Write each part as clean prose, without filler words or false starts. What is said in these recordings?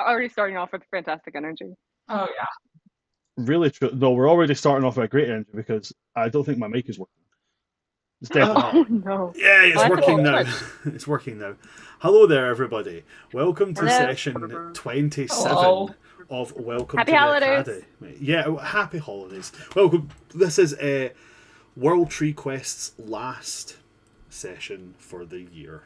already starting off with fantastic energy. Oh yeah. Really true. No, we're already starting off with a great energy because I don't think my mic is working. It's definitely not Oh working. no. Yeah, I'll it's have to working roll now. switch. It's working now. Hello there, everybody. Welcome to Hello. session 27 Hello. of Welcome Happy to the holidays. Academy. Yeah, happy holidays. Welcome. This is World Tree Quest's last session for the year.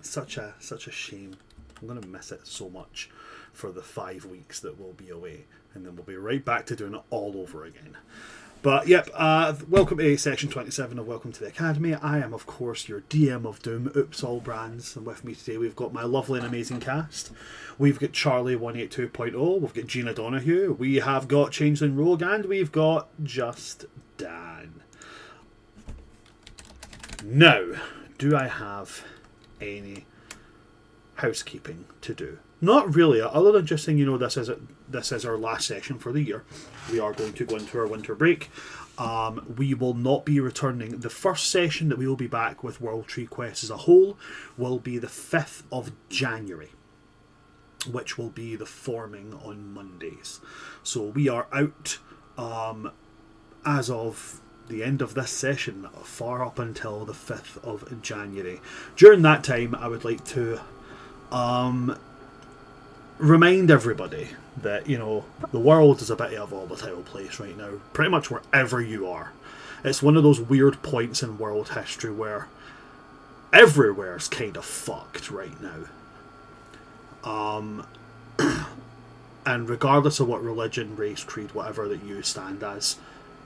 Such a shame. I'm gonna miss it so much for the 5 weeks that we'll be away, and then we'll be right back to doing it all over again. But yep, welcome to section 27 of Welcome to the Academy. I am, of course, your DM of Doom, Oops All Brands, and with me today we've got my lovely and amazing cast. We've got Charlie 182.0, we've got Gina Donahue, we have got Changeling Rogue, and we've got Just Dan. Now, do I have any housekeeping to do? Not really, other than just saying, this is our last session for the year. We are going to go into our winter break. We will not be returning. The first session that we will be back with World Tree Quest as a whole will be the 5th of January, which will be the forming on Mondays. So we are out as of the end of this session, far up until the 5th of January. During that time, I would like to remind everybody that, the world is a bit of a volatile place right now. Pretty much wherever you are. It's one of those weird points in world history where everywhere's kind of fucked right now. And regardless of what religion, race, creed, whatever that you stand as,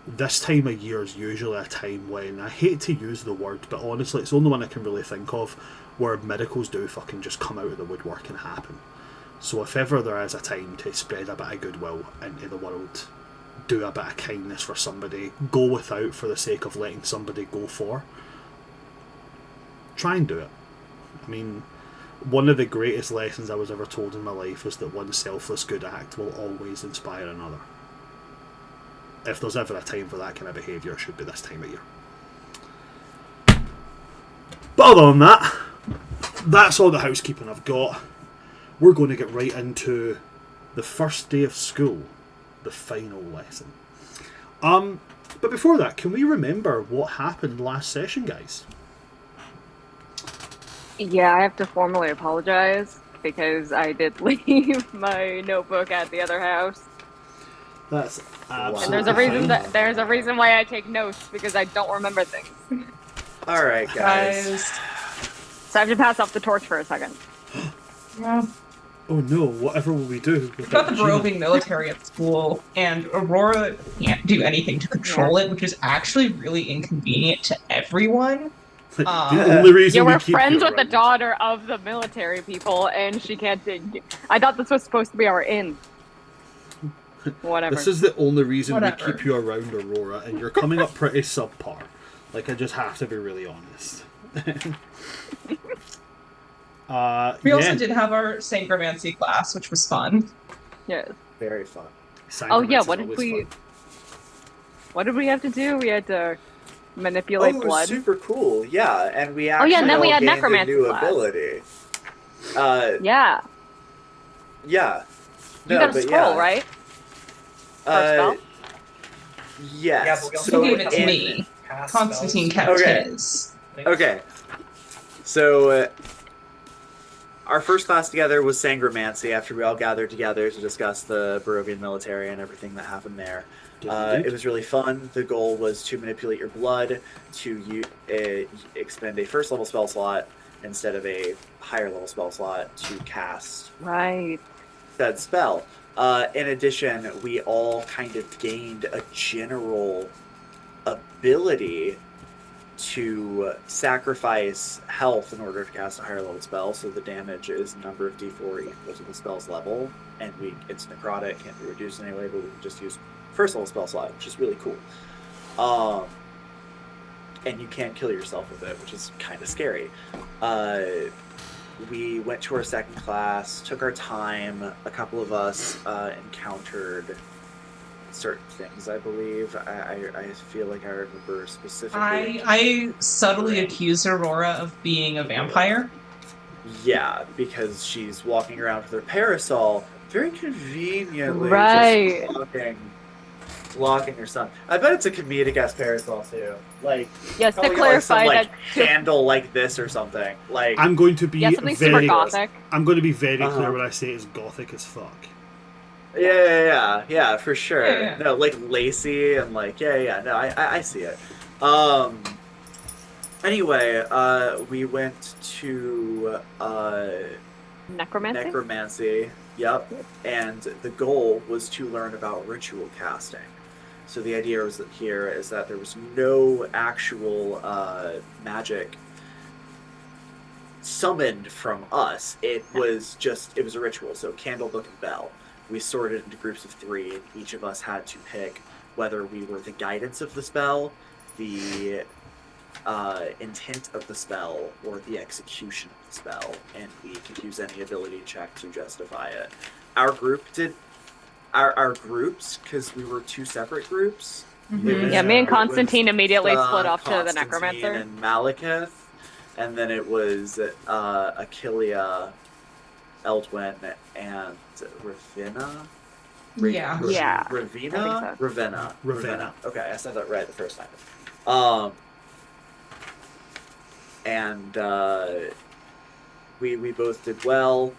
this time of year is usually a time when, I hate to use the word, but honestly it's the only one I can really think of where miracles do fucking just come out of the woodwork and happen. So if ever there is a time to spread a bit of goodwill into the world, do a bit of kindness for somebody, go without for the sake of letting somebody go for, try and do it. I mean, one of the greatest lessons I was ever told in my life is that one selfless good act will always inspire another. If there's ever a time for that kind of behaviour, it should be this time of year. But other than that, that's all the housekeeping I've got. We're going to get right into the first day of school, the final lesson. But before that, can we remember what happened last session, guys? Yeah, I have to formally apologize because I did leave my notebook at the other house. That's absolutely And there's a fine. reason why I take notes because I don't remember things. All right, guys. So I have to pass off the torch for a second. Yeah. Oh no, whatever will we do? We've got the roving military at school, and Aurora can't do anything to control it, which is actually really inconvenient to everyone. The only reason Yeah, we we're keep friends you with the around. daughter of the military people, and she can't dig. I thought this was supposed to be our inn. Whatever. This is the only reason Whatever. we keep you around, Aurora, and you're coming up pretty subpar. Like, I just have to be really honest. We also did have our Sangromancy class, which was fun. Yes. Very fun. Oh yeah, Sacraments is always fun. what did we have to do? We had to manipulate it was blood. super cool. Yeah, and we actually yeah, and then we all had gained a necromancy new class. ability. Yeah. Yeah. You No, got a but scroll, yeah. right? For a spell? Yes. Yeah, but we So also you gave it to in- me. Cast Constantine spells. kept Okay. his. Okay. So, our first class together was Sangromancy after we all gathered together to discuss the Barovian military and everything that happened there. It was really fun. The goal was to manipulate your blood to expend a first level spell slot instead of a higher level spell slot to cast Right. said spell. In addition, we all kind of gained a general ability to sacrifice health in order to cast a higher level spell, so the damage is number of d4 equal to the spell's level, and it's necrotic, can't be reduced in any way, but we can just use first level spell slot, which is really cool. And you can't kill yourself with it, which is kind of scary. We went to our second class, took our time. A couple of us encountered certain things, I believe. I feel like I remember specifically. I subtly accused Aurora of being a vampire. Yeah, because she's walking around with her parasol, very conveniently Right. just blocking her sun. I bet it's a comedic ass parasol too. Like, Yes, to probably got, like, some clarify like that. handle like this or something. Like, I'm going to be Yeah, something super very. gothic. I'm going to be very Uh-huh. clear when I say it's gothic as fuck. yeah, for sure. Yeah. No, like lacy and like no, I see it. Anyway, we went to Necromancy? necromancy. Yep. And the goal was to learn about ritual casting. So the idea is that here is that there was no actual magic summoned from us. It was a ritual. So candle, book, and bell. We sorted into groups of 3, and each of us had to pick whether we were the guidance of the spell, the intent of the spell, or the execution of the spell, and we could use any ability check to justify it. Our group did our groups, because we were 2 separate groups. Mhm. Yeah, me and It was, Constantine immediately split off to the Constantine Necromancer. and Malekith, and then it was Achillea, Eldwin, and Ravina. Yeah. Yeah, I Ravina? think so. Ravenna. Ravenna. Okay, I said that right the first time. And we both did well.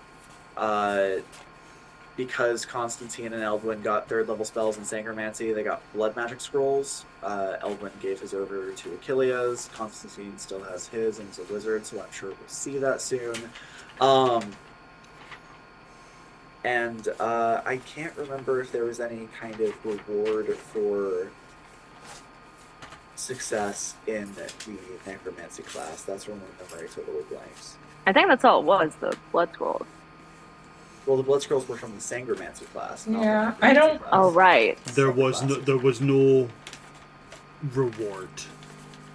Because Constantine and Eldwin got 3rd level spells in Sangromancy, they got blood magic scrolls. Eldwin gave his over to Achillea's. Constantine still has his, and he's a wizard, so I'm sure we'll see that soon. And I can't remember if there was any kind of reward for success in the necromancy class. That's where my memory totally blanks. I think that's all it was, the blood scrolls. Well, the blood scrolls were from the Sangromancy class. Not Yeah, the I don't- necromancy class. Oh, right. There was no reward.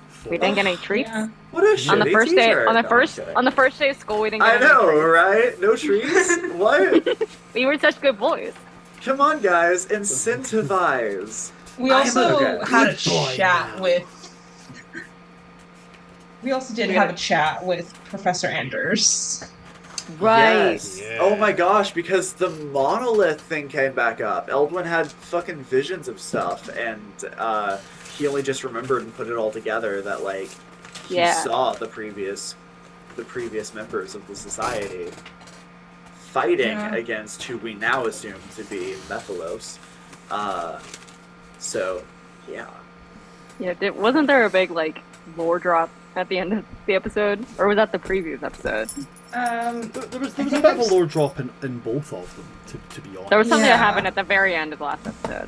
For We didn't get any treats. Yeah. What a shitty On the first day, teacher. on the No, first, I'm kidding. on the first day of school, we didn't I get any know, treats. right? No treats? What? We were such good boys. Come on, guys, incentivize. We also Okay. had a Good boy, chat man. with. We also did have a chat with Professor Anders. Right. Yes. Yeah. Oh my gosh, because the monolith thing came back up. Eldwin had fucking visions of stuff, and he only just remembered and put it all together that, like, he Yeah. saw the previous members of the society fighting Yeah. against who we now assume to be Methalos. So, yeah. Yeah, wasn't there a big, like, lore drop at the end of the episode? Or was that the previous episode? There was a bit of a lore drop in both of them, to be honest. There was something Yeah. that happened at the very end of the last episode.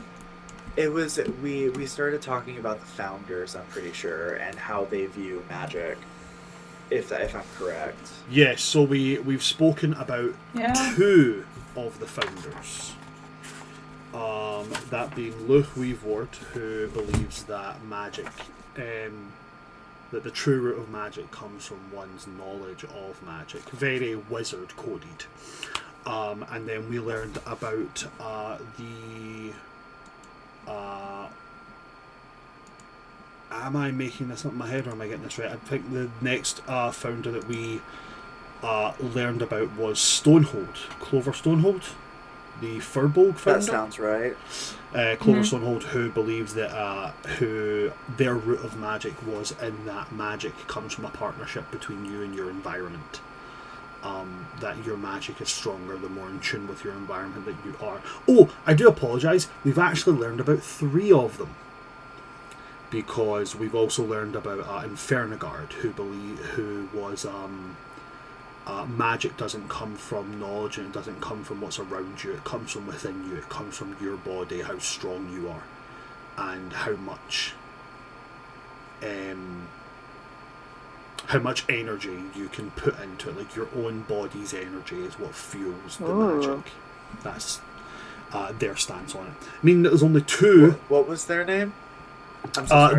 It was we started talking about the founders, I'm pretty sure, and how they view magic. If I'm correct. Yes, so we've spoken about Yeah. 2 of the founders. That being Luke Weaveward, who believes that magic, that the true root of magic comes from one's knowledge of magic, very wizard coded. And then we learned about am I making this up in my head, or am I getting this right? I think the next founder that we learned about was Stonehold, Clover Stonehold, the Firbolg founder. That sounds right. Clover Stonehold, who believes that who their root of magic was in that magic comes from a partnership between you and your environment. That your magic is stronger the more in tune with your environment that you are. Oh, I do apologise. We've actually learned about 3 of them. Because we've also learned about Infernigard, who was magic doesn't come from knowledge, and it doesn't come from what's around you. It comes from within you. It comes from your body, how strong you are, and how much energy you can put into it. Like your own body's energy is what fuels the Ooh. magic. That's their stance on it. I mean, there's only 2. What was their name? I'm so sorry.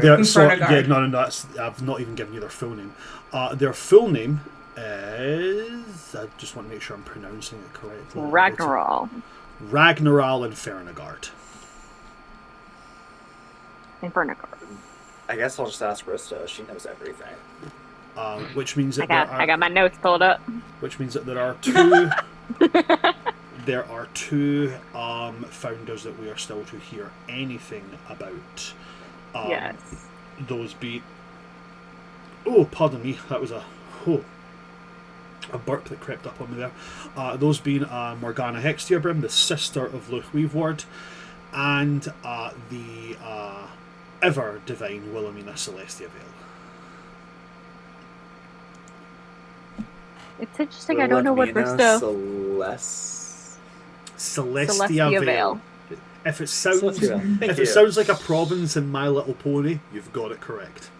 Infernigard. That's, I've not even given you their full name. Their full name is, I just want to make sure I'm pronouncing it correctly. Ragnaral. Ragnaral Infernigard. Infernigard. I guess I'll just ask Rista. She knows everything. which means that I got my notes pulled up. which means that there are two. There are two founders that we are still to hear anything about. Yes. Those be. Oh, pardon me. That was a burp that crept up on me there. Those being Morgana Hextiabrim, the sister of Luke Weaveward, and the ever divine Wilhelmina Celestia Vale. It's interesting. I don't know what we're still. Celestia Vale. If it sounds Celestia. Thank if you. it sounds like a province in My Little Pony, you've got it correct.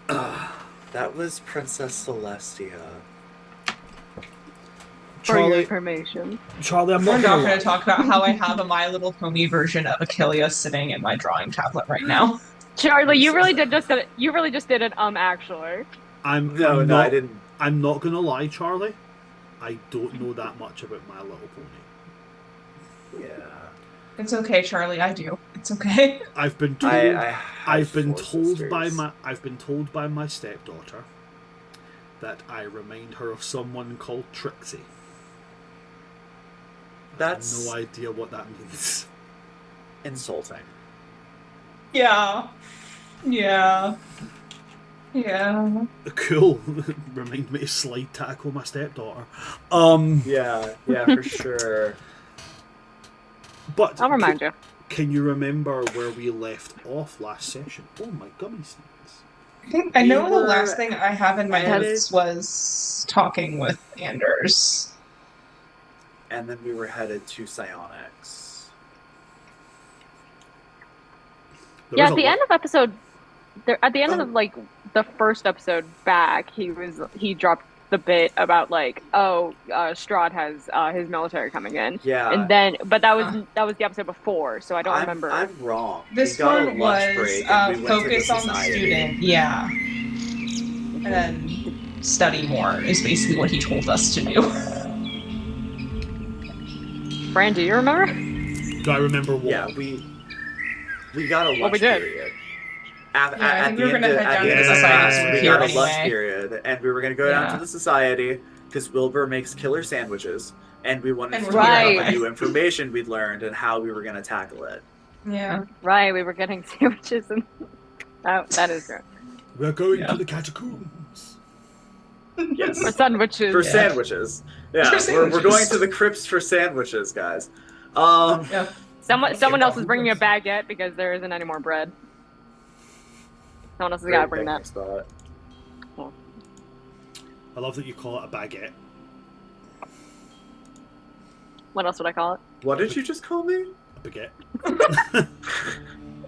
That was Princess Celestia. For your Charlie, information. I'm We're not not gonna going lie. to talk about how I have a My Little Pony version of Achilles sitting in my drawing tablet right now. Charlie, you really just did it. Actually. I'm No, not, I didn't. I'm not gonna lie, Charlie. I don't know that much about My Little Pony. Yeah. It's okay, Charlie. I do. It's okay. I've been told. I I've been four told by sisters. my stepdaughter that I remind her of someone called Trixie. I That's have no idea what that means. insulting. Yeah. Yeah. Yeah. Cool. Remind me to slide tackle my stepdaughter. Yeah, for sure. But I'll remind you. Can you remember where we left off last session? Oh my gummy snacks. I know We the were last thing I have in my headed- notes was talking with Anders. And then we were headed to Psionics. There Yeah, was at a the lot- end of episode, at the end Oh. of like the first episode back, he dropped the bit about like, Strahd has his military coming in, Yeah. and then but that was the episode before, so I don't remember. I'm wrong. This we got a one lunch was break and we went to the focus on the society. student. Yeah. And then study more is basically what he told us to do. Fran, do you remember? Do I remember what? Yeah, we got a lunch we did. period. I At think the we were end gonna of, head at down the to end the of society Psionics, we here got a lunch anyway. period, and we were going to go down Yeah. to the society because Wilbur makes killer sandwiches, and we wanted And to we're talk here about the anyway. new information we'd learned and how we were going to tackle it. Yeah. Right, we were getting sandwiches and that is true. We're going Yeah. to the catacombs. Yes. For sandwiches. For Yeah. sandwiches. Yeah, For We're sandwiches. going to the crypts for sandwiches, guys. Yeah. Someone else is bringing a baguette because there isn't any more bread. Someone else has got to bring that. Spot. I love that you call it a baguette. What else would I call it? What did you just call me? A baguette.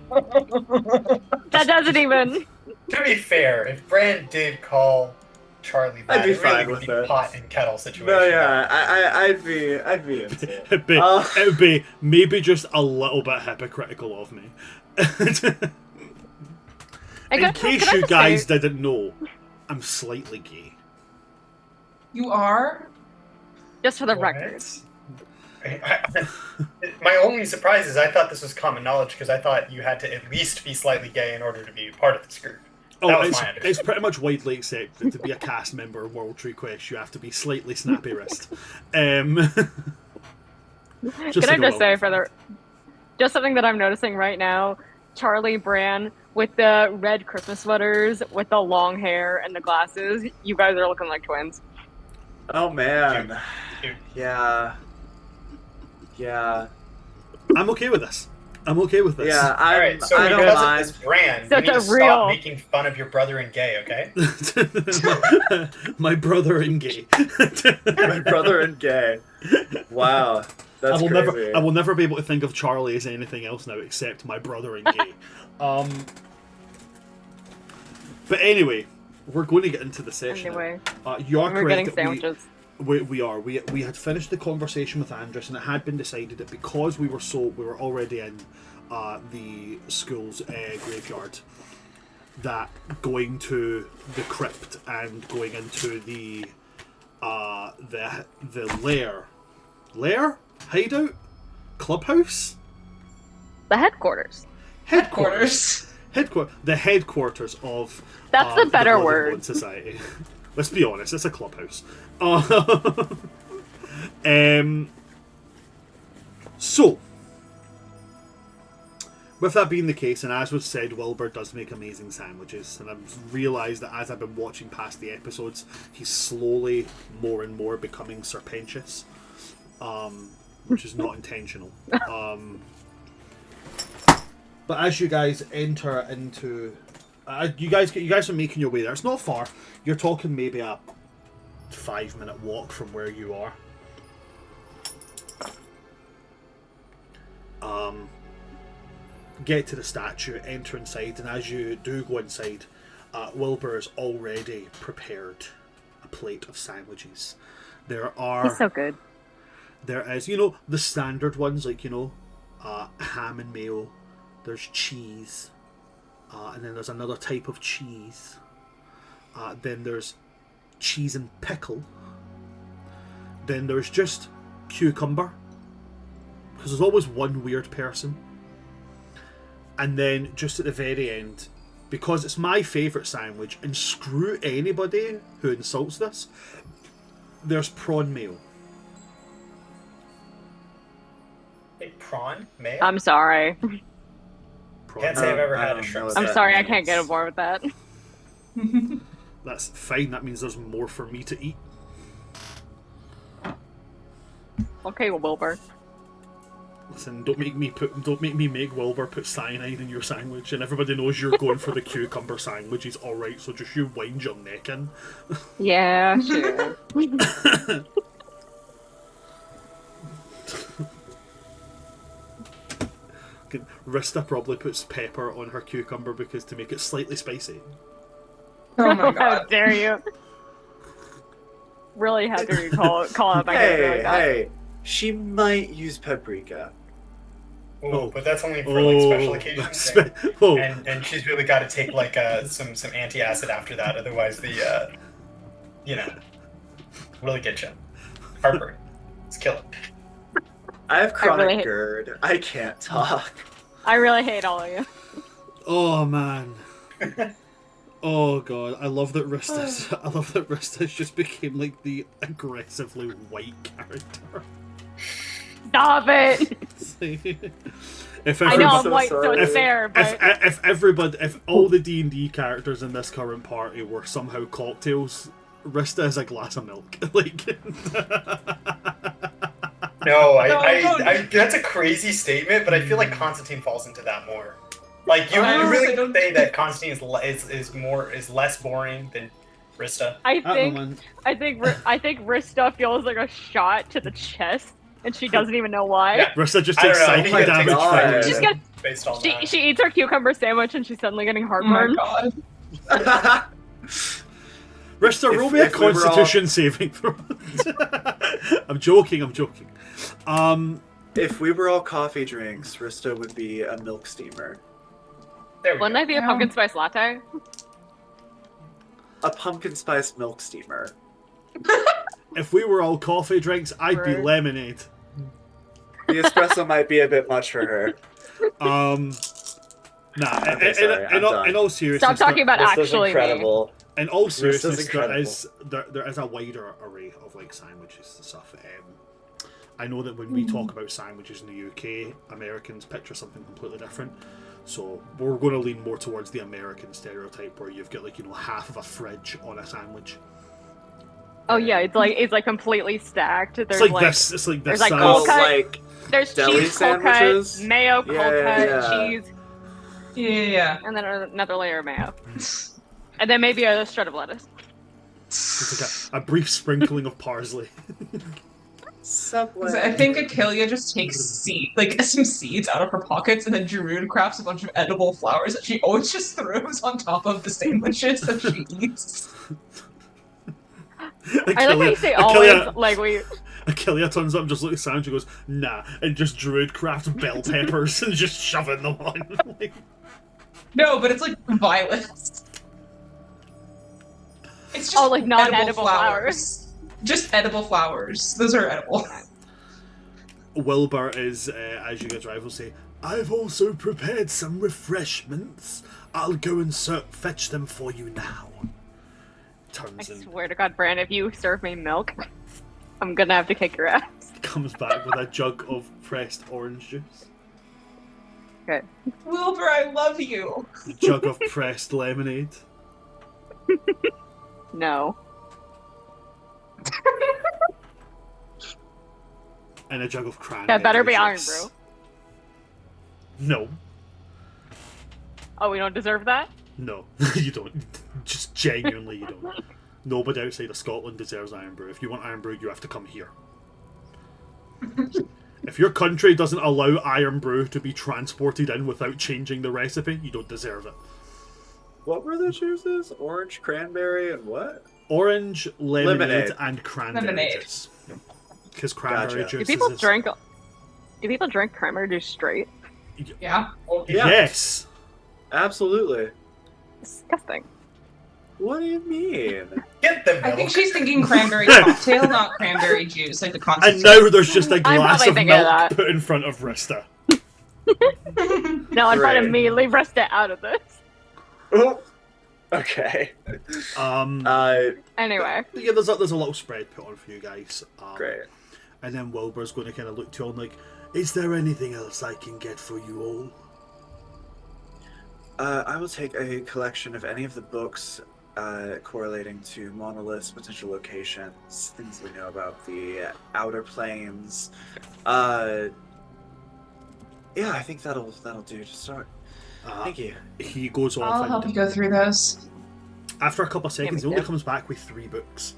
That doesn't even. To be fair, if Brand did call Charlie that, I'd be it really fine would with be it. pot and kettle situation. No, yeah, I'd be into it. It would be maybe just a little bit hypocritical of me. In case you guys didn't know, I'm slightly gay. You are? just for the What? record. My only surprise is I thought this was common knowledge because I thought you had to at least be slightly gay in order to be part of this group. Oh, That was it's, my understanding. it's pretty much widely accepted to be a cast member of World Tree Quest. You have to be slightly snappy wrist. Can I just say just something that I'm noticing right now? Charlie Bran with the red Christmas sweaters, with the long hair and the glasses. You guys are looking like twins. Oh man, Dude. yeah. I'm okay with this. I'm okay with this. Yeah, All right, so I don't because of mind. this brand, Such you need a to real- stop making fun of your brother and gay, okay? My brother in gay. My brother and gay. Wow, that's crazy. I will never be able to think of Charlie as anything else now except my brother in gay. But anyway, we're going to get into the session. Anyway, You are we're correct. getting that sandwiches. We are. We had finished the conversation with Andrus, and it had been decided that because we were already in the school's graveyard, that going to the crypt and going into the lair hideout clubhouse The headquarters. Headquarters. the headquarters of That's the better Blood and word. Bone Society. Let's be honest, it's a clubhouse. So, with that being the case, and as was said, Wilbur does make amazing sandwiches, and I've realised that as I've been watching past the episodes, he's slowly more and more becoming serpentious, which is not intentional. But as you guys enter into, you guys are making your way there. It's not far. You're talking maybe a 5-minute walk from where you are. Get to the statue, enter inside, and as you do go inside, Wilbur has already prepared a plate of sandwiches. He's so good. There is, the standard ones, like, ham and mayo. There's cheese. And then there's another type of cheese. Then there's cheese and pickle. Then there's just cucumber. Because there's always one weird person. And then just at the very end, because it's my favourite sandwich, and screw anybody who insults this, there's prawn mayo. Hey, prawn mayo? I'm sorry. Can't say I've ever had a shrimp. I'm sorry, I can't get aboard with that. That's fine. That means there's more for me to eat. Okay, Wilbur. Listen, don't make me make Wilbur put cyanide in your sandwich, and everybody knows you're going for the cucumber sandwich. He's all right, so just you wind your neck in. Yeah, sure. Rista probably puts pepper on her cucumber because to make it slightly spicy. Oh my How god. dare you? Really have to call out my character like that. Hey, she might use paprika. Ooh, Oh. but that's only for like special occasions. Oh, And she's really got to take like some antacid after that, otherwise the really get you. Heartburn. It's killing. I have chronic really- GERD. I can't talk. I really hate all of you. oh man. Oh god, I love that Rista's just became like the aggressively white character. Stop it! If I know I'm I'm so white, so sorry. it's fair, but if all the D&D characters in this current party were somehow cocktails, Rista is a glass of milk. Like, No, I that's a crazy statement, but I feel like Constantine falls into that more. Like you really don't- say that Constantine is less boring than Rista. I don't know, man. think Rista feels like a shot to the chest, and she doesn't even know why. Yeah. Rista just I don't takes know, I psychic think it damage takes from time. it. She's got Based on that. she eats her cucumber sandwich, and she's suddenly getting Oh my heartburn. god. Rista, roll me a if we were all- Constitution saving throw. I'm joking. If we were all coffee drinks, Rista would be a milk steamer. There we Wouldn't go. I be a Yeah. pumpkin spice latte? A pumpkin spice milk steamer. If we were all coffee drinks, I'd be Right. lemonade. The espresso might be a bit much for her. Nah. Okay, sorry, I'm done. In all seriousness, Stop talking about Rista's actually me. incredible. In all Rista's seriousness, incredible. there is a wider array of like sandwiches and stuff. I know that when we talk about sandwiches in the UK, Americans picture something completely different. So we're going to lean more towards the American stereotype, where you've got like half of a fridge on a sandwich. Oh yeah, it's like completely stacked. There's It's like this. It's like this. there's, like, size. cold Oh, cut. like there's deli cheese cold cut, sandwiches? mayo cold Yeah, cut, yeah. cheese, Yeah. and then another layer of mayo, and then maybe a shred of lettuce. It's like a brief sprinkling of parsley. Subway. I think Achillia just takes some seeds out of her pockets, and then Druid crafts a bunch of edible flowers that she always just throws on top of the sandwiches that she eats. I like how you say Achillia- always, like we. Achillia turns up and just looks at Sandra and goes, nah, and just druid crafts bell peppers and just shoving them on. Like, No, but it's like violets. It's just Like non-edible edible flowers. Just edible flowers. Those are edible. Wilbur is, as you guys arrive, will say, I've also prepared some refreshments. I'll go and fetch them for you now. I Turns and swear to God, Bran, if you serve me milk, I'm gonna have to kick your ass. comes back with a jug of pressed orange juice. Okay. Wilbur, I love you. A jug of pressed lemonade. No. And a jug of cranberry That better be Iron juice. Brew. No. Oh, we don't deserve that? No. You don't. Just genuinely, you don't. Nobody outside of Scotland deserves Iron Brew. If you want Iron Brew, you have to come here. If your country doesn't allow Iron Brew to be transported in without changing the recipe, you don't deserve it. What were the juices? Orange, cranberry, and what? Orange, lemonade, Lemonade. and cranberry Lemonade. juice. Because cranberry Gotcha. juice Do people is... drink cranberry juice straight? Yeah. Yeah. Yes! Absolutely. Disgusting. What do you mean? Get the milk. I think she's thinking cranberry cocktail, not cranberry juice, like the And concentrate. now there's just a I'm glass probably of thinking of milk that. put in front of Rista. No, I'm trying to Great. immediately rest it out of this. Oh. Okay. Anyway. Yeah, there's a little spread put on for you guys. Great. And then Wilbur's going to kind of look to you and like, is there anything else I can get for you all? I will take a collection of any of the books correlating to monoliths, potential locations, things we know about the outer planes. Yeah, I think that'll do to start. Thank you. He goes off I'll and help you go through those. after a couple of seconds, he me only too. comes back with 3 books.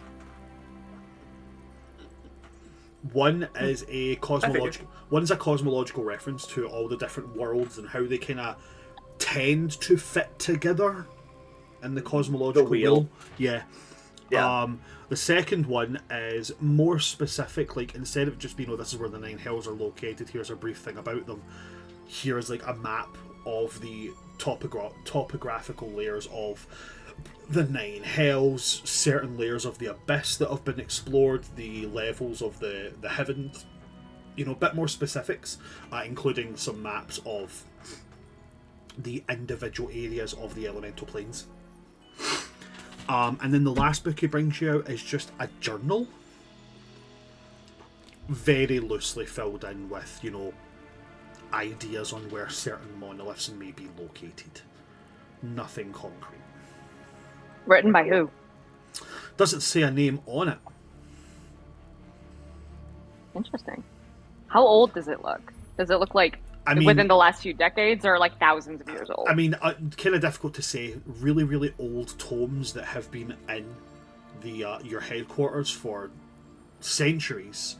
One is a cosmological reference to all the different worlds and how they kind of tend to fit together in the cosmological The wheel. Yeah. Yeah. The second one is more specific, like instead of just being, oh, this is where the 9 hells are located, here's a brief thing about them. Here's like a map of the topographical layers of the 9 hells, certain layers of the abyss that have been explored, the levels of the heavens, you know, a bit more specifics, including some maps of the individual areas of the elemental planes. And then the last book he brings you out is just a journal, very loosely filled in with, you know, ideas on where certain monoliths may be located. Nothing concrete. Written by who? Doesn't say a name on it. Interesting. How old does it look? Does it look like I mean, within the last few decades or like thousands of years old? I mean, kind of difficult to say. Really, really old tomes that have been in the your headquarters for centuries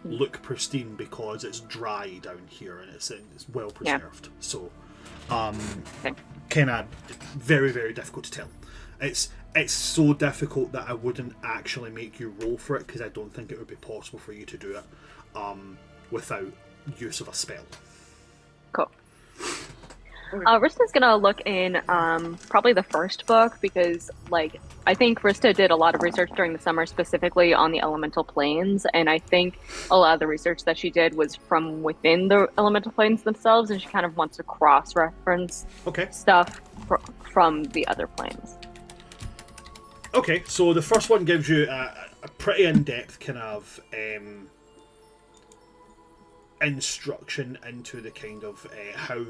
look pristine because it's dry down here and it's well preserved. So, kind of very, very difficult to tell. It's so difficult that I wouldn't actually make you roll for it because I don't think it would be possible for you to do it without use of a spell. Cool. Rista's gonna look in probably the first book because, like, I think Rista did a lot of research during the summer specifically on the elemental planes, and I think a lot of the research that she did was from within the elemental planes themselves, and she kind of wants to cross-reference stuff from the other planes. Okay, so the first one gives you a pretty in-depth kind of instruction into the kind of how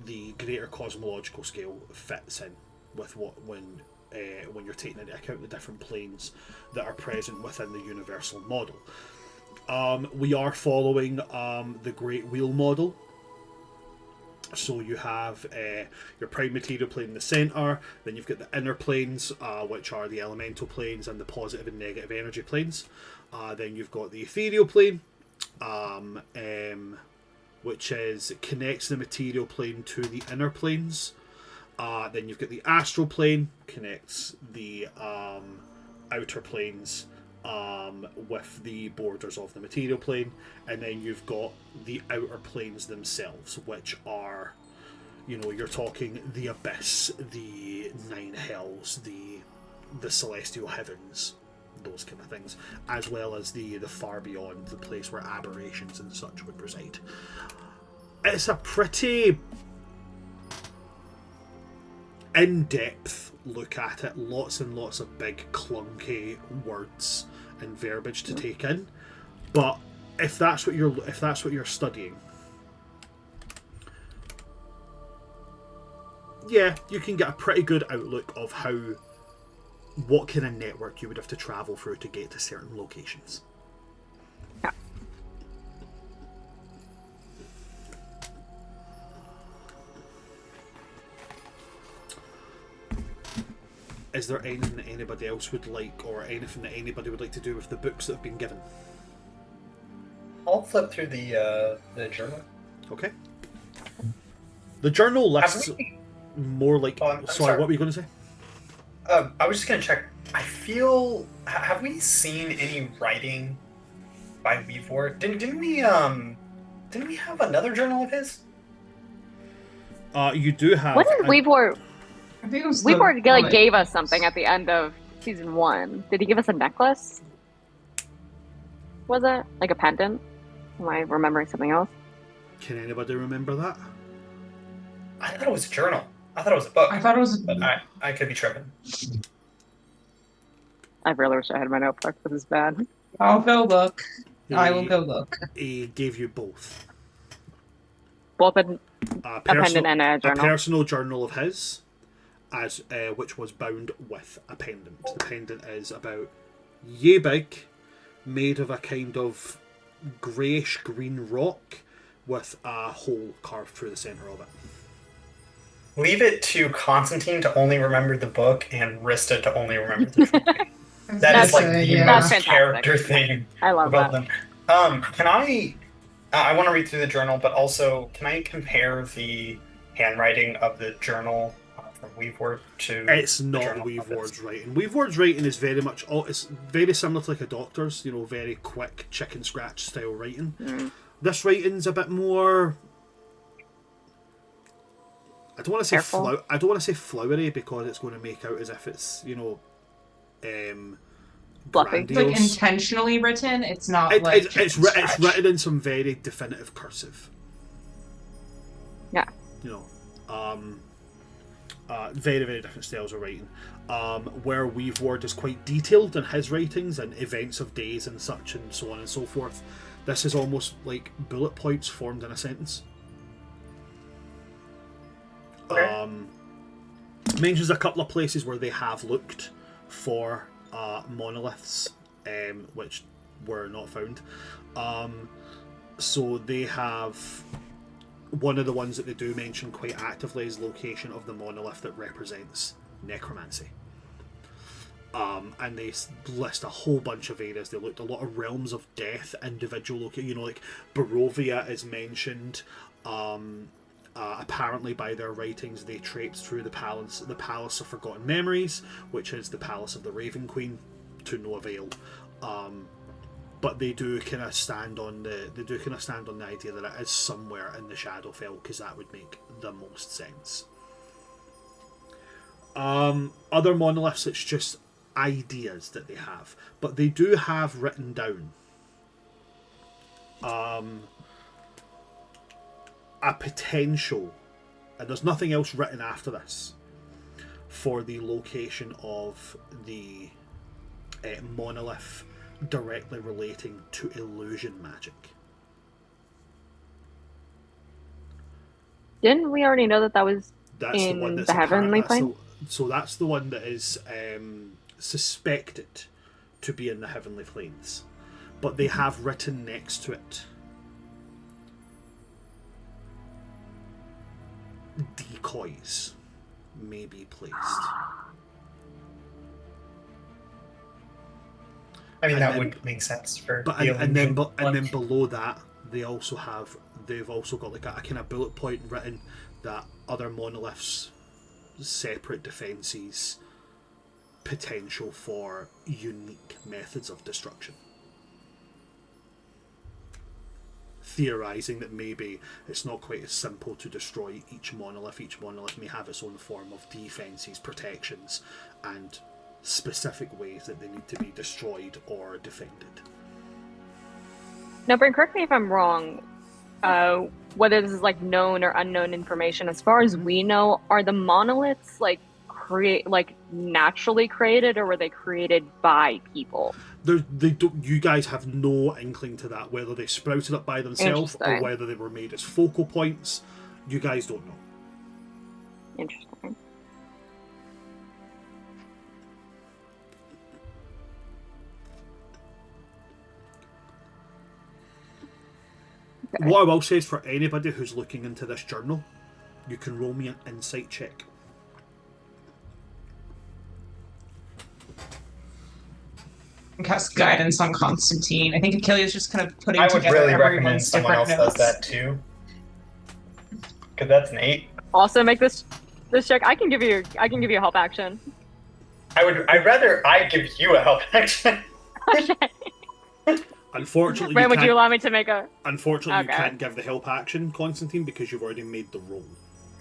the greater cosmological scale fits in with when you're taking into account the different planes that are present within the universal model. We are following the Great Wheel model. So you have your prime material plane in the centre, then you've got the inner planes, which are the elemental planes and the positive and negative energy planes. Then you've got the ethereal plane, which connects the material plane to the inner planes. Then you've got the astral plane, connects the outer planes with the borders of the material plane, and then you've got the outer planes themselves, which are, you know, you're talking the abyss, the 9 hells, the celestial heavens, those kind of things, as well as the far beyond, the place where aberrations and such would reside. It's a pretty in-depth look at it. Lots and lots of big clunky words and verbiage to take in. But if that's what you're studying, yeah, you can get a pretty good outlook of what kind of network you would have to travel through to get to certain locations. Yeah. Is there anything that anybody else would like, or anything that anybody would like to do with the books that have been given? I'll flip through the journal. Okay. The journal lists Have we- more like... Oh, I'm sorry, sorry. what were you going to say? I was just gonna check. I feel. Have we seen any writing by Weaveward? Didn't we have another journal of his? You do have... What did Weaveward? I think it was Weaveward the, like gave us something at the end of season 1. Did he give us a necklace? Was it like a pendant? Am I remembering something else? Can anybody remember that? I thought it was a journal. I thought it was a book. I thought it was. But I could be tripping. I really wish I had my notebook. This is bad. I'll go look. I will He- go look. He gave you both. Both a A pendant and a a journal. personal journal of his, as which was bound with a pendant. The pendant is about yay big, made of a kind of greyish green rock with a hole carved through the centre of it. Leave it to Constantine to only remember the book and Rista to only remember the trophy. That is like the yeah. That's most fantastic. character thing I love about that. them. Can I want to read through the journal, but also can I compare the handwriting of the journal from Weaveward to? It's the not journal of Weaveward's writing. Weaveward's writing is very much... it's very similar to like a doctor's, very quick chicken scratch style writing. Mm. This writing's a bit more... I don't want to say Careful. I don't want to say flowery, because it's going to make out as if it's Fluffy. It's like grandiose. intentionally written. It's not It- like it's chicken written scratch. in some very definitive cursive. Yeah. Very, very different styles of writing. Where Weaveward is quite detailed in his writings and events of days and such and so on and so forth. This is almost like bullet points formed in a sentence. Okay. Mentions a couple of places where they have looked for monoliths, which were not found. So they have... One of the ones that they do mention quite actively is location of the monolith that represents necromancy. And they list a whole bunch of areas. They looked a lot of realms of death, individual like Barovia is mentioned. Apparently, by their writings, they traipsed through the Palace of Forgotten Memories, which is the Palace of the Raven Queen, to no avail. But they do kind of stand on the idea that it is somewhere in the Shadowfell, because that would make the most sense. Other monoliths, it's just ideas that they have, but they do have written down a potential, and there's nothing else written after this, for the location of the monolith directly relating to illusion magic. Didn't we already know that was That's in the one that's the heavenly plane? So that's the one that is suspected to be in the heavenly planes, but they have written next to it decoys may be placed. I mean, And that then- would make sense for But the and then illusion. below that, they've also got like a kind of bullet point written that other monoliths, separate defenses, potential for unique methods of destruction. Theorizing that maybe it's not quite as simple to destroy each monolith. Each monolith may have its own form of defenses, protections, and specific ways that they need to be destroyed or defended. Now, Brent, correct me if I'm wrong. Whether this is like known or unknown information, as far as we know, are the monoliths like naturally created, or were they created by people? They don't, you guys have no inkling to that, whether they sprouted up by themselves or whether they were made as focal points. You guys don't know. Interesting. Okay. What I will say is, for anybody who's looking into this journal, you can roll me an insight check. Cast guidance on Constantine. I think Achilles just kind of putting I would together really recommend everyone's someone else different does notes. that too. Because that's an 8. Also, make this check. I can give you a help action. I'd rather I give you a help action. Okay. Unfortunately, Brent, would you can't- allow me to make a? Unfortunately, Okay. you can't give the help action, Constantine, because you've already made the roll.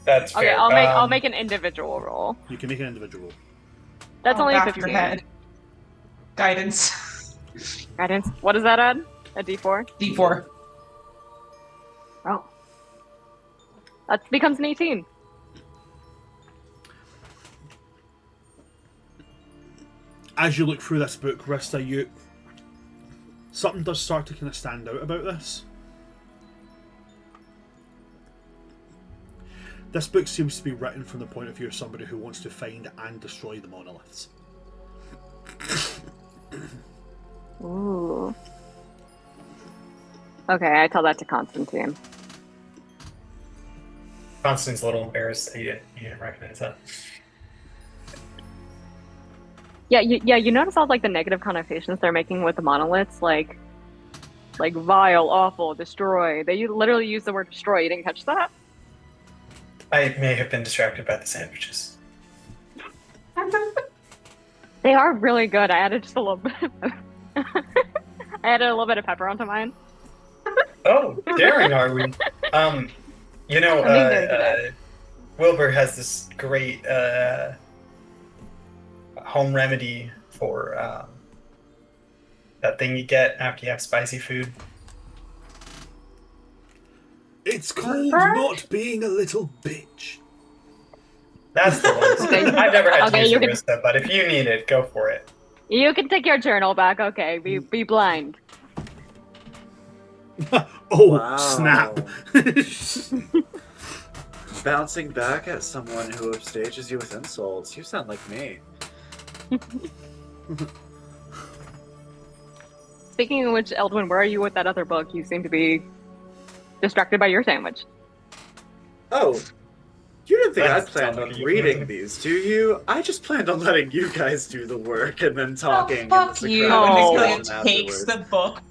That's Okay, fair. I'll make an individual roll. You can make an individual roll. That's only a back 15. your head. Guidance. Guidance. What does that add? A D4. D4. Oh. That becomes an 18. As you look through this book, Rista, something does start to kind of stand out about this. This book seems to be written from the point of view of somebody who wants to find and destroy the monoliths. Ooh. Okay, I tell that to Constantine. Constantine's a little embarrassed that you didn't recognize that. Yeah, you notice all like the negative connotations they're making with the monoliths, like vile, awful, destroy. They literally use the word destroy. You didn't catch that? I may have been distracted by the sandwiches. They are really good. I added just a little bit. I added a little bit of pepper onto mine. Oh, daring are we? You know, I'm being very good at Wilbur has this great home remedy for that thing you get after you have spicy food. It's called not being a little bitch. That's the one. Okay. I've never had to Okay, use you Arista, but if you need it, go for it. You can take your journal back. Okay, be blind. Oh, Wow. snap. Bouncing back at someone who upstages you with insults. You sound like me. Speaking of which, Eldwin, where are you with that other book? You seem to be distracted by your sandwich. Oh, you didn't think I That's planned totally on you. reading these, do you? I just planned on letting you guys do the work and then talking. Oh, in fuck the you. Oh. And Socratic Achilles discussion takes afterwards. the book.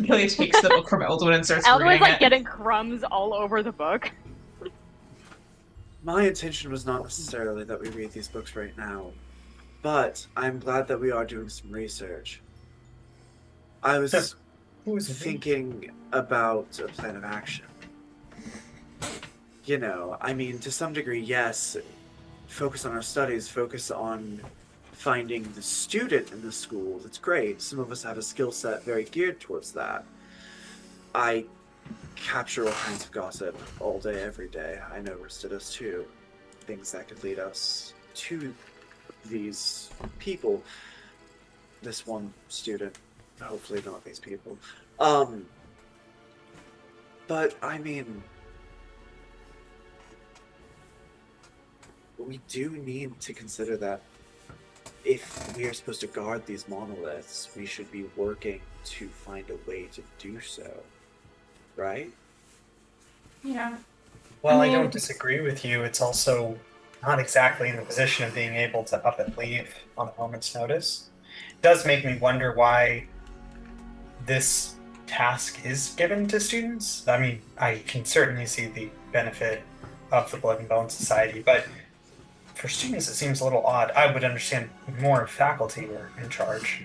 Achilles takes the book from Eldwin and starts Eldwin's reading like it. getting crumbs all over the book. My intention was not necessarily that we read these books right now, but I'm glad that we are doing some research. I was Who's thinking about a plan of action. You know, I mean, to some degree, yes, focus on our studies, focus on finding the student in the school. That's great. Some of us have a skill set very geared towards that. I capture all kinds of gossip all day, every day. I know Rista does too. Things that could lead us to these people. This one student. Hopefully not these people. But I mean, we do need to consider that if we are supposed to guard these monoliths, we should be working to find a way to do so. Right? Yeah. Well, I I mean- don't disagree with you. It's also not exactly in the position of being able to up and leave on a moment's notice. It does make me wonder why this task is given to students. I mean, I can certainly see the benefit of the Blood and Bone Society, but for students it seems a little odd. I would understand more if faculty were in charge.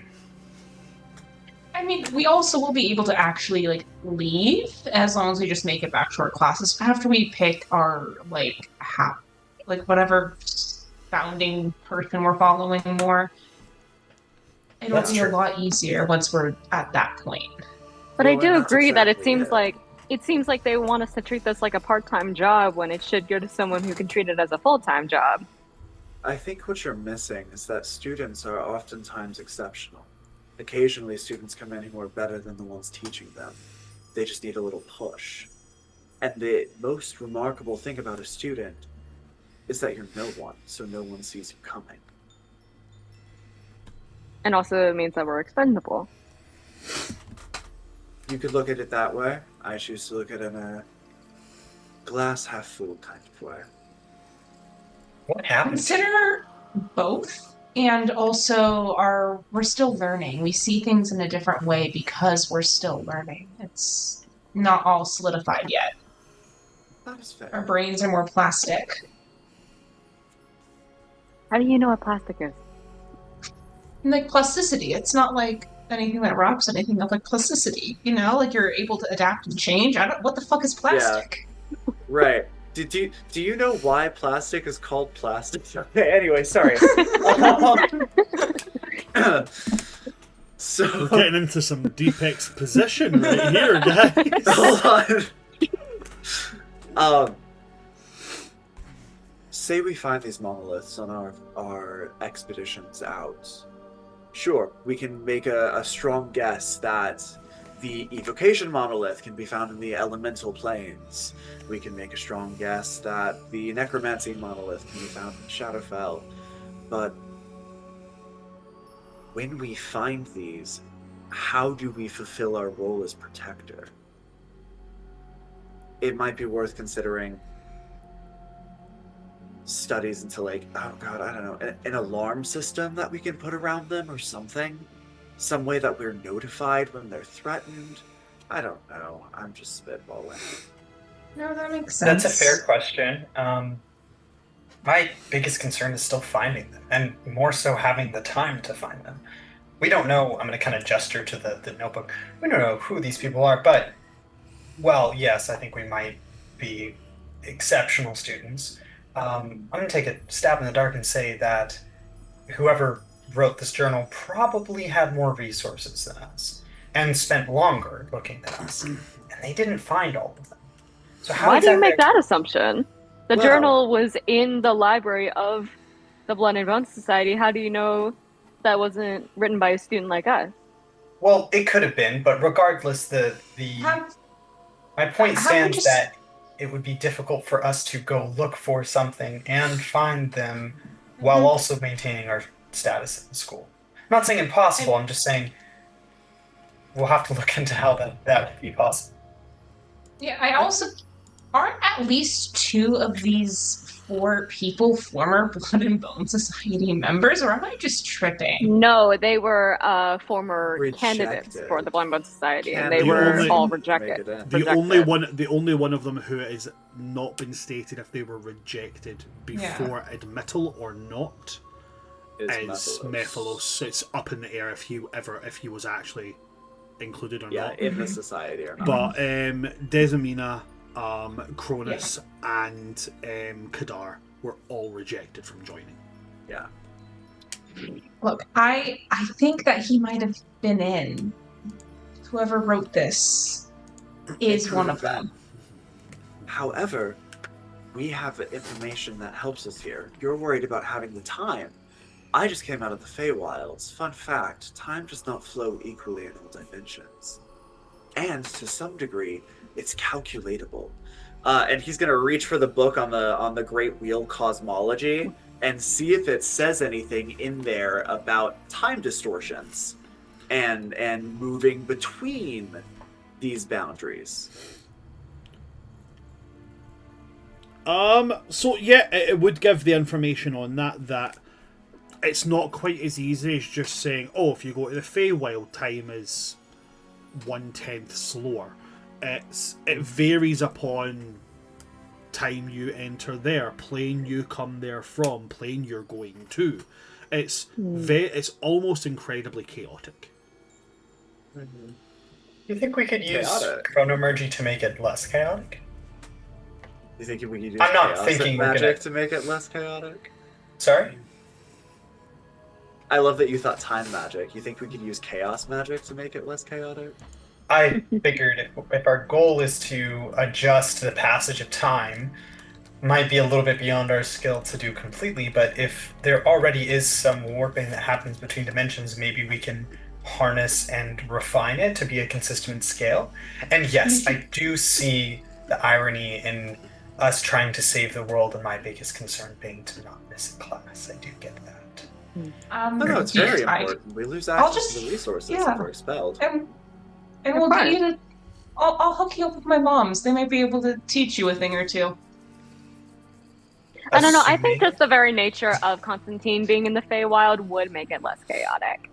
I mean, we also will be able to actually like leave as long as we just make it back to our classes after we pick our like whatever founding person we're following more. It'll That's be true. a lot easier once we're at that point. But Well, I do and that's agree that it exactly seems like they want us to treat this like a part-time job when it should go to someone who can treat it as a full-time job. I think what you're missing is that students are oftentimes exceptional. Occasionally, students come in who are better than the ones teaching them. They just need a little push. And the most remarkable thing about a student is that you're no one, so no one sees you coming. And also it means that we're expendable. You could look at it that way. I choose to look at it in a glass half full kind of way. What happens? Consider both, and also we're still learning. We see things in a different way because we're still learning. It's not all solidified yet. That is fair. Our brains are more plastic. How do you know what plastic is? And like plasticity, it's not like anything that rocks anything up, like plasticity, like you're able to adapt and change. What the fuck is plastic? Right. Do you know why plastic is called plastic? Okay, anyway, sorry. So We're getting into some deep exposition right here, guys. hold on. Say we find these monoliths on our expeditions out. Sure, we can make a strong guess that the evocation monolith can be found in the elemental planes. We can make a strong guess that the necromancy monolith can be found in Shadowfell. But when we find these, how do we fulfill our role as protector? It might be worth considering studies into, like, oh god, I don't know, an alarm system that we can put around them or something. Some way that we're notified when they're threatened. I don't know. I'm just spitballing. No, that makes sense. That's a fair question. My biggest concern is still finding them, and more so having the time to find them. We don't know. I'm going to kind of gesture to the notebook. We don't know who these people are, but, well, yes, I think we might be exceptional students. I'm going to take a stab in the dark and say that whoever wrote this journal probably had more resources than us and spent longer looking than us, and they didn't find all of them. So how Why do you exactly- make that assumption? The Well- journal was in the library of the Blood and Bones Society. How do you know that wasn't written by a student like us? Well, it could have been, but regardless, my point stands that it would be difficult for us to go look for something and find them while also maintaining our status in the school. I'm not saying impossible, I'm just saying we'll have to look into how that would be possible. Yeah, I also aren't at least 2 of these 4 people former Blood and Bone Society members, or am I just tripping? No, they were former Rejected. candidates for the Blood and Bones Society, and they Candidates. were The all only- rejected. Make it in. The only one of them who has not been stated if they were rejected before admittal or not is Mephilos. It's up in the air if he was actually included or not. in the society or not. But Desamina, Cronus, and Kadar were all rejected from joining. Yeah. Look, I think that he might have been in. Whoever wrote this is one of them. However, we have information that helps us here. You're worried about having the time. I just came out of the Feywilds. Fun fact, time does not flow equally in all dimensions. And to some degree, it's calculatable. And he's gonna reach for the book on the Great Wheel Cosmology and see if it says anything in there about time distortions and moving between these boundaries. So yeah, it would give the information on that it's not quite as easy as just saying, oh, if you go to the Feywild, time is 1/10 slower. It varies upon time you enter there, plane you come there from, plane you're going to. It's almost incredibly chaotic. Do you think we could use Chaotic. chronomergy to make it less chaotic? You think we could use I'm not chaos thinking we're magic gonna- to make it less chaotic? Sorry? I love that you thought time magic. You think we could use chaos magic to make it less chaotic? I figured if our goal is to adjust the passage of time, might be a little bit beyond our skill to do completely, but if there already is some warping that happens between dimensions, maybe we can harness and refine it to be a consistent scale. And yes, I do see the irony in us trying to save the world, and my biggest concern being to not miss a class. I do get that. No, it's very important. We lose access to the resources if we're expelled. And we'll get you to. I'll hook you up with my moms. They might be able to teach you a thing or two. I don't know. I think just the very nature of Constantine being in the Feywild would make it less chaotic.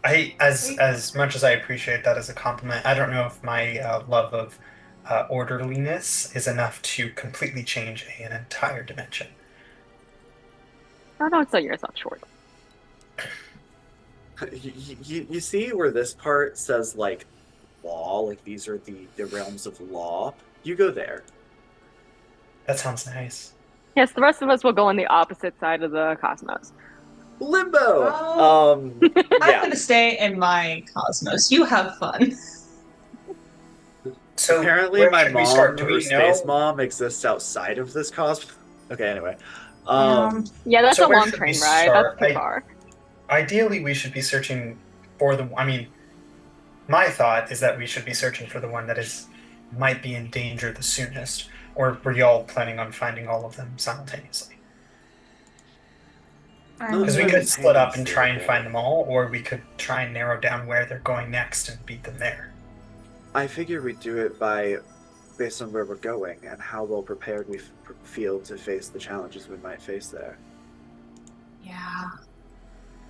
As much as I appreciate that as a compliment, I don't know if my love of orderliness is enough to completely change an entire dimension. I don't sell yourself short. You see where this part says, like, law, like these are the realms of law? You go there. That sounds nice. Yes, the rest of us will go on the opposite side of the cosmos. Limbo! I'm Yeah. gonna stay in my cosmos. You have fun. So apparently where my should we mom start? Do or we space know? mom exists outside of this cosmos. Okay, anyway. Yeah, that's So a where long should train we ride. start? That's too far. Ideally, we should be searching for the. I mean, my thought is that we should be searching for the one that might be in danger the soonest. Or were y'all planning on finding all of them simultaneously? Because we could split up and try and find them all, or we could try and narrow down where they're going next and beat them there. I figure we do it based on where we're going and how well prepared we feel to face the challenges we might face there. Yeah.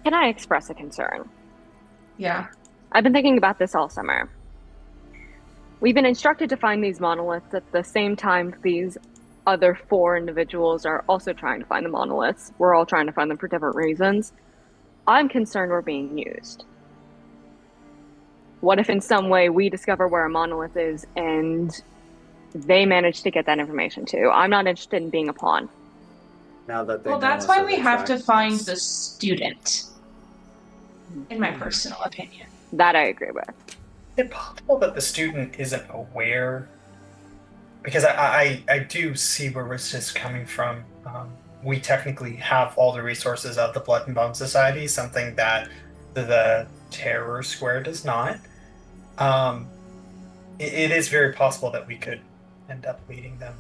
Can I express a concern? Yeah. I've been thinking about this all summer. We've been instructed to find these monoliths at the same time these other 4 individuals are also trying to find the monoliths. We're all trying to find them for different reasons. I'm concerned we're being used. What if in some way we discover where a monolith is and they manage to get that information too? I'm not interested in being a pawn. Now that Well, that's why we have to find the student, in my personal opinion. That I agree with. Is it possible that the student isn't aware? Because I do see where this is coming from. We technically have all the resources of the Blood and Bone Society, something that the Terror Square does not. It is very possible that we could end up leading them.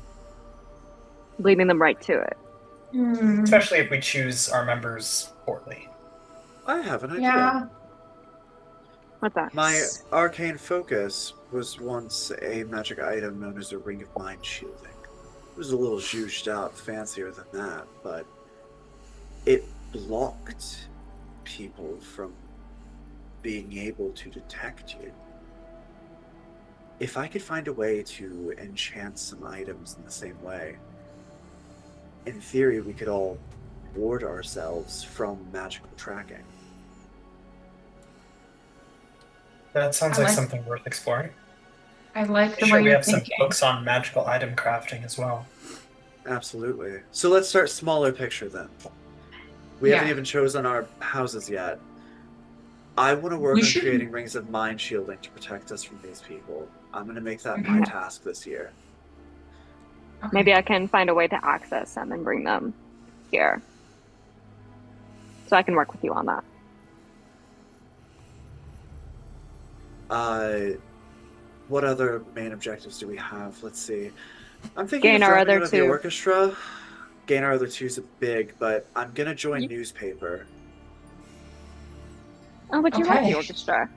Leading them right to it. Especially if we choose our members poorly. I have an idea. Yeah. What's that? My arcane focus was once a magic item known as a ring of mind shielding. It was a little zhuzhed out, fancier than that, but it blocked people from being able to detect you. If I could find a way to enchant some items in the same way, in theory we could all ward ourselves from magical tracking. That sounds like something worth exploring. I like the Sure, way we you're have thinking. some books on magical item crafting as well. Absolutely. So let's start smaller picture then. We haven't even chosen our houses yet. I want to work on creating rings of mind shielding to protect us from these people. I'm going to make that my task this year. Maybe I can find a way to access them and bring them here. So I can work with you on that. What other main objectives do we have? Let's see. I'm thinking Gain of our jumping other into the two. orchestra. Gain our other two is big, but I'm gonna join newspaper. Oh, but you like the orchestra.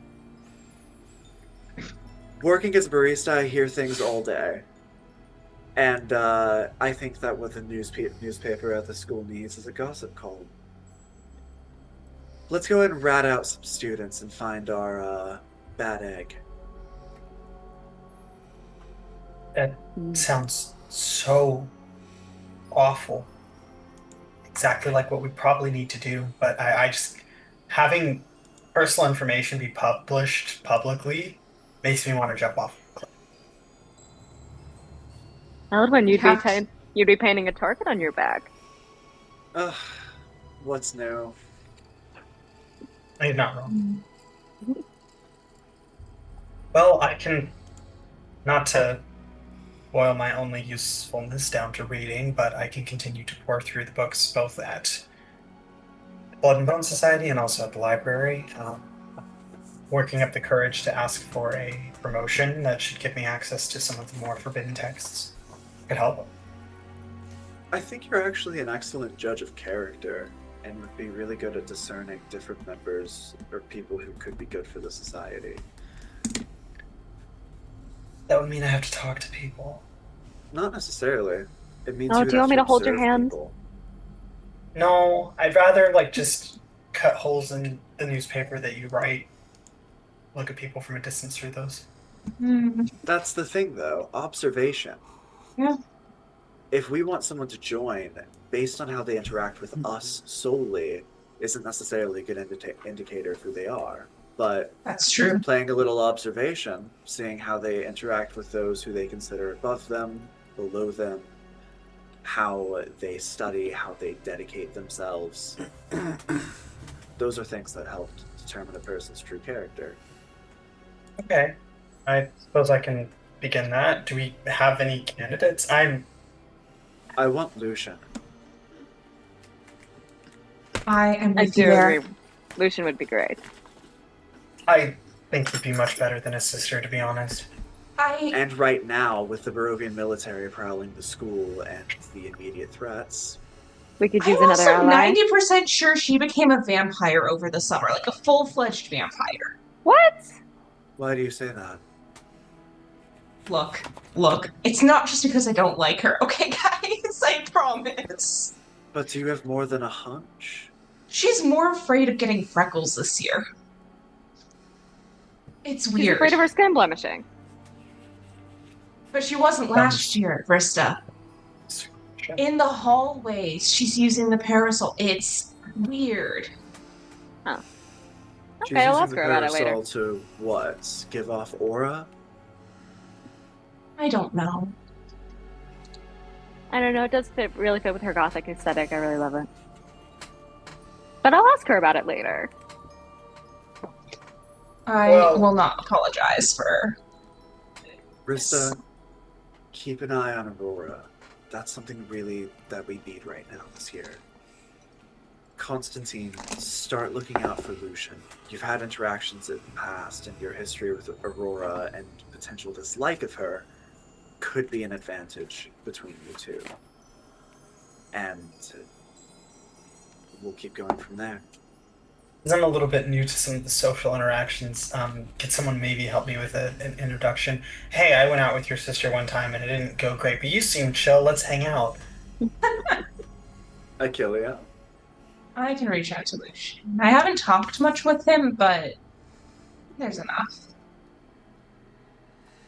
Working as a barista, I hear things all day. And I think that what the newspaper at the school needs is a gossip column. Let's go ahead and rat out some students and find our bad egg. That sounds so awful. Exactly like what we probably need to do, but I just having personal information be published publicly makes me want to jump off a cliff. I love when you'd be painting a target on your back. What's new? You're not wrong. Well, I can, not to boil my only usefulness down to reading, but I can continue to pour through the books both at Blood and Bone Society and also at the library. Working up the courage to ask for a promotion that should give me access to some of the more forbidden texts. Could help. I think you're actually an excellent judge of character and would be really good at discerning different members or people who could be good for the society. That would mean I have to talk to people. Not necessarily. It means Oh, you do you want me to hold your observe hand? people. No, I'd rather just cut holes in the newspaper that you write. Look at people from a distance through those. That's the thing, though. Observation. Yeah. If we want someone to join, based on how they interact with us solely, isn't necessarily a good indicator of who they are. But That's true. playing a little observation, seeing how they interact with those who they consider above them, below them, how they study, how they dedicate themselves, those are things that help determine a person's true character. Okay. I suppose I can begin that. Do we have any candidates? I want Lucian. I am I with you do there. agree. Lucian would be great. I think he'd be much better than his sister, to be honest. And right now, with the Barovian military prowling the school and the immediate threats, We could use I'm another also ally. 90% sure she became a vampire over the summer, like a full-fledged vampire. What? why do you say that? Look, it's not just because I don't like her, okay, guys? I promise. But do you have more than a hunch? She's more afraid of getting freckles this year. It's She's weird. afraid of her skin blemishing. But she wasn't last year, Vrista. In the hallways, she's using the parasol. It's weird. She's Okay, I'll using ask the her about it later. parasol to what? Give off aura? I don't know. I don't know, it does really fit with her gothic aesthetic. I really love it. But I'll ask her about it later. I Well- will not apologize for. Rissa, keep an eye on Aurora. That's something really that we need right now this year. Constantine, start looking out for Lucian. You've had interactions in the past, and your history with Aurora and potential dislike of her could be an advantage between you two. And we'll keep going from there. I'm a little bit new to some of the social interactions. Could someone maybe help me with an introduction? Hey, I went out with your sister one time and it didn't go great, but you seem chill. Let's hang out. Achillea. I can reach out to Lucian. I haven't talked much with him, but there's enough.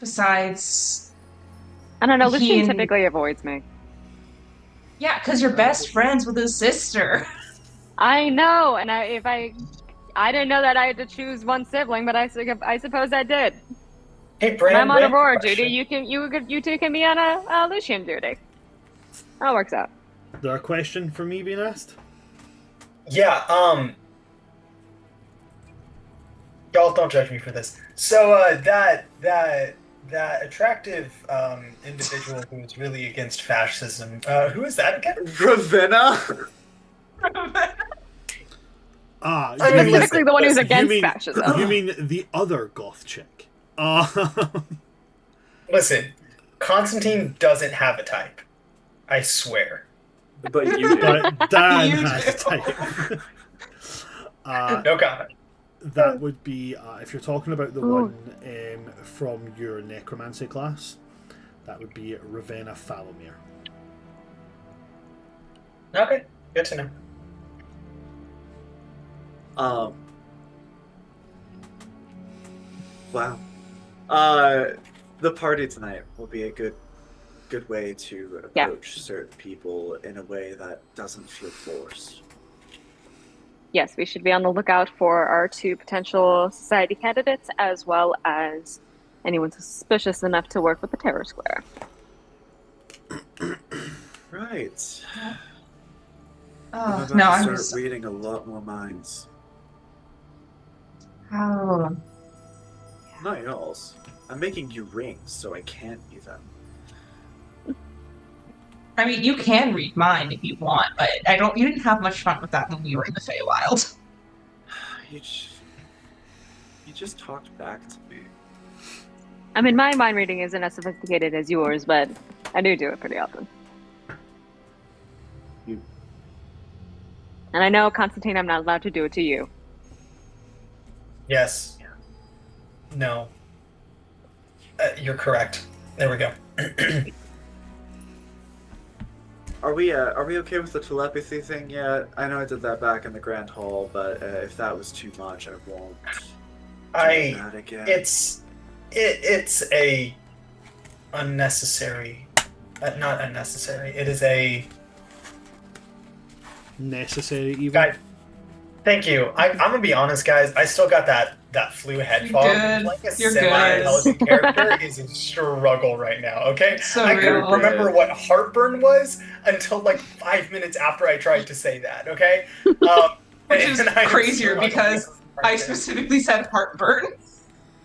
Besides, I don't know, He Lucian and- typically avoids me. yeah, because you're best friends with his sister. I know, and I didn't know that I had to choose one sibling, but I suppose I did. Hey, When Brand. I'm on random Aurora question. duty, you two can be on a Lucian duty. That works out. Is there a question for me being asked? Yeah, y'all don't judge me for this. So, that attractive individual who's really against fascism, who is that again? Ravenna? Ah, I you mean, mean, Specifically the one who's you against mean- fascism. you mean the other goth chick? Listen, Constantine doesn't have a type. I swear. But you do. but Dan You has do. a type. No comment. That would be, if you're talking about the Ooh. one from your necromancy class, that would be Ravenna Falomir. Okay, good to know. Wow. The party tonight will be a good way to approach certain people in a way that doesn't feel forced. Yes, we should be on the lookout for our two potential society candidates, as well as anyone suspicious enough to work with the Terror Square. Right. I'm about no, to I'm start just. reading a lot more minds. Oh, Not y'all's. I'm making you rings so I can't be them. I mean, you can read mine if you want, but I don't. You didn't have much fun with that when we were in the Feywild. You just talked back to me. I mean, my mind reading isn't as sophisticated as yours, but I do it pretty often. You. And I know, Constantine, I'm not allowed to do it to you. Yes. No. You're correct. There we go. Are we okay with the telepathy thing yet? I know I did that back in the Grand Hall, but if that was too much, I won't do that again. It's a unnecessary, not unnecessary. It is a Necessary even. guys. Thank you. I'm gonna be honest, guys. I still got that flu head fog. good. Playing a You're good. semi-intelligent character is a struggle right now. Okay, So I couldn't real. remember what heartburn was until like 5 minutes after I tried to say that. Okay, Which is and I am crazier struggling because with I heartburn. specifically said heartburn.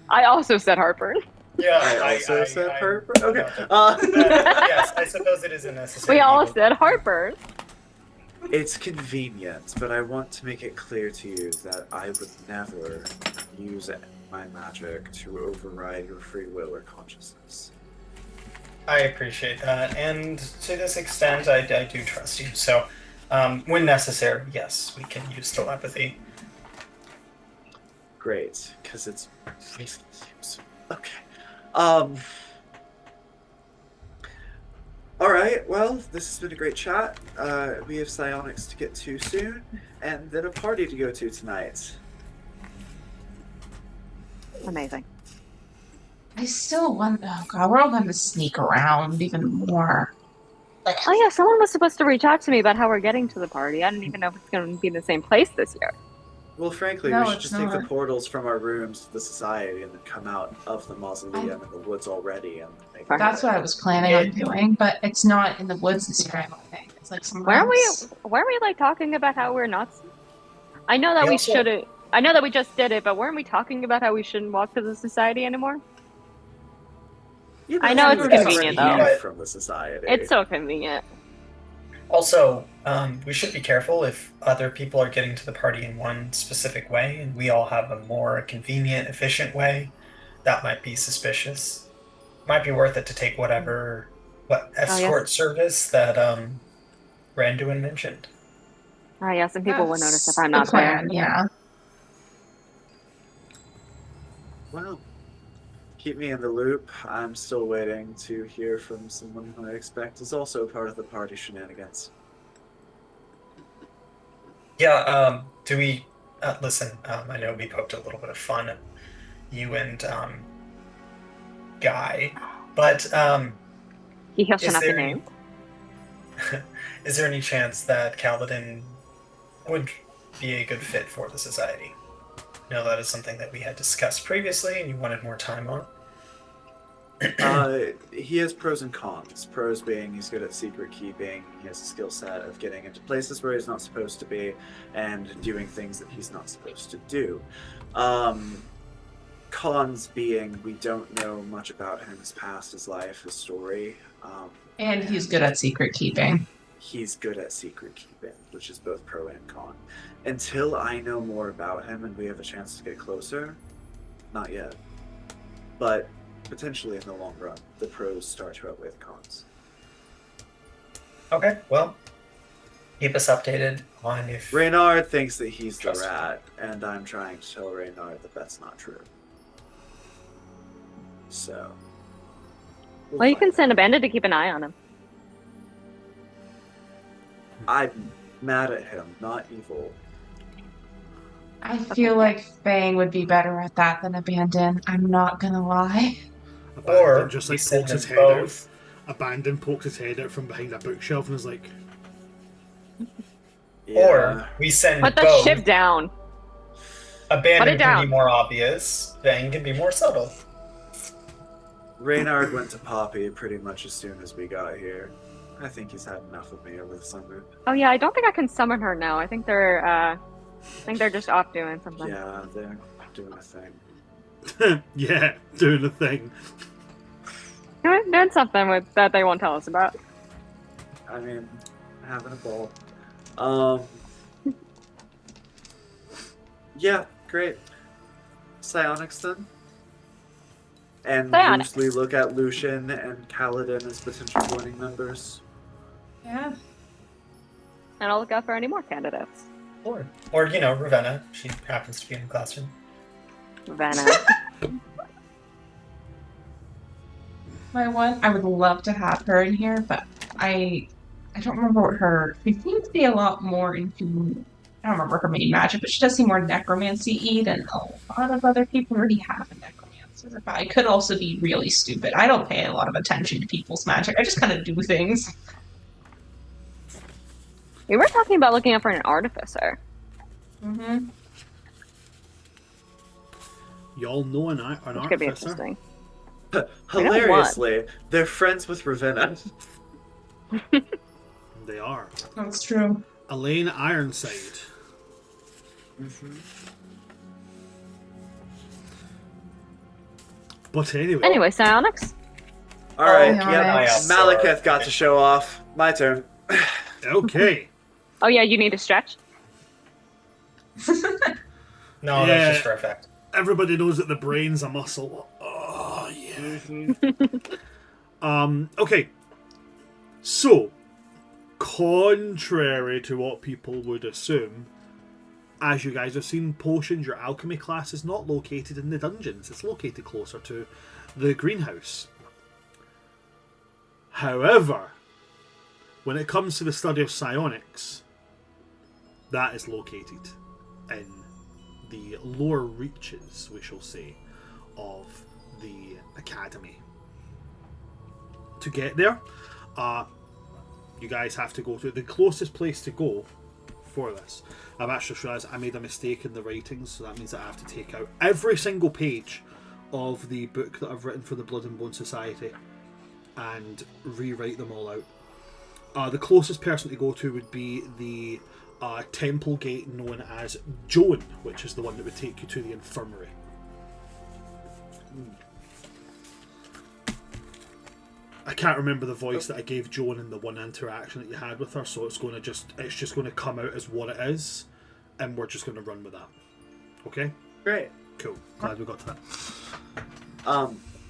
I also said heartburn. Yeah, I also said heartburn. Okay. Yes, I suppose it is a necessary. We all evil. said heartburn. It's convenient, but I want to make it clear to you that I would never use my magic to override your free will or consciousness. I appreciate that, and to this extent, I do trust you. So, when necessary, yes, we can use telepathy. Great, because it's really useful. Okay. All right. Well, this has been a great chat. We have psionics to get to soon, and then a party to go to tonight. Amazing. I still want. Oh god, we're all going to sneak around even more. Like, Oh yeah, someone was supposed to reach out to me about how we're getting to the party. I don't even know if it's going to be in the same place this year. Well, frankly, No, we should it's just take the not. portals from our rooms to the society and then come out of the mausoleum in the woods already and make it that's what I was planning on doing, but it's not in the woods this year. I don't think it's like somewhere Where are we? else. Where are we like talking about how we're not? I know that We we also- shouldn't. I know that we just did it, but weren't we talking about how we shouldn't walk to the society anymore? Yeah, I know that's it's a convenient, view though. from the society. It's so convenient. Also, we should be careful if other people are getting to the party in one specific way, and we all have a more convenient, efficient way. That might be suspicious. Might be worth it to take whatever escort service that Randuin mentioned. Ah, yeah, some people will notice if That's I'm the not there. plan, yeah. Well, keep me in the loop. I'm still waiting to hear from someone who I expect is also part of the party shenanigans. Yeah, do we... listen, I know we poked a little bit of fun at you and Guy, but He shall Is not be there- named. is there any chance that Kaladin would be a good fit for the society? No, that is something that we had discussed previously and you wanted more time on. He has pros and cons. Pros being he's good at secret keeping, he has a skill set of getting into places where he's not supposed to be, and doing things that he's not supposed to do. Cons being we don't know much about him, his past, his life, his story. And he's good at secret keeping. He's good at secret keeping, which is both pro and con. Until I know more about him and we have a chance to get closer, not yet. But potentially in the long run, the pros start to outweigh the cons. Okay, well, keep us updated on if... Reynard thinks that he's the Trust me. rat, and I'm trying to tell Reynard that that's not true. So. Well, you can find send a out. bandit to keep an eye on him. I'm mad at him, not evil. I feel like Fang would be better at that than Abandon. I'm not gonna lie. Or Just we like send pokes his them head both. out. Abandon pokes his head out from behind a bookshelf and is like, Or we send Put the both. ship down. Abandon it can be down. more obvious. Vang can be more subtle. Reynard went to Poppy pretty much as soon as we got here. I think he's had enough of me over the summer. Oh yeah, I don't think I can summon her now. I think they're just off doing something. Yeah, they're doing a thing. Yeah, doing a thing. Doing something with that they won't tell us about. I mean, having a ball. Yeah, great. Psionics then? And Psionics. loosely look at Lucian and Kaladin as potential joining members. Yeah. And I'll look out for any more candidates. Or Ravenna. She happens to be in the classroom. Vanna. I would love to have her in here, but I don't remember what her. She seems to be a lot more into. I don't remember her main magic, but she does seem more necromancy-y than a lot of other people already have a necromancer. But I could also be really stupid. I don't pay a lot of attention to people's magic. I just kind of do things. We were talking about looking out for an artificer. Mm-hmm. Y'all know an Which could be artificer? interesting. Hilariously, they're friends with Ravenna. They are. That's true. Elaine Ironside. But Anyway, Psionics. Alright, Oh, yep. nice. Malekith got to show off. My turn. Okay. Oh yeah, you need to stretch. No, Yeah. that's just for effect. Everybody knows that the brain's a muscle. Oh, yeah. Okay. So, contrary to what people would assume, as you guys have seen, potions, your alchemy class is not located in the dungeons. It's located closer to the greenhouse. However, when it comes to the study of psionics, that is located in the lower reaches, we shall say, of the academy. To get there, you guys have to go to the closest place to go for this. I've actually realised I made a mistake in the writings, so that means that I have to take out every single page of the book that I've written for the Blood and Bone Society and rewrite them all out. The closest person to go to would be the temple gate known as Joan, which is the one that would take you to the infirmary. I can't remember the voice that I gave Joan in the one interaction that you had with her, so it's just going to come out as what it is, and we're just going to run with that. Okay? Great. Cool. Glad we got to that.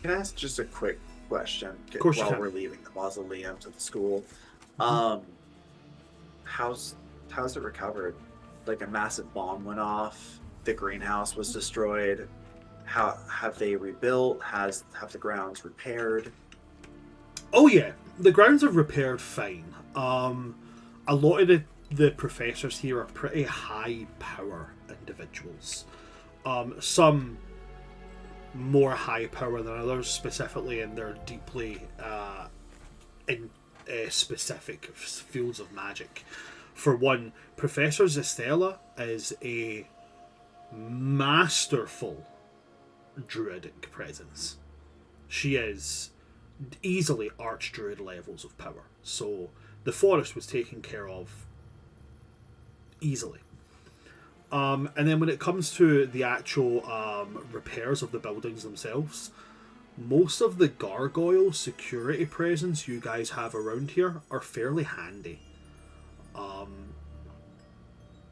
Can I ask just a quick question Of course you while can. we're leaving the mausoleum to the school? Mm-hmm. How's it recovered? Like a massive bomb went off, the greenhouse was destroyed. How have they rebuilt? Have the grounds repaired? Oh yeah, the grounds are repaired fine. A lot of the professors here are pretty high power individuals. Some more high power than others, specifically in their deeply specific fields of magic. For one, Professor Zestella is a masterful druidic presence. She is easily archdruid levels of power, so the forest was taken care of easily. And then when it comes to the actual repairs of the buildings themselves, most of the gargoyle security presence you guys have around here are fairly handy.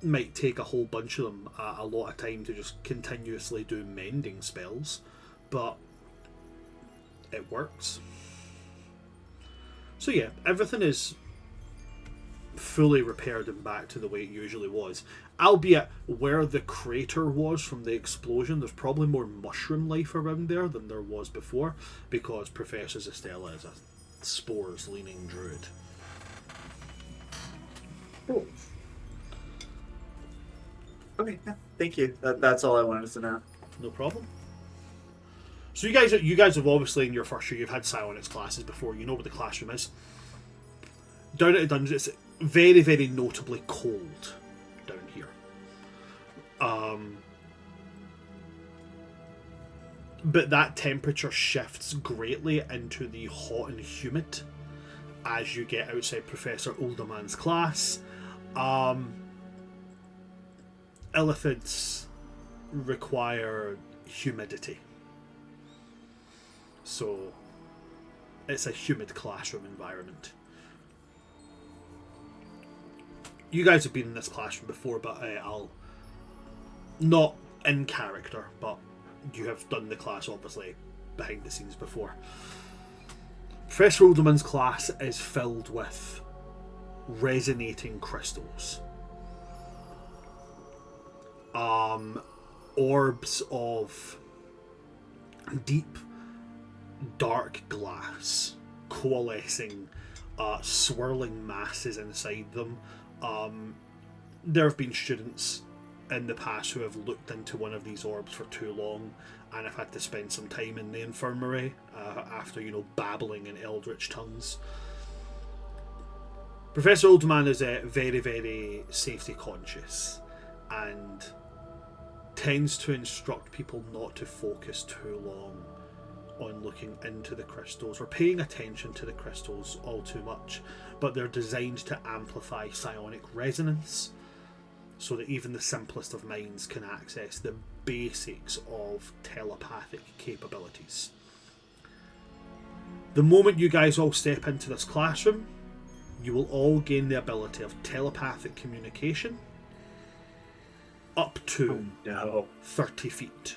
Might take a whole bunch of them a lot of time to just continuously do mending spells, but it works. So yeah, everything is fully repaired and back to the way it usually was. Albeit where the crater was from the explosion, there's probably more mushroom life around there than there was before, because Professor Estella is a spores-leaning druid. Cool. Okay, yeah, thank you. That's all I wanted to know. No problem. So you guys have obviously in your first year you've had psionics classes before. You know what the classroom is. Down at the dungeon, it's very, very notably cold down here. But that temperature shifts greatly into the hot and humid as you get outside Professor Uldaman's class. Illithids require humidity. So it's a humid classroom environment. You guys have been in this classroom before, but I'll... Not in character, but you have done the class, obviously, behind the scenes before. Professor Uldaman's class is filled with resonating crystals. Orbs of deep, dark glass coalescing, swirling masses inside them. There have been students in the past who have looked into one of these orbs for too long and have had to spend some time in the infirmary after, babbling in eldritch tongues. Professor Uldaman is very, very safety conscious and tends to instruct people not to focus too long on looking into the crystals or paying attention to the crystals all too much, but they're designed to amplify psionic resonance so that even the simplest of minds can access the basics of telepathic capabilities. The moment you guys all step into this classroom, you will all gain the ability of telepathic communication up to 30 feet.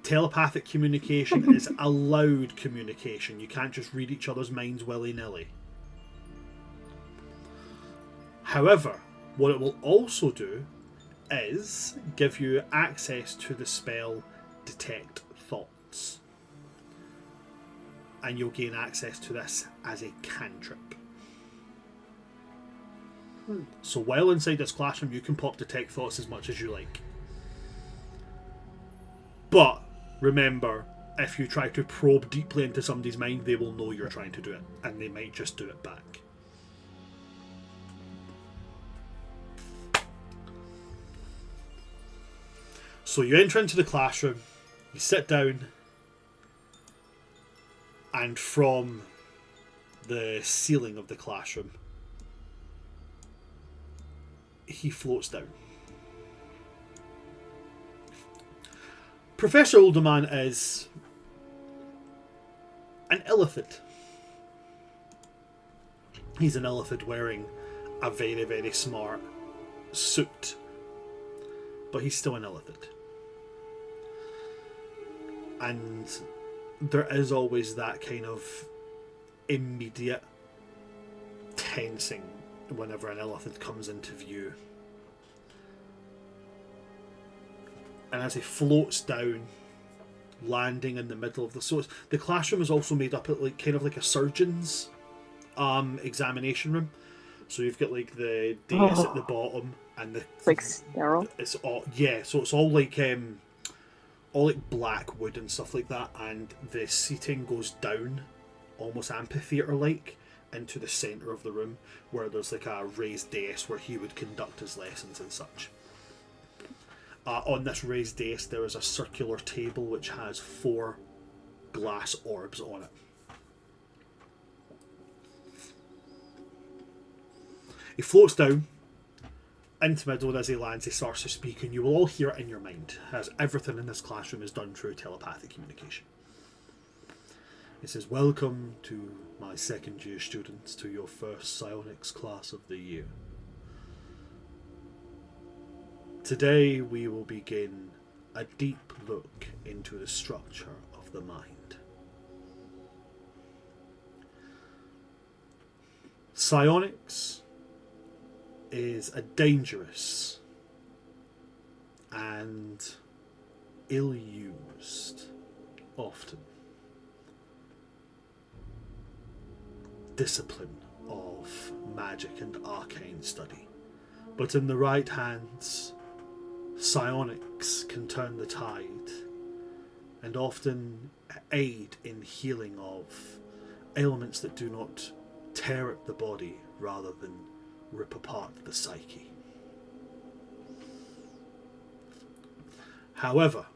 Telepathic communication is allowed communication. You can't just read each other's minds willy-nilly. However, what it will also do is give you access to the spell Detect Thoughts. And you'll gain access to this as a cantrip. So while inside this classroom, you can pop Detect Thoughts as much as you like. But remember, if you try to probe deeply into somebody's mind, they will know you're trying to do it, and they might just do it back. So you enter into the classroom, you sit down, and from the ceiling of the classroom, he floats down. Professor Uldaman is an Ilithid. He's an Ilithid wearing a very, very smart suit, but he's still an Ilithid. And there is always that kind of immediate tensing whenever an Ilithid comes into view. And as he floats down, landing in the middle of the classroom is also made up of kind of like a surgeon's examination room. So you've got like the dais at the bottom, and It's like sterile. it's all so it's all like black wood and stuff like that, and the seating goes down almost amphitheater like into the centre of the room, where there's like a raised dais where he would conduct his lessons and such. On this raised dais there is a circular table which has 4 glass orbs on it. He floats down into the middle, and as he lands he starts to speak, and you will all hear it in your mind, as everything in this classroom is done through telepathic communication. He says, "Welcome to my second year students, to your first Psionics class of the year. Today we will begin a deep look into the structure of the mind. Psionics is a dangerous and ill-used, often, discipline of magic and arcane study. But in the right hands, psionics can turn the tide and often aid in healing of ailments that do not tear at the body rather than rip apart the psyche. However,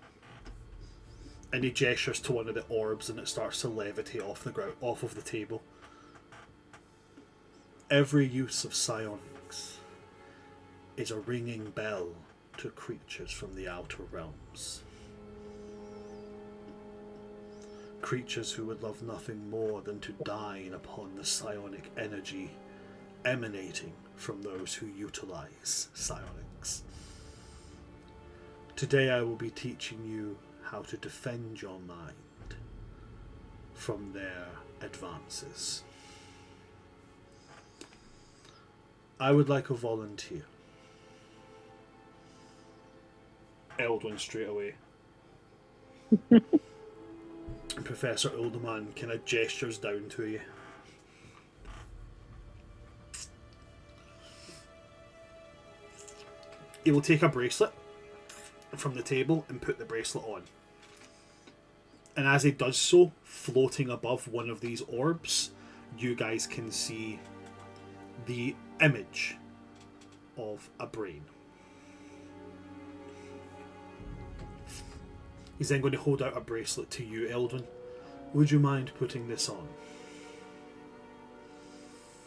And he gestures to one of the orbs, and it starts to levitate off the ground, off of the table. Every use of psionics is a ringing bell to creatures from the outer realms. Creatures who would love nothing more than to dine upon the psionic energy emanating from those who utilize psionics. Today I will be teaching you how to defend your mind from their advances. I would like a volunteer. Eldwin straight away. Professor Uldaman kind of gestures down to you. He will take a bracelet from the table and put the bracelet on. And as he does so, floating above one of these orbs, you guys can see the image of a brain. He's then going to hold out a bracelet to you, Eldwin. Would you mind putting this on?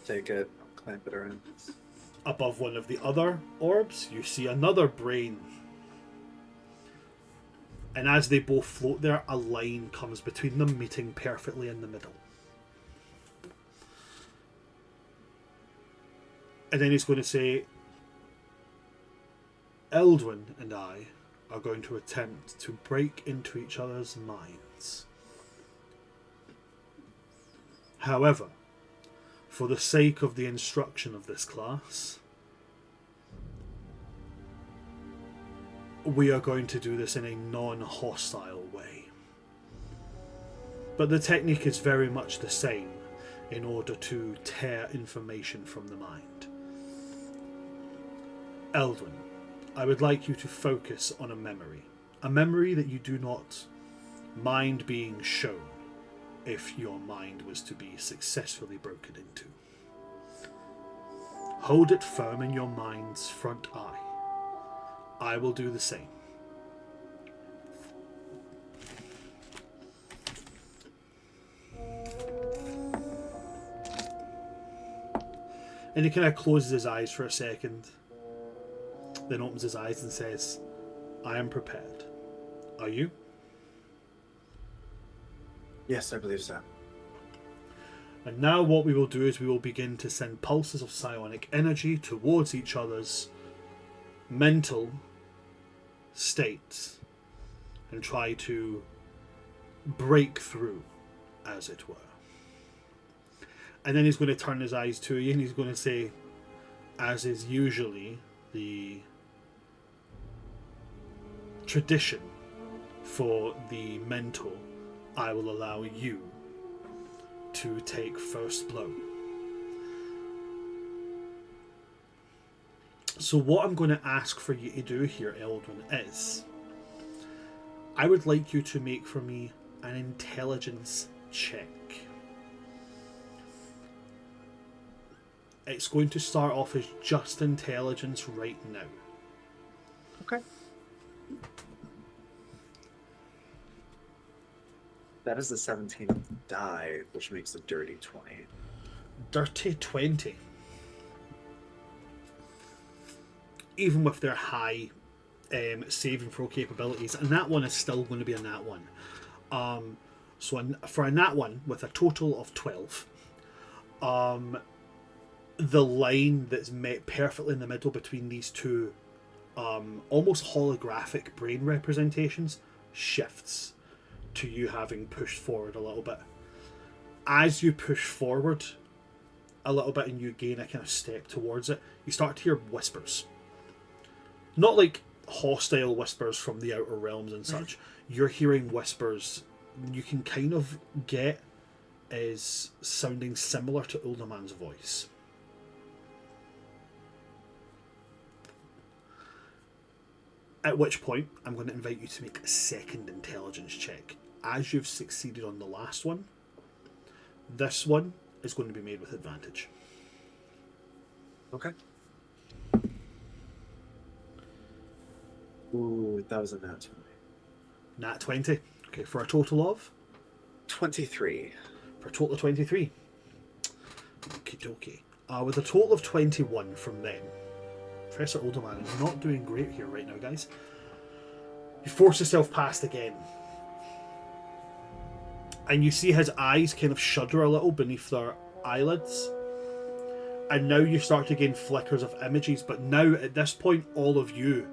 Take it, clamp it around. Above one of the other orbs, you see another brain. And as they both float there, a line comes between them, meeting perfectly in the middle. And then he's going to say, Eldwin and I are going to attempt to break into each other's minds. However, for the sake of the instruction of this class, we are going to do this in a non-hostile way. But the technique is very much the same in order to tear information from the mind. Eldwin, I would like you to focus on a memory that you do not mind being shown if your mind was to be successfully broken into. Hold it firm in your mind's front eye. I will do the same. And he kind of closes his eyes for a second, then opens his eyes and says, I am prepared. Are you? Yes, I believe so. And now what we will do is we will begin to send pulses of psionic energy towards each other's mental states and try to break through, as it were. And then he's going to turn his eyes to you and he's going to say, as is usually the tradition for the mental, I will allow you to take first blow. So what I'm going to ask for you to do here, Eldwin, is I would like you to make for me an intelligence check. It's going to start off as just intelligence right now. Okay. That is the 17th die, which makes a dirty 20. Dirty 20. Even with their high saving throw capabilities, and that one is still going to be a nat 1. For a nat 1 with a total of 12, the line that's met perfectly in the middle between these two almost holographic brain representations shifts to you having pushed forward a little bit. As you push forward a little bit and you gain a kind of step towards it, you start to hear whispers. Not like hostile whispers from the outer realms and such. You're hearing whispers you can kind of get is sounding similar to Uldaman's voice. At which point, I'm going to invite you to make a second intelligence check. As you've succeeded on the last one, this one is going to be made with advantage. Okay. Ooh, that was a nat 20. Nat 20. Okay, for a total of? 23. For a total of 23. Okie dokie. With a total of 21 from them, Professor Uldaman is not doing great here right now, guys. You force yourself past again. And you see his eyes kind of shudder a little beneath their eyelids. And now you start to gain flickers of images, but now at this point all of you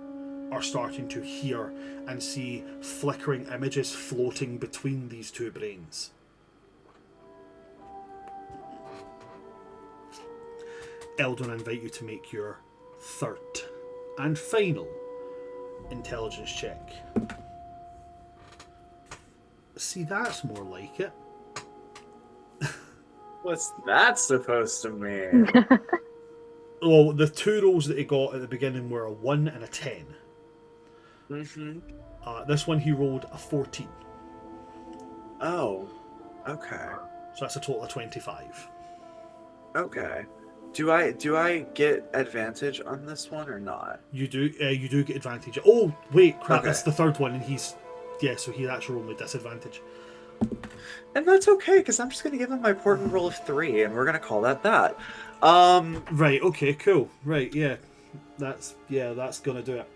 are starting to hear and see flickering images floating between these two brains. Eldon, I invite you to make your third and final intelligence check. See, that's more like it. What's that supposed to mean? Well, the two rolls that he got at the beginning were a 1 and a 10. Mm-hmm. This one he rolled a 14. Oh, okay. So that's a total of 25. Okay. Do I get advantage on this one or not? You do get advantage. Oh, wait, crap, Okay. that's the third one, and so he actually rolled with disadvantage. And that's okay, because I'm just gonna give him my important roll of 3, and we're gonna call that that. Right, okay, cool. Right, yeah. That's gonna do it.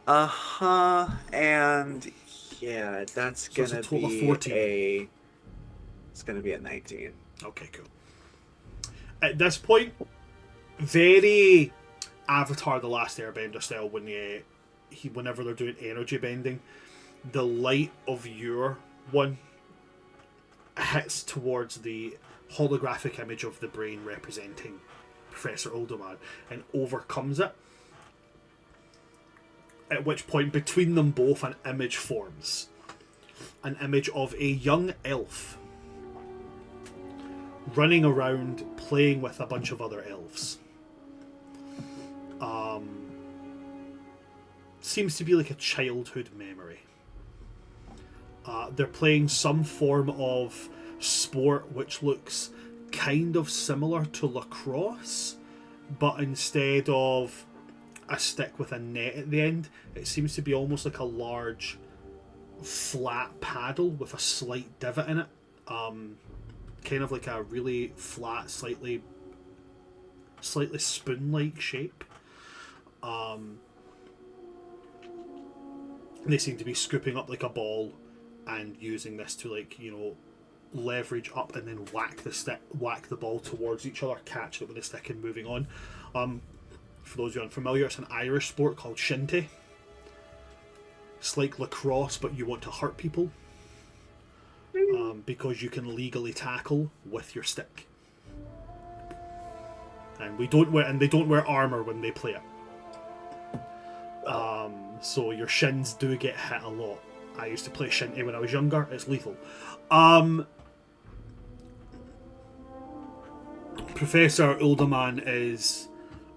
Uh-huh. And yeah, that's So it's a gonna total of be 14. it's gonna be a 19. Okay, cool. At this point, very Avatar: The Last Airbender style, whenever they're doing energy bending, the light of your one hits towards the holographic image of the brain representing Professor Uldaman and overcomes it. At which point, between them both, an image forms. An image of a young elf running around playing with a bunch of other elves. Seems to be like a childhood memory. They're playing some form of sport which looks kind of similar to lacrosse, but instead of a stick with a net at the end, it seems to be almost like a large flat paddle with a slight divot in it. Kind of like a really flat, slightly spoon-like shape. They seem to be scooping up like a ball and using this to leverage up and then whack the ball towards each other, catch it with a stick and moving on. For those of you unfamiliar, it's an Irish sport called shinty. It's like lacrosse, but you want to hurt people. Because you can legally tackle with your stick. And they don't wear armor when they play it. So your shins do get hit a lot. I used to play shinty when I was younger. It's lethal. Professor Uldaman is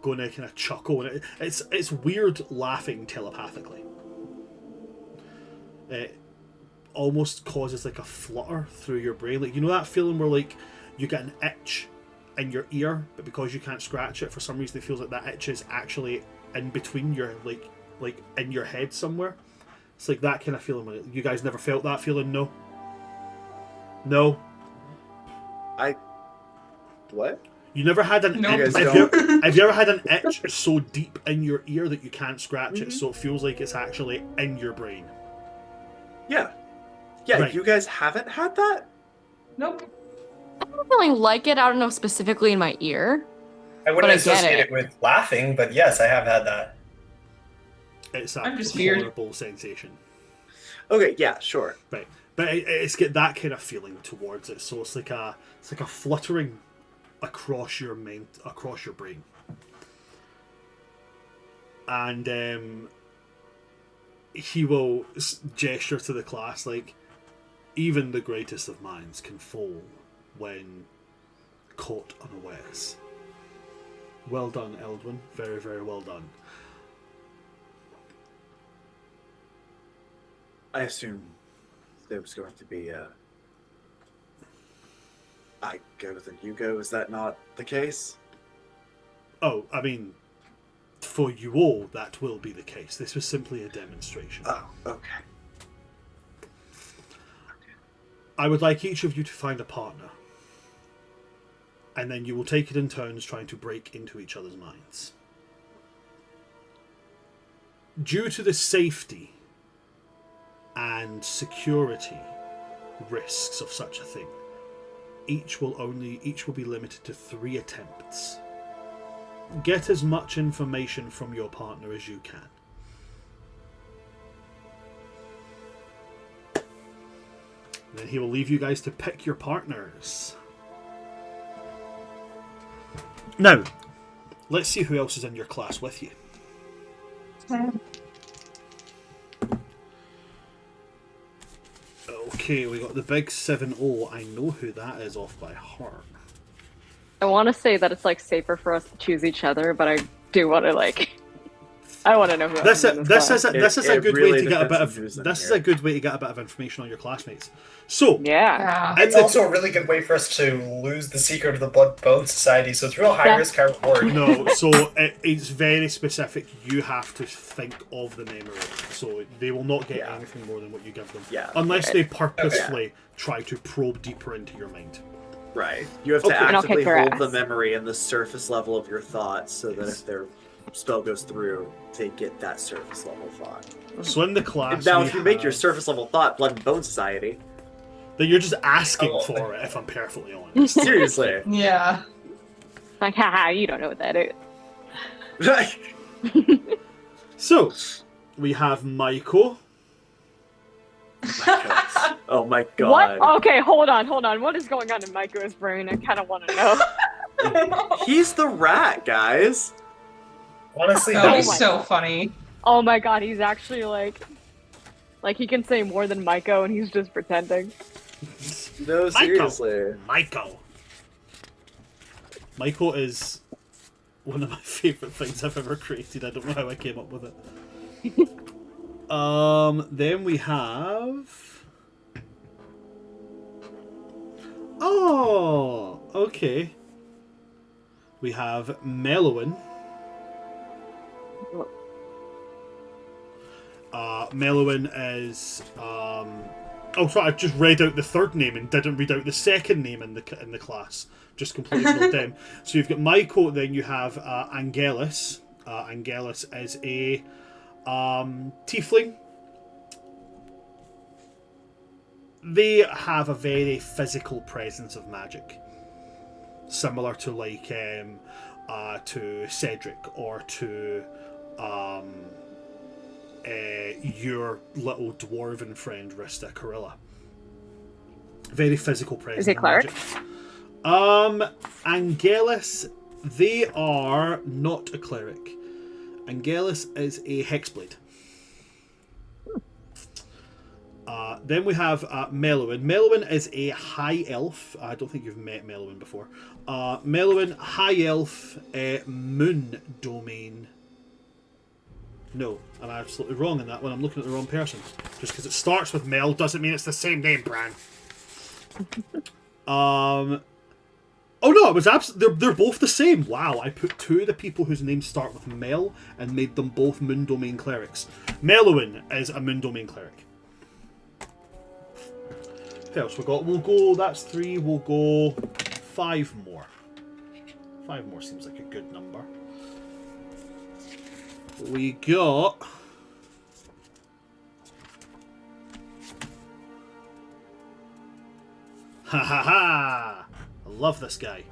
going to kind of chuckle, and it's weird laughing telepathically. It almost causes like a flutter through your brain, like, you know that feeling where like you get an itch in your ear, but because you can't scratch it, for some reason it feels like that itch is actually in between your like in your head somewhere. It's like that kind of feeling. You guys never felt that feeling? No. What? You never had an No. itch? You guys Have you ever had an itch so deep in your ear that you can't scratch it, so it feels like it's actually in your brain? Yeah, Right. You guys haven't had that? Nope. I have a feeling like it. I don't know specifically in my ear. I wouldn't But I get associate it. it with laughing, but yes, I have had that. It's that I'm just weird. horrible sensation. Okay, yeah, sure. Right, but it's got that kind of feeling towards it. So it's like a fluttering across your brain, and he will gesture to the class like, even the greatest of minds can fall when caught unawares. Well done, Eldwin. Very, very well done. I assume there was going to be I go then you go. Is that not the case? Oh, I mean, for you all, that will be the case. This was simply a demonstration. Oh, okay. I would like each of you to find a partner. And then you will take it in turns trying to break into each other's minds. Due to the safety and security risks of such a thing, each will be limited to 3 attempts. Get as much information from your partner as you can. Then he will leave you guys to pick your partners. Now, let's see who else is in your class with you. Okay, we got the big 7-0. I know who that is off by heart. I want to say that it's like safer for us to choose each other, but I do want to like. I want to know who else is in this class. This is a good way to get a bit of information on your classmates. So Yeah. It's also a really good way for us to lose the secret of the Blood Bone Society, so it's real high risk, high reward. No, so it's very specific. You have to think of the memory, so they will not get anything more than what you give them, unless they purposefully try to probe deeper into your mind. Right. You have to actively hold the memory in the surface level of your thoughts, so that if their spell goes through, they get that surface level thought. So in the class, now if you make your surface level thought Blood and Bone Society, then you're just asking for it. If I'm perfectly honest, seriously. Yeah. Like, haha, you don't know what that is. So we have Maiko. Oh my god. What? Okay, hold on. What is going on in Maiko's brain? I kind of want to know. He's the rat, guys. Honestly, he's so funny. Oh my god, he's actually like he can say more than Maiko, and he's just pretending. No, seriously. Maiko is one of my favorite things I've ever created. I don't know how I came up with it. Then we have. Oh, okay. We have Mellowin. Mellowin is oh, sorry, I just read out the third name and didn't read out the second name in the class. Just completely ignored them. So you've got Maiko, then you have Angelus. Angelus is a tiefling. They have a very physical presence of magic, similar to like to Cedric or to your little dwarven friend Rista Carilla. Very physical presence. Is he cleric? Angelus, they are not a cleric. Angelus is a hexblade. Then we have Mellowin. Mellowin is a high elf. I don't think you've met Mellowin before. Mellowin, high elf, moon domain. No, I'm absolutely wrong in that one. I'm looking at the wrong person. Just because it starts with Mel doesn't mean it's the same name, Bran. Oh no, it was they're both the same. Wow, I put 2 of the people whose names start with Mel and made them both Moon Domain clerics. Mellowin is a Moon Domain cleric. What else we got? We'll go. That's 3. We'll go 5 more. 5 more seems like a good number. We got. Ha ha ha! I love this guy.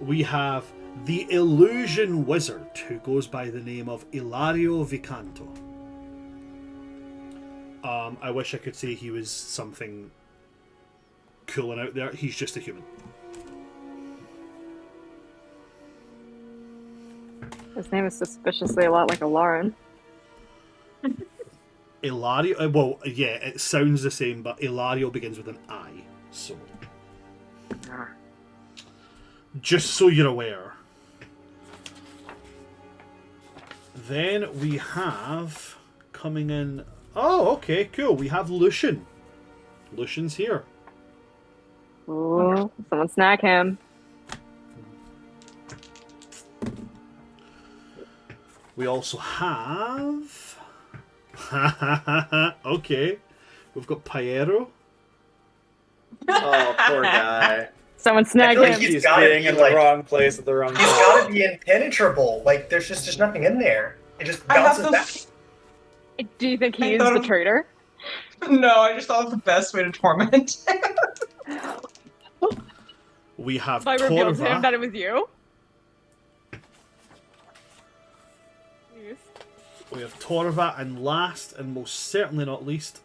We have the Illusion Wizard, who goes by the name of Ilario Vicanto. I wish I could say he was something cool and out there. He's just a human. His name is suspiciously a lot like a Lauren. Ilario, well, yeah, it sounds the same, but Ilario begins with an I, so... Just so you're aware. Then we have, coming in... Oh, okay, cool. We have Lucian. Lucian's here. Ooh, someone snack him. We also have... Okay. We've got Piero. Oh, poor guy. Someone snag feel like him. he's He's gotta being be, in the like- wrong place at the wrong He's time. got to be impenetrable. Like there's nothing in there. It just I have bounces back. Do you think I he is thought the of- traitor? No, I just thought of the best way to torment. We have If I revealed to him Torva. that it was you? Yes. We have Torva, and last and most certainly not least,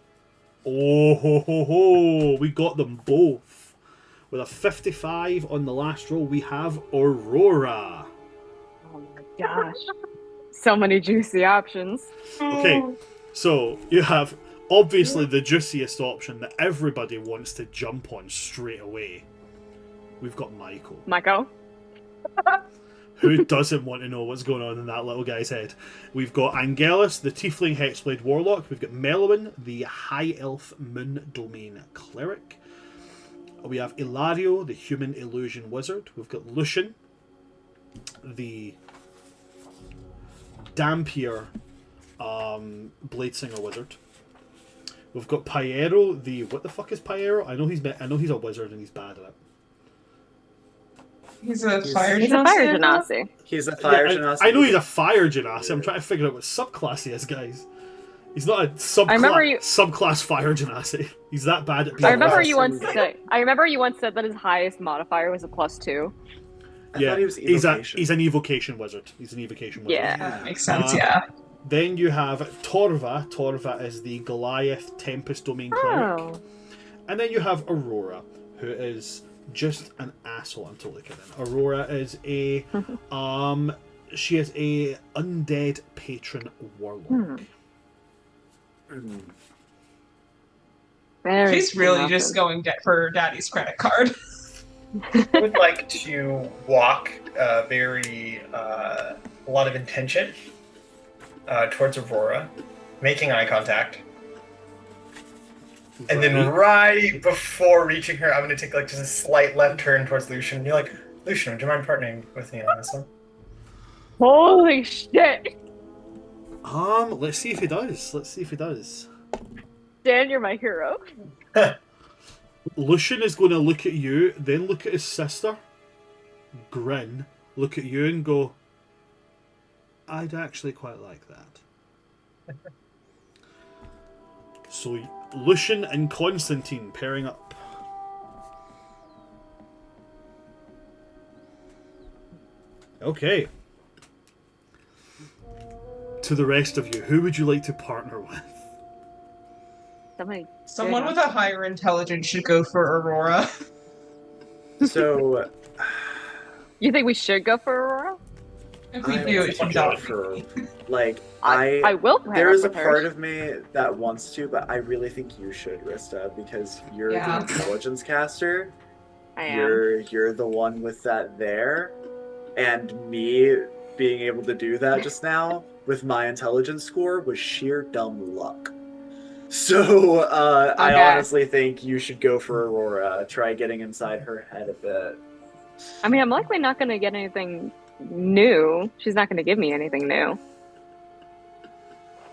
oh ho ho ho, we got them both. With a 55 on the last roll, we have Aurora. Oh my gosh. So many juicy options. Okay, so you have obviously the juiciest option that everybody wants to jump on straight away. We've got Michael. Mako? Who doesn't want to know what's going on in that little guy's head? We've got Angelus, the Tiefling Hexblade Warlock. We've got Melowin, the High Elf Moon Domain Cleric. We have Ilario, the Human Illusion Wizard. We've got Lucian, the Dampier Bladesinger Wizard. We've got Pyero, the... What the fuck is Pyero? I know he's a wizard and he's bad at it. He's a fire He's a fire genasi. He's a fire genasi. I know he's a fire genasi. I'm trying to figure out what subclass he is, guys. He's not a subclass fire genasi. He's that bad at being I remember a you once said that his highest modifier was a +2. I thought he was evocation. He's an evocation wizard. He's an evocation wizard. Yeah. That makes sense, yeah. Then you have Torva. Torva is the Goliath Tempest Domain Cleric. Oh. And then you have Aurora, who is just an asshole until look at it. Aurora is a she is a undead patron warlock. Very She's really enough. just going for daddy's credit card. I would like to walk a lot of intention towards Aurora, making eye contact. And then right before reaching her, I'm going to take like just a slight left turn towards Lucian. You're like, Lucian, would you mind partnering with me on this one? Holy shit! Let's see if he does. Dan, you're my hero. Lucian is going to look at you, then look at his sister, grin, look at you and go, I'd actually quite like that. So Lucian and Constantine pairing up. Okay. To the rest of you, who would you like to partner with? Someone with a higher intelligence should go for Aurora. So You think we should go for Aurora? If we I do, would it should go not for be. like I will pair there up is a with her. part of me that wants to, but I really think you should, Rista, because you're Yeah. the intelligence caster. I am. You're the one with that there, and me being able to do that just now with my intelligence score was sheer dumb luck. So I Okay. honestly think you should go for Aurora. Try getting inside her head a bit. I mean, I'm likely not going to get anything new. She's not going to give me anything new.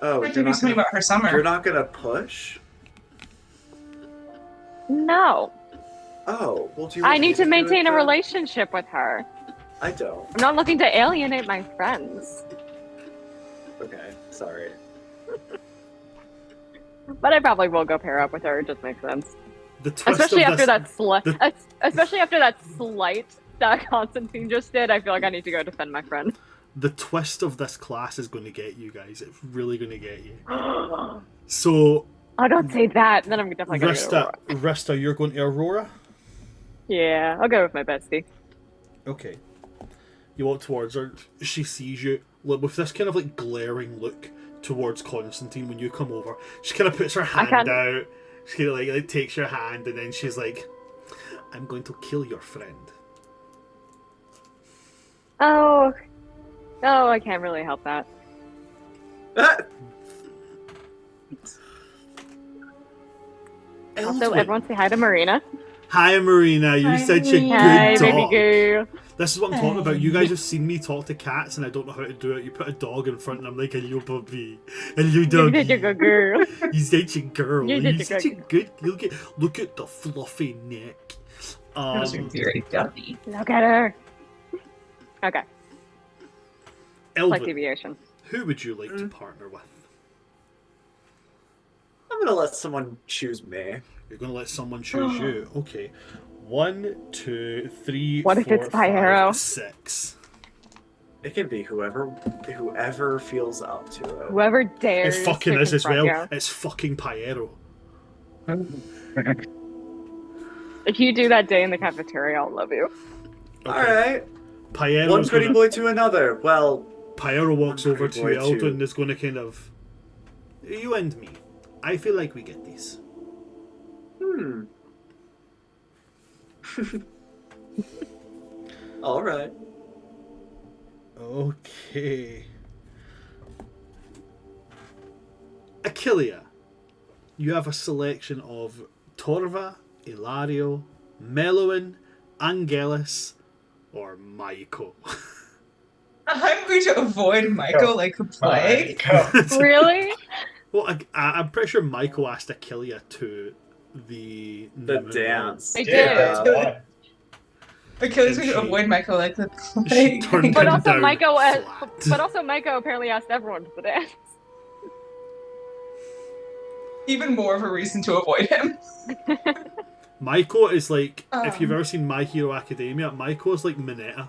Oh, We're to do something about her summer. you're not gonna push? No. Oh, well, do you I want me need to do maintain it a then? relationship with her. I don't. I'm not looking to alienate my friends. Okay, sorry. But I probably will go pair up with her. It just makes sense. The twist Especially of after this, especially after that slight that Constantine just did. I feel like I need to go defend my friend. the twist of this class is going to get you guys. It's really going to get you. So, Oh, don't say that. Then I'm definitely going to go to Aurora. Rista, you're going to Aurora? Yeah, I'll go with my bestie. Okay. You walk towards her. She sees you with this kind of like glaring look towards Constantine when you come over. She kind of puts her hand out. She kind of like takes your hand, and then she's like, "I'm going to kill your friend." Oh, I can't really help that. Also, Eldwin. everyone say hi to Marina. Hi, Marina. You're such a Hi, good baby dog. girl. This is what I'm talking about. You guys have seen me talk to cats, and I don't know how to do it. You put a dog in front, and I'm like, "Hello, puppy. Hello, doggy. You're such a good girl. He's such a girl. You're He's such a good. Look at the fluffy neck." Those are very dumpy. Look at her. Okay, slight Elvin, deviation. who would you like to partner with? I'm gonna let someone choose me. You're going to let someone choose you. Okay. 1, 2, 3, What if 4, it's Pyro? 5, 6. It can be whoever feels up to it. Whoever dares. It fucking to is as confront well. you. It's fucking Pyro. If you do that day in the cafeteria, I'll love you. All right. Pyro's One pretty gonna, boy to another. Well, Pyro walks one over pretty to boy Eldon too. and is going to kind of... You and me. I feel like we get this. All right. Okay. Achillea. You have a selection of Torva, Ilario, Meloin, Angelus, or Maiko. I'm going to avoid Michael like the plague. Really? Well, I'm pretty sure Maiko asked Achillea to the dance. They Yeah, did. that's fine. Achilles And going to she- avoid Michael like the She plague. turned But him also, down Maiko, flat. Maiko apparently asked everyone to the dance. Even more of a reason to avoid him. Maiko is like, if you've Um. ever seen My Hero Academia, Maiko is like Mineta.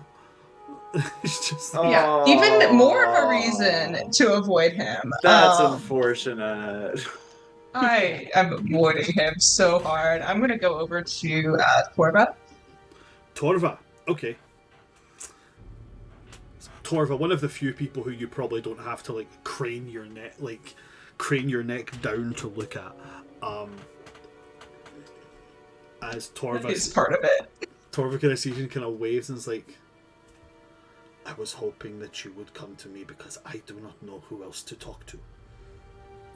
It's just Yeah, even more of a reason to avoid him. That's unfortunate. I am avoiding him so hard. I'm going to go over to Torva. Torva. Okay. Torva, one of the few people who you probably don't have to like crane your neck down to look at. As Torva Is part of it. Torva kind of sees you and kind of waves and is like, I was hoping that you would come to me because I do not know who else to talk to.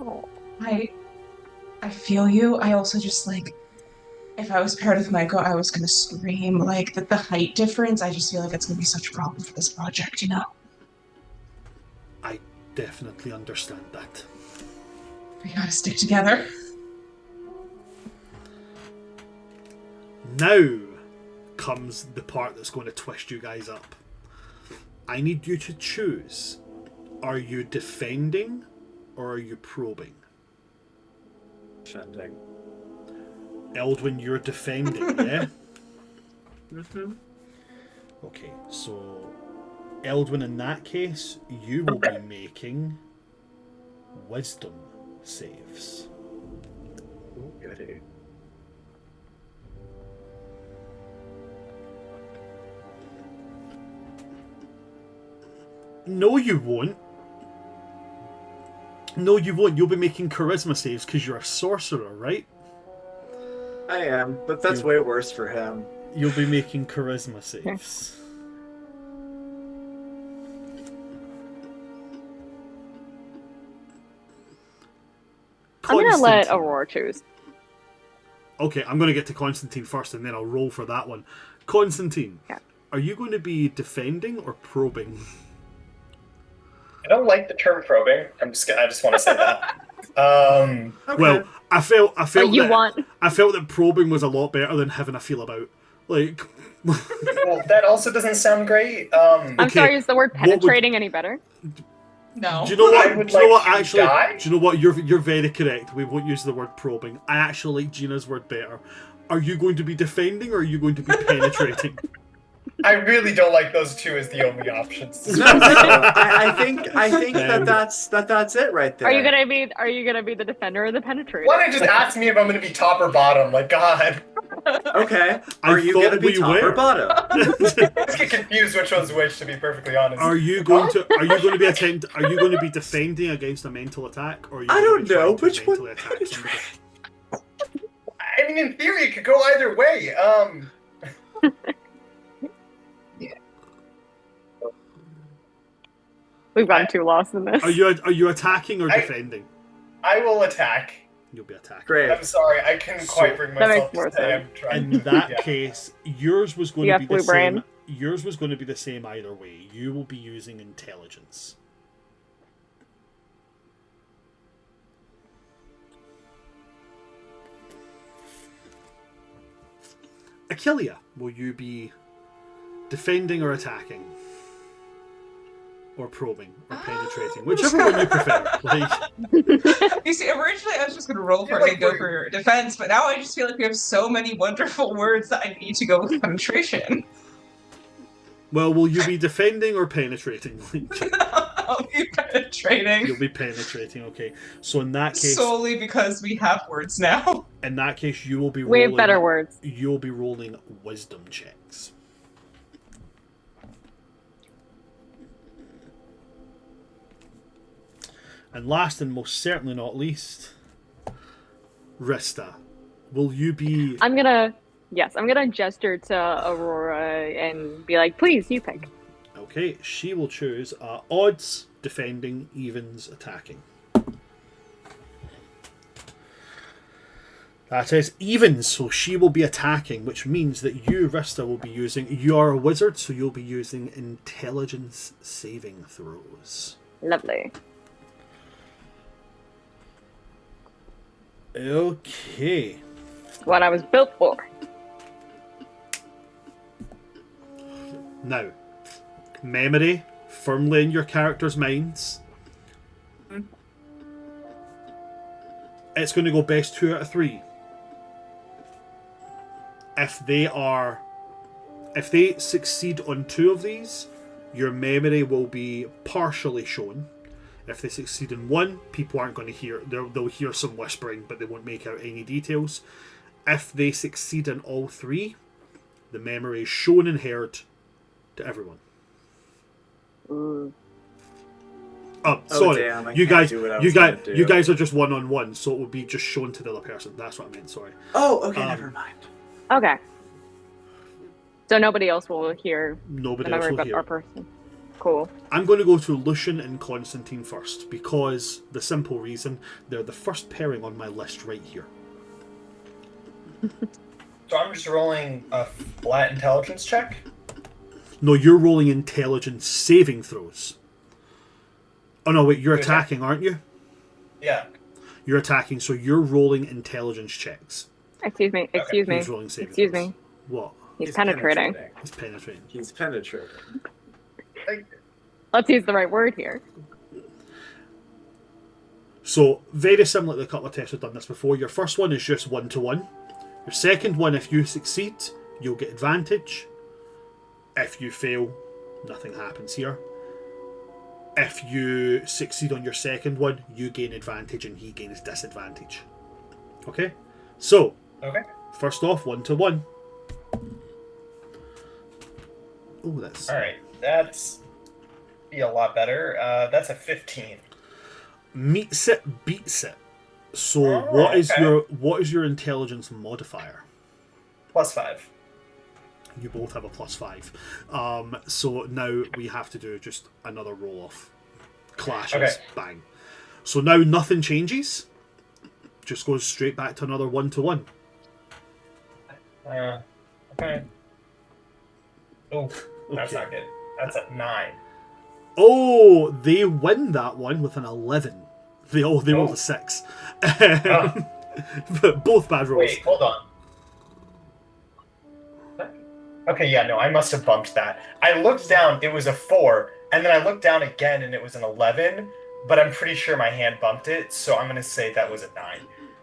Oh. I feel you. I also just like, if I was paired with Michael, I was gonna scream. Like the height difference, I just feel like it's gonna be such a problem for this project, you know? I definitely understand that. We gotta stick together. Now comes the part that's going to twist you guys up. I need you to choose. Are you defending or are you probing? Defending. Eldwin, you're defending, yeah? Mm-hmm. Okay, so Eldwin, in that case, you will be making wisdom saves. Ooh, goody. No, you won't. No, you won't. You'll be making charisma saves because you're a sorcerer, right? I am, but that's way worse for him. You'll be making charisma saves. I'm gonna let Constantine. Aurora choose. Okay, I'm going to get to Constantine first and then I'll roll for that one. Constantine, Yeah. are you going to be defending or probing? I don't like the term probing. I just want to say that. Okay. Well, I felt But you that want. I felt that probing was a lot better than having a feel about. Like, Well, that also doesn't sound great. I'm Okay, sorry, is the word what would- penetrating any better? No. do you know I what? would Do you know like what? to Actually, die? do you know what? You're very correct. We won't use the word probing. I actually like Gina's word better. Are you going to be defending or are you going to be penetrating? I really don't like those two as the only options. No, I think Then- that's it right there. Are you gonna be the defender or the penetrator? Why don't you just ask me if I'm going to be top or bottom? Like, God. Okay. I Are you thought going to be we top were. or bottom? I just get confused which one's which, to be perfectly honest. Are you going to be defending against a mental attack, or are you I going to don't be trying know. to Which one mentally attack somebody? I mean, in theory, it could go either way. We've gotten too lost in this. Are you attacking or I- defending? I will attack. You'll be attacking. Great. I'm sorry, I couldn't quite bring That myself makes more to say sense. I'm trying. In that Yeah. case, yours was going You to have be the blue brain. same. Yours was going to be the same either way. You will be using intelligence. Achillia, will you be defending or attacking? Or probing or penetrating? Whichever one you prefer. Like, You see, originally I was just gonna roll for feel it like and go we're- for defense, but now I just feel like we have so many wonderful words that I need to go with penetration. well, will you be defending or penetrating? Like, I'll be penetrating. you'll be penetrating, okay. So in that case, Solely because we have words now. in that case, you will be We rolling. have better words. You'll be rolling wisdom checks. And last and most certainly not least, Rista, will you be? I'm gonna gesture to Aurora and be like, please, you pick. Okay, she will choose odds, defending, evens, attacking. That is evens, so she will be attacking, which means that you, Rista, will be using. You are a wizard, so you'll be using intelligence saving throws. Lovely. Okay. What I was built for. Now, memory firmly in your characters' minds. It's going to go best 2 out of 3. If they succeed on 2 of these, your memory will be partially shown. If they succeed in 1, people aren't going to hear. They'll hear some whispering, but they won't make out any details. If they succeed in all 3, the memory is shown and heard to everyone. Ooh. Oh, sorry. Damn, I you can't guys, do what I you was guys, gonna do. you guys are just 1-on-1, so it would be just shown to the other person. That's what I meant. Sorry. Oh, okay, Um, never mind. Okay. So nobody else will hear the Nobody else memory will but hear. our person. Cool. I'm going to go to Lucian and Constantine first because the simple reason they're the first pairing on my list right here. So I'm just rolling a flat intelligence check. No, you're rolling intelligence saving throws. Oh no, wait, you're Good. attacking, aren't you? Yeah. You're attacking, so you're rolling intelligence checks. Excuse me. Excuse me. Who's rolling saving Excuse throws? me. What? He's penetrating. He's penetrating. He's penetrating. Let's use the right word here. So, very similar to a couple of tests we've done this before. Your first one is just 1-to-1. Your second one, if you succeed, you'll get advantage. If you fail, nothing happens here. If you succeed on your second one, you gain advantage and he gains disadvantage. Okay? So, Okay. first off, 1-to-1. Oh, that's... All right. That's be a lot better. That's a 15. Meets it, beats it. So, Oh, what is your intelligence modifier? +5. You both have a +5. So now we have to do just another roll off. Clashes, Okay. bang. So now nothing changes. Just goes straight back to another 1-to-1. Okay. Oh, that's Okay. not good. That's a 9. Oh, they win that one with an 11. They rolled a 6. But both bad rolls. Wait, hold on. Okay, yeah, no, I must have bumped that. I looked down, it was a 4, and then I looked down again and it was an 11, but I'm pretty sure my hand bumped it, so I'm going to say that was a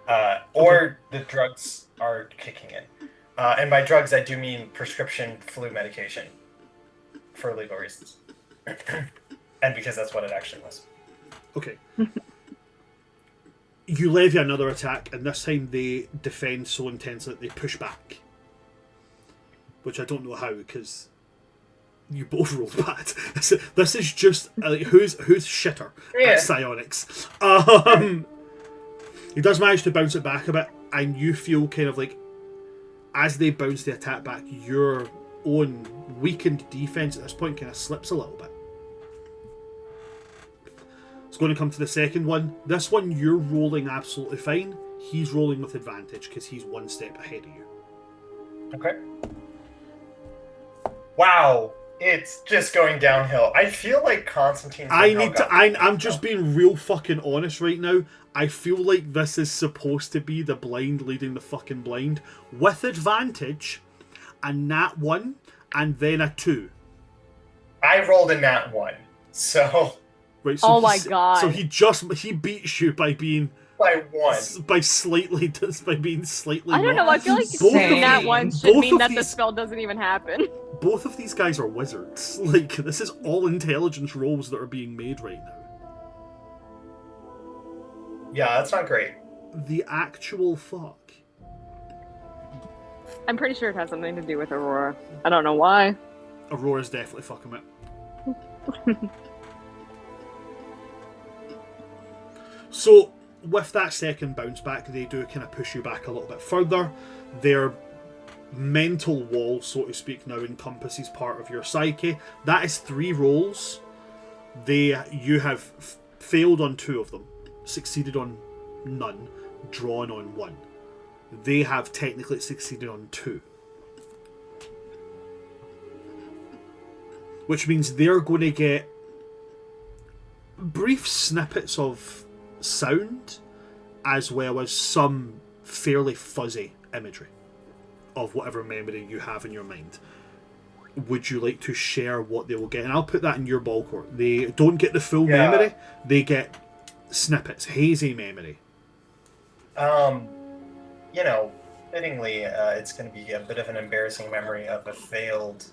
9. Or the drugs are kicking in. And by drugs, I do mean prescription flu medication for legal reasons. And because that's what it actually was. Okay. You levy another attack, and this time they defend so intensely that they push back. Which I don't know how, because you both rolled bad. This is just like who's shitter at Psionics. He does manage to bounce it back a bit, and you feel kind of like as they bounce the attack back, your own weakened defense at this point kind of slips a little bit. It's going to come to the second one. This one you're rolling absolutely fine. He's rolling with advantage because he's one step ahead of you. Okay. Wow, it's just going downhill. I feel like Constantine. I'm just being real fucking honest right now. I feel like this is supposed to be the blind leading the fucking blind with advantage, a nat 1 and then a 2. I rolled a nat 1, so. Right, so oh my god! So he beats you by being. By 1. By being slightly. I don't know. I feel like Both of that these- one should both mean of that the these- spell doesn't even happen. Both of these guys are wizards. Like, this is all intelligence rolls that are being made right now. Yeah, that's not great. The actual fuck. I'm pretty sure it has something to do with Aurora. I don't know why. Aurora's definitely fucking it. So, with that second bounce back, they do kind of push you back a little bit further. Their mental wall, so to speak, now encompasses part of your psyche. That is 3 rolls. You have failed on 2 of them, succeeded on none, drawn on 1. They have technically succeeded on 2. Which means they're going to get brief snippets of sound as well as some fairly fuzzy imagery of whatever memory you have in your mind. Would you like to share what they will get? And I'll put that in your ball court. They don't get the full memory, they get snippets, hazy memory. You know, fittingly, it's going to be a bit of an embarrassing memory of a failed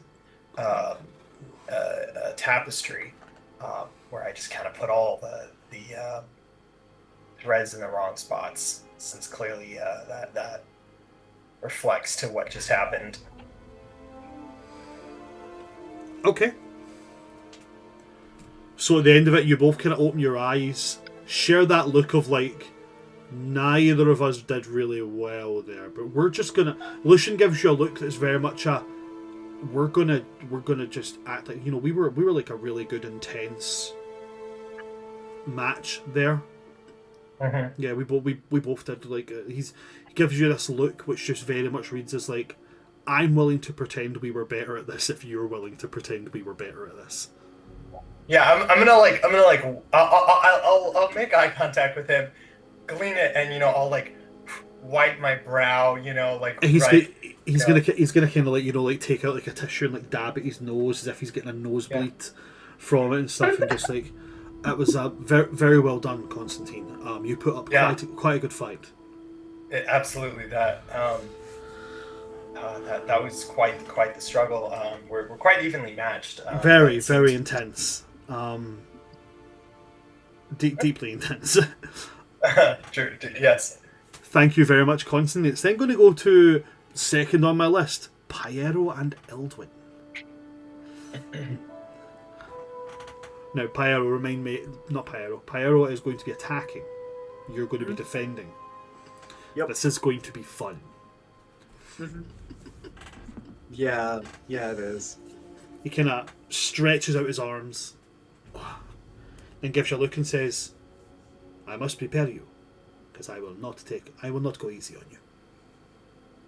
tapestry, where I just kind of put all the threads in the wrong spots, since clearly that reflects to what just happened. Okay. So at the end of it, you both kind of open your eyes, share that look of like, neither of us did really well there, but we're just gonna. Lucian gives you a look that's very much a. We're gonna just act like, you know, we were like a really good intense match there. Mm-hmm. Yeah, we both did like he gives you this look which just very much reads as like, I'm willing to pretend we were better at this if you're willing to pretend we were better at this. Yeah, I'm gonna I'll make eye contact with him, glean it, and I'll like wipe my brow, like And he's right. gonna kind of like, like take out like a tissue and like dab at his nose as if he's getting a nosebleed from it and stuff, and just like, it was very, very well done, Constantine. You put up quite a good fight. Absolutely, that was quite the struggle. We're quite evenly matched. Very intense. Deeply intense. True, yes. Thank you very much, Constantine. It's then going to go to second on my list, Pyero and Eldwin. Now, Pyero, remind me, not Pyero. Pyero is going to be attacking. You're going to be defending. Yep. This is going to be fun. Yeah, it is. He kind of stretches out his arms and gives you a look and says, I must prepare you, because I will not go easy on you.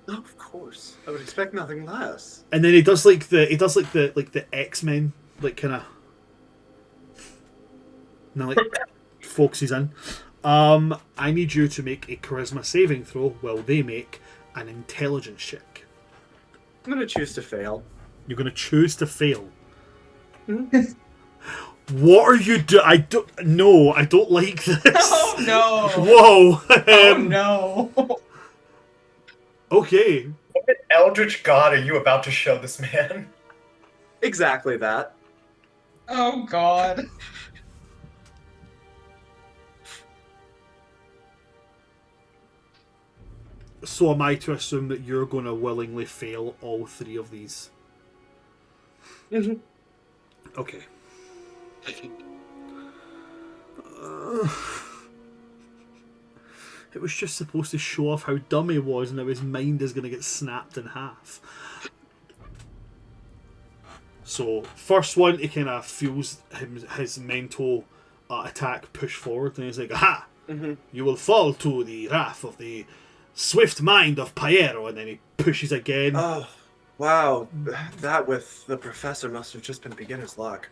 Oh, of course. I would expect nothing less. And then he does the X-Men, like kind of, now like focuses in. I need you to make a charisma saving throw while they make an intelligence check. I'm going to choose to fail. You're going to choose to fail. What are you doing? I don't like this. Oh no! Whoa! Oh no! Okay. What eldritch god are you about to show this man? Exactly that. Oh god! So am I to assume that you're going to willingly fail all 3 of these? Mm-hmm. Okay. It was just supposed to show off how dumb he was, and how his mind is going to get snapped in half. So, first one, he kind of feels his mental attack push forward, and he's like, aha! You will fall to the wrath of the swift mind of Piero, and then he pushes again. Oh, wow. That with the professor must have just been beginner's luck.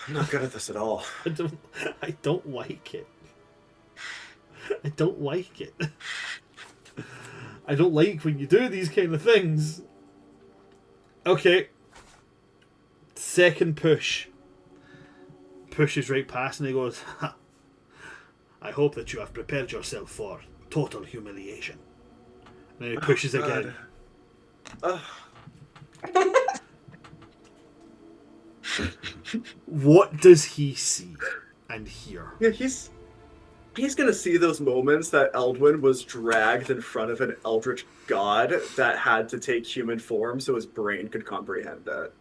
I'm not good at this at all. I don't like it. I don't like it. I don't like when you do these kind of things. Okay. Second push. Pushes right past and he goes, ha. I hope that you have prepared yourself for total humiliation. And then he pushes again. What does he see and hear? Yeah, he's gonna see those moments that Eldwin was dragged in front of an eldritch god that had to take human form so his brain could comprehend that.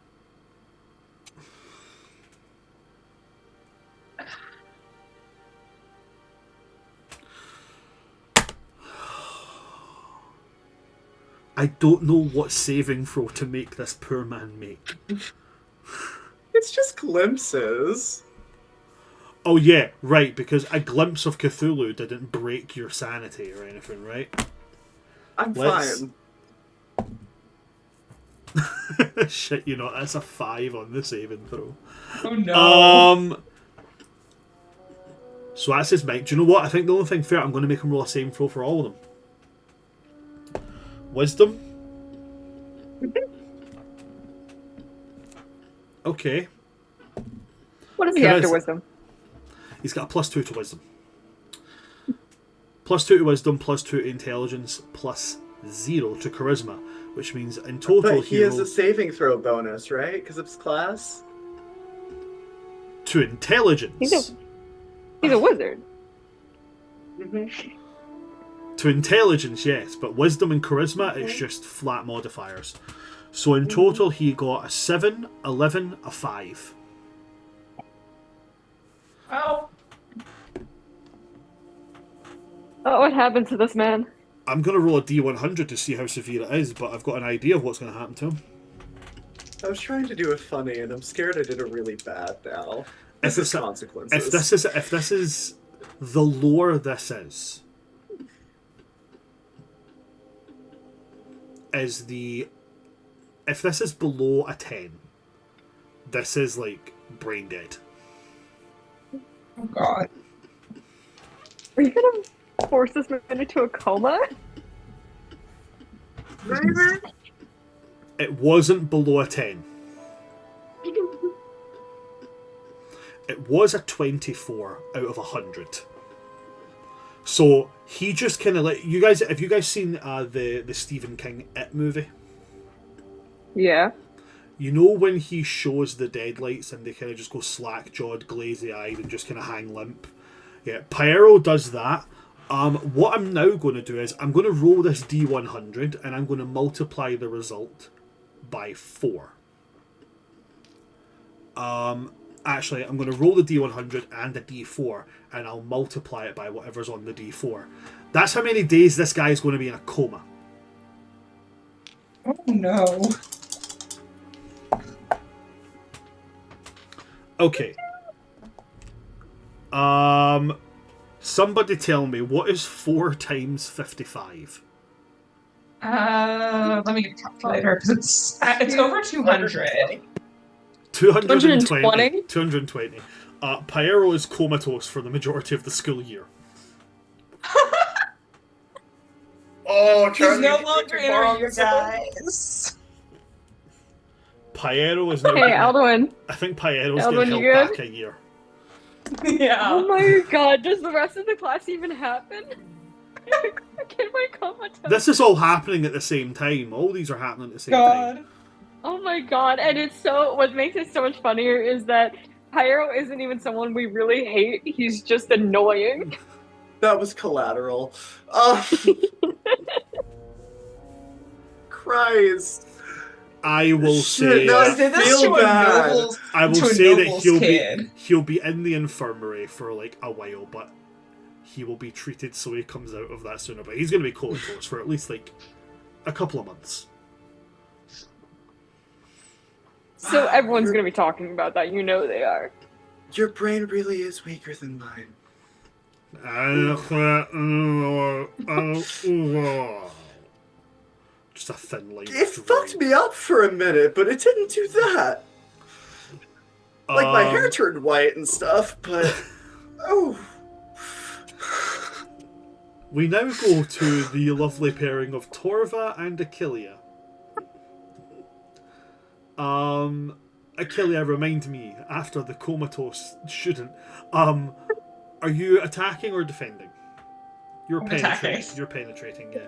I don't know what saving throw to make this poor man make. It's just glimpses. Oh yeah, right, because a glimpse of Cthulhu didn't break your sanity or anything, right? I'm Let's- fine. Shit, you know, that's a 5 on the saving throw. Oh no. So that's his mate. Do you know what? I think the only thing fair, I'm going to make him roll a saving throw for all of them. Wisdom. Okay. What does he have to Charisma. wisdom? He's got a +2 to wisdom. +2 to wisdom, +2 to intelligence, +0 to charisma, which means in total But he has a rolls saving throw bonus, right? Because of his class? to intelligence. He's a wizard. To intelligence, yes, but wisdom and charisma, it's just flat modifiers. So in total, he got a 7, 11, a 5. Oh. Oh, what happened to this man? I'm going to roll a D100 to see how severe it is, but I've got an idea of what's going to happen to him. I was trying to do it funny, and I'm scared I did it really bad now. If This is it's a- consequences. If this is the lore this is if this is below a 10, this is like brain dead. Oh god. Are you gonna force this man into a coma? It wasn't below a 10. It was a 24 out of 100. So he just kind of like, you guys. Have you guys seen the Stephen King It movie? Yeah. You know when he shows the deadlights and they kind of just go slack-jawed, glazy-eyed, and just kind of hang limp? Yeah, Pyro does that. What I'm now going to do is I'm going to roll this D100 and I'm going to multiply the result by 4. Actually, I'm going to roll the D100 and the D4 and I'll multiply it by whatever's on the D4. That's how many days this guy is going to be in a coma. Oh no. Okay. Somebody tell me, what is 4 times 55? Let me get a calculator because it's over 200. 220. 220. Pyro is comatose for the majority of the school year. Oh, He's Charlie, no you longer too in far our on year, this one? guys. Pyro is now. Hey, Alduin. I think Pyro's Alduin, getting you held good? back a year. Yeah. Oh my god, does the rest of the class even happen? Can my comatose? This is all happening at the same time. All these are happening at the same time. God. Oh my god, and it's so, what makes it so much funnier is that Pyro isn't even someone we really hate, he's just annoying. That was collateral. Oh. Christ. I will Shit, say no, I I that, did this feel to a bad. nobles. I will to a say that nobles he'll kid. be in the infirmary for like a while, but he will be treated so he comes out of that sooner. But he's going to be comatose for at least like a couple of months. So everyone's gonna be talking about that, you know they are. Your brain really is weaker than mine. Just a thin line. It fucked me up for a minute, but it didn't do that. Like, my hair turned white and stuff, but... Oh... We now go to the lovely pairing of Torva and Achillea. Achillea, remind me, after the comatose shouldn't. Are you attacking or defending? You're penetrating. Attacking. You're penetrating, yeah.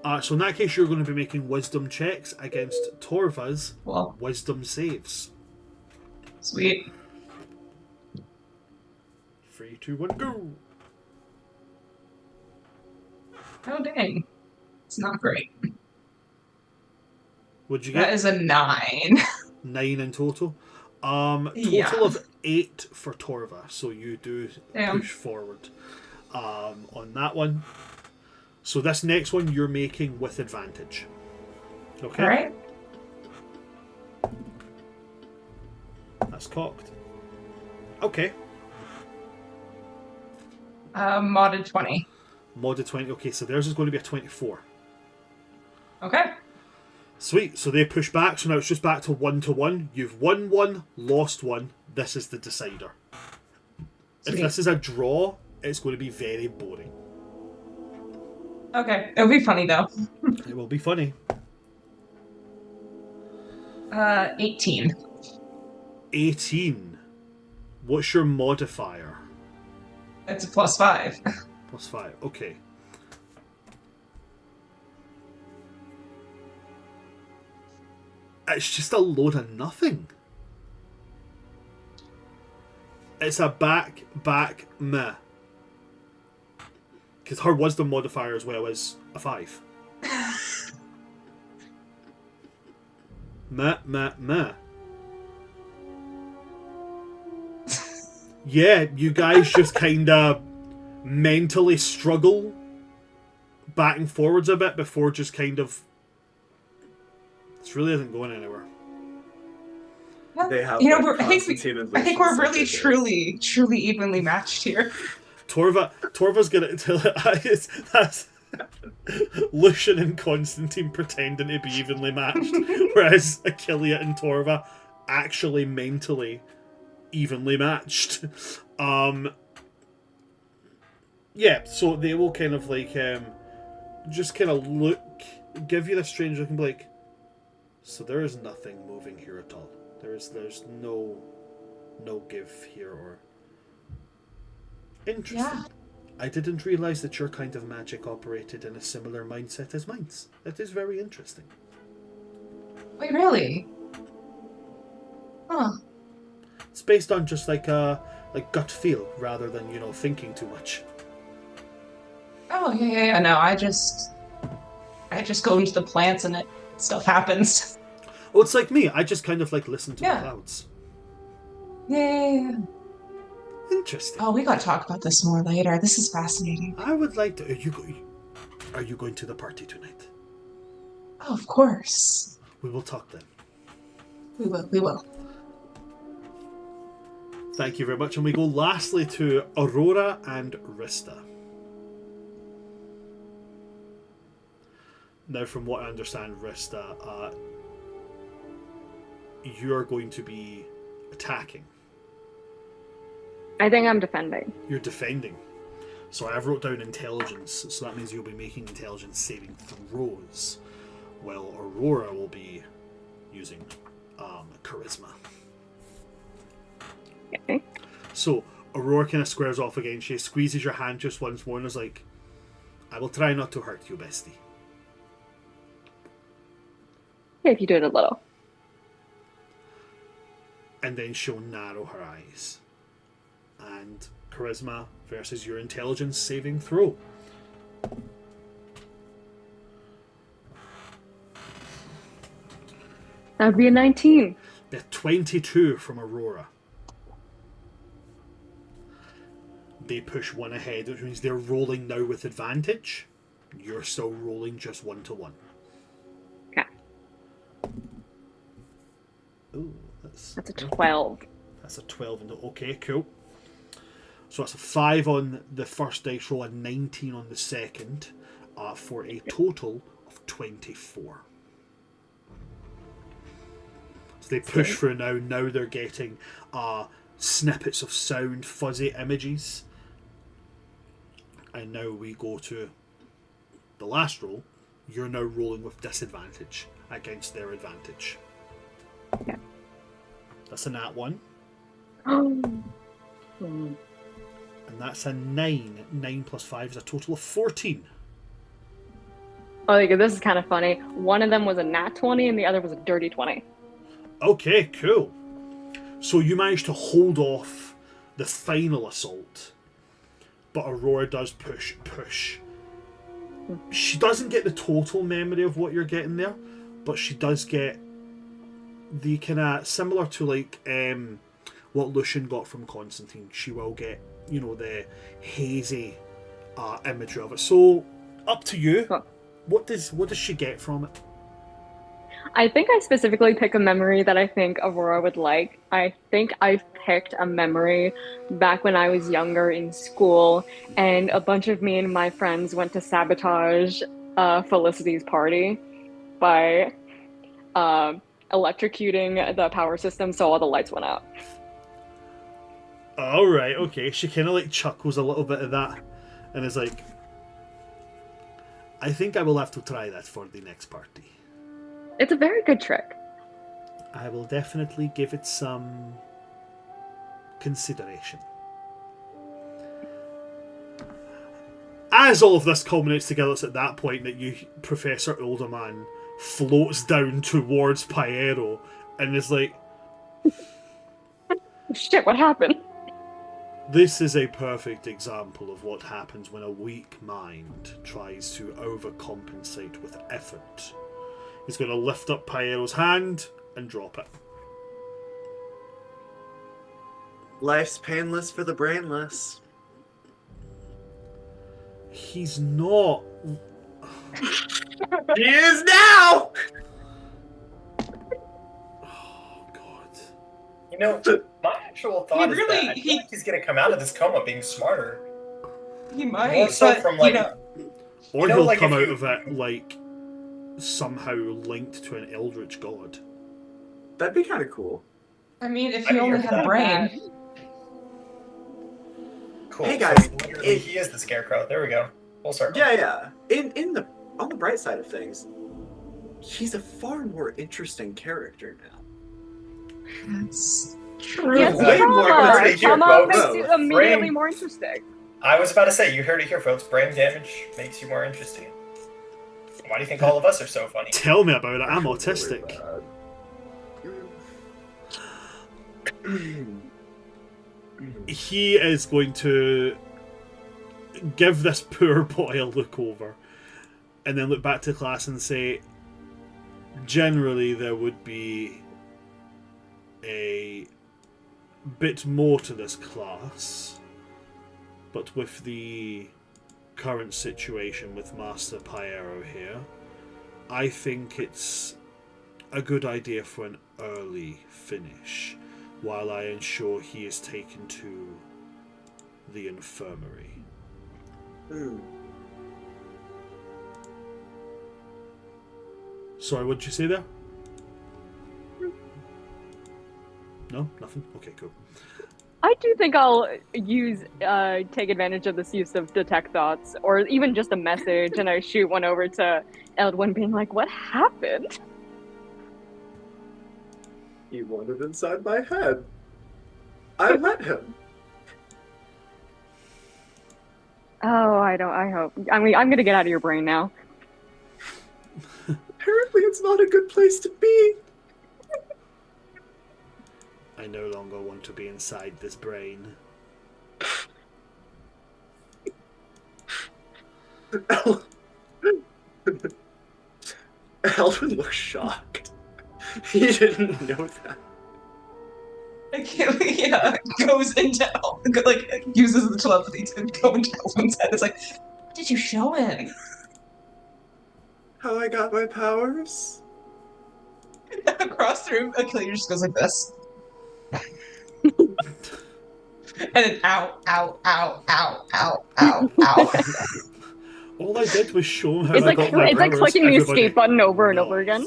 Yeah. So in that case, you're going to be making wisdom checks against Torva's Well, wisdom saves. sweet. 3, 2, 1, go! Oh, dang. It's not great. What'd you That get? is a 9. 9 in total. Total Yeah. of 8 for Torva, so you do Damn. push forward on that one. So this next one you're making with advantage. Okay. All right. That's cocked. Okay. Modded 20. Modded 20. Okay, so theirs is going to be a 24. Okay. Sweet. So they push back. So now it's just back to 1-1. You've won 1, lost 1. This is the decider. If Sweet. this is a draw, it's going to be very boring. Okay. It'll be funny, though. It will be funny. 18. 18. What's your modifier? It's a +5. +5. Okay. It's just a load of nothing. It's a back, meh. Because her wisdom modifier as well is a 5. Meh. Yeah, you guys just kind of mentally struggle back and forwards a bit before just kind of... This really isn't going anywhere. They have, You know, like, I think Constantine and we're Lucian really, separated. truly evenly matched here. Torva's gonna that's Lucian and Constantine pretending to be evenly matched, whereas Achillea and Torva actually mentally evenly matched. Yeah, so they will kind of like just kind of look, give you this strange look and be like, so there is nothing moving here at all. There's no give here or interesting. Yeah. I didn't realise that your kind of magic operated in a similar mindset as mine's. That is very interesting. Wait, really? Huh. It's based on just like gut feel rather than, thinking too much. Oh, yeah. No, I just go into the plants and stuff happens. Oh, it's like me. I just kind of like listen to Yeah. the clouds. Yeah. Interesting. Oh, we gotta talk about this more later. This is fascinating. I would like to. Are you going to the party tonight? Oh, of course. We will talk then. We will. Thank you very much. And we go lastly to Aurora and Rista. Now, from what I understand, Rista, you're going to be attacking. I think I'm defending. You're defending. So I wrote down intelligence, so that means you'll be making intelligence saving throws, while Aurora will be using charisma. Okay. So Aurora kind of squares off again. She squeezes your hand just once more and is like, I will try not to hurt you, bestie. Yeah, if you do it a little. And then she'll narrow her eyes. And charisma versus your intelligence saving throw. That would be a 19. A 22 from Aurora. They push one ahead, which means they're rolling now with advantage. You're still rolling just 1-1. Okay. Ooh, That's a 12. That's a 12. Okay, cool. So that's a 5 on the first dice roll, a 19 on the second, for a total of 24. So they push through now. Now they're getting snippets of sound, fuzzy images. And now we go to the last roll. You're now rolling with disadvantage against their advantage. Okay. That's a nat 1. Mm. And that's a 9. 9 plus 5 is a total of 14. Oh, like, this is kind of funny. One of them was a nat 20 and the other was a dirty 20. Okay, cool. So you managed to hold off the final assault, but Aurora does push. She doesn't get the total memory of what you're getting there, but she does get the kind of similar to like what Lucian got from Constantine. She will get, you know, the hazy imagery of it. So up to you. Huh. What does she get from it? I think I specifically pick a memory that I think Aurora would like. I think I picked a memory back when I was younger in school, and a bunch of me and my friends went to sabotage Felicity's party by electrocuting the power system so all the lights went out. Alright, okay. She kind of like chuckles a little bit at that and is like, I think I will have to try that for the next party. It's a very good trick. I will definitely give it some consideration. As all of this culminates together, it's at that point that Professor Uldaman floats down towards Pyero and is like, Shit, what happened? this is a perfect example of what happens when a weak mind tries to overcompensate with effort. He's going to lift up Piero's hand and drop it. Life's painless for the brainless. He's not. He is now! Oh, God. You know, my actual thought is that I feel like he's going to come out of this coma being smarter. He might, More so but from, like, you know, Or know, he'll like, come if out you- of it, like, somehow linked to an eldritch god. That'd be kind of cool. I mean, if I he mean, only you're had a brain. Cool. Hey, guys, So literally, he is the scarecrow. There we go. Full circle. Yeah. On the bright side of things, he's a far more interesting character now. That's true. Yes, Way more trauma. good to hear, Trauma folks. makes you immediately Brain- more interesting. I was about to say, you heard it here, folks. Brain damage makes you more interesting. Why do you think all of us are so funny? Tell me about it, I'm autistic. He is going to give this poor boy a look over and then look back to class and say, generally there would be a bit more to this class, but with the current situation with Master Pyero here, I think it's a good idea for an early finish while I ensure he is taken to the infirmary. Sorry, what did you say there? No? Nothing? Okay, cool. I do think I'll take advantage of this use of detect thoughts, or even just a message, and I shoot one over to Eldwin being like, what happened? He wandered inside my head. I let him. Oh, I hope. I mean, I'm gonna get out of your brain now. Apparently it's not a good place to be. I no longer want to be inside this brain. Elvin looks shocked. He didn't know that. Goes into like uses the telepathy to go into Elvin's head. It's like, what did you show him? How I got my powers? Across the room, Achilles just goes like this. And then ow, ow, ow, ow, ow, ow, ow. All I did was show him how It's I like got my it's like powers. clicking the Everybody, escape button over and over again.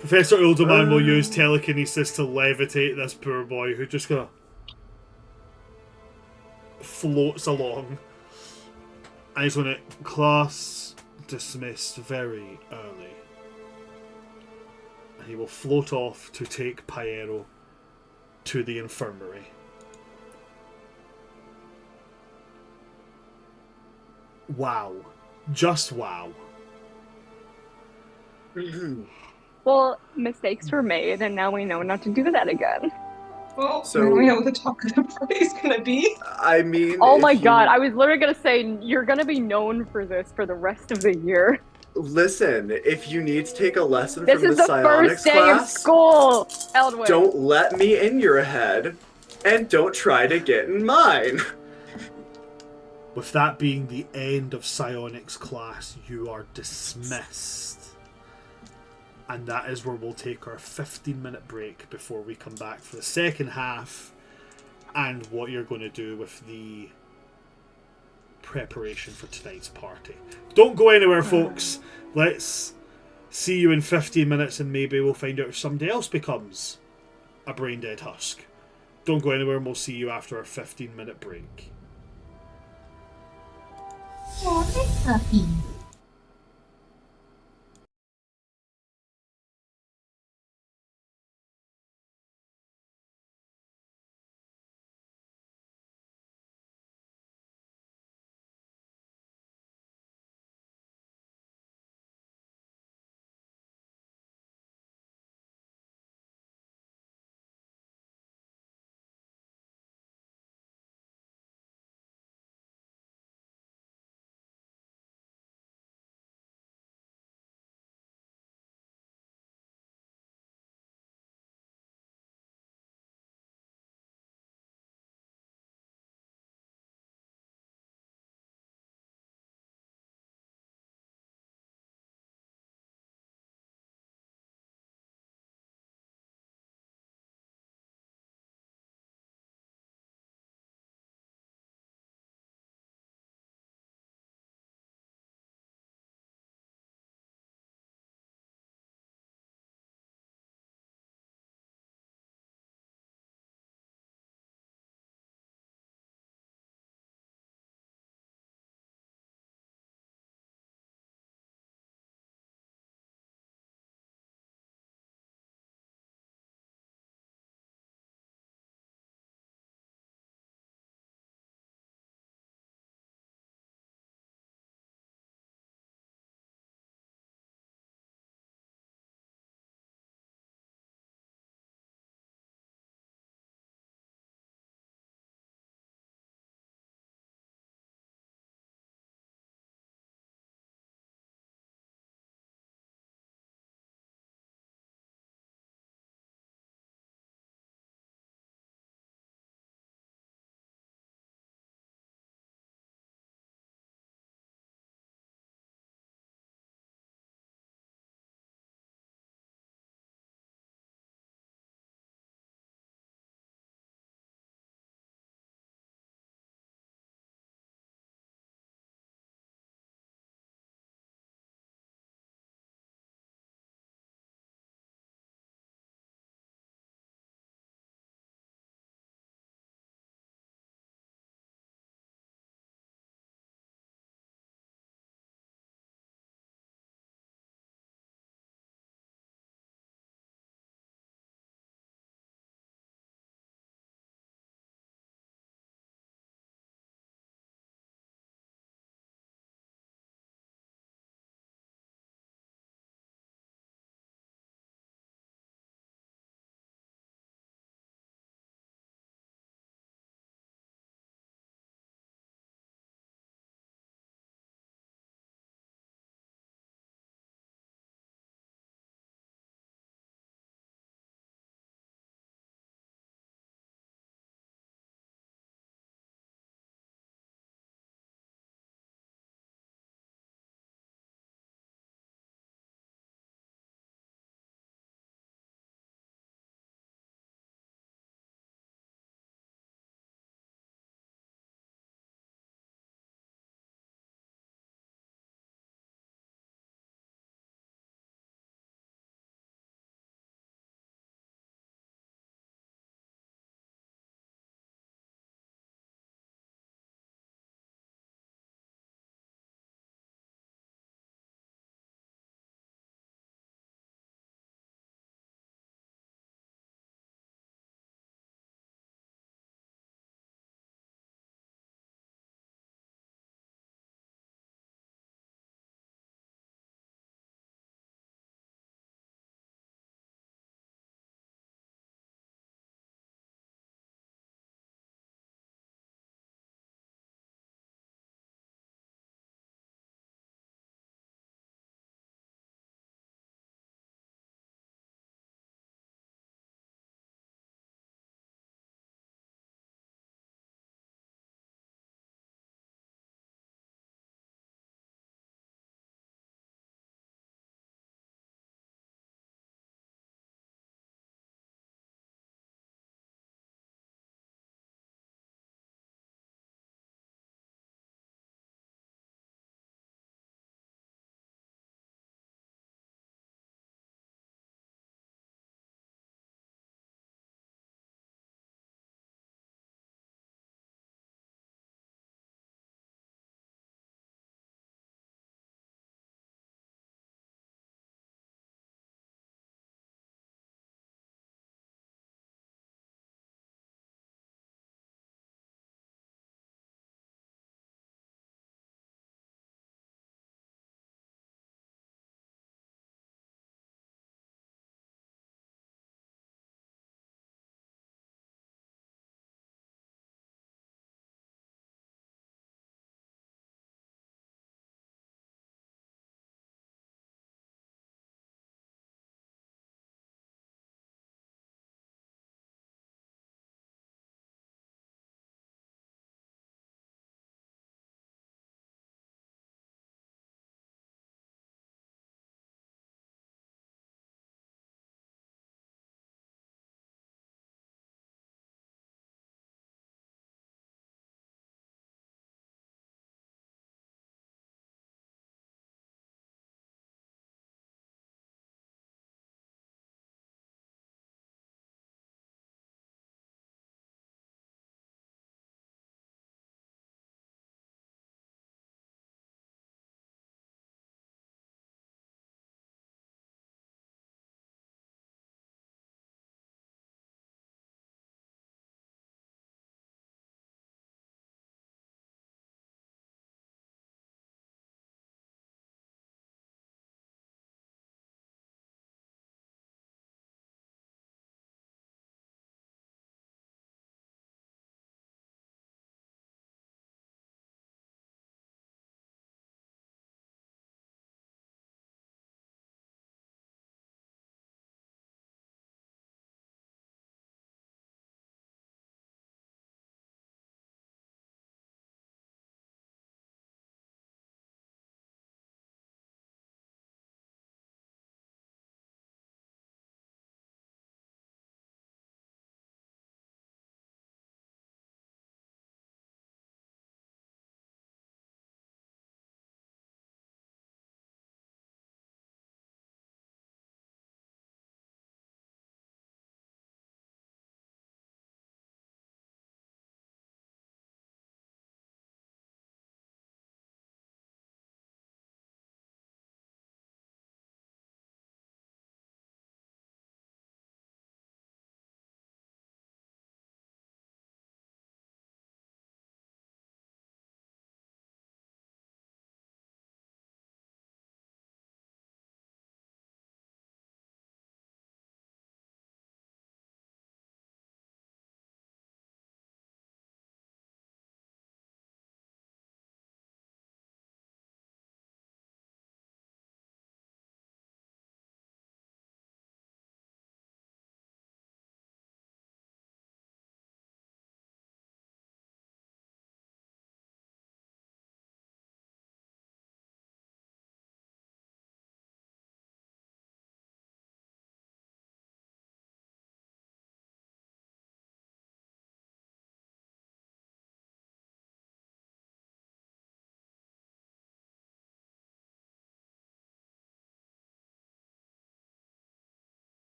Professor Uldaman will use telekinesis to levitate this poor boy who just kind of floats along. And he's going to class dismissed very early. And he will float off to take Pyero to the infirmary. Wow. Just wow. Well, mistakes were made, and now we know not to do that again. Well, So- now we know what the talkative party's gonna be. I mean, Oh if my you- god, I was literally gonna say, you're gonna be known for this for the rest of the year. Listen, if you need to take a lesson This from is the the psionics first day of class, school, Eldwin. don't let me in your head, and don't try to get in mine. With that being the end of Psionics class, you are dismissed. And that is where we'll take our 15-minute break before we come back for the second half and what you're going to do with the preparation for tonight's party. Don't go anywhere, folks. Let's see you in 15 minutes and maybe we'll find out if somebody else becomes a brain dead husk. Don't go anywhere and we'll see you after our 15-minute break. Oh, that's puppy.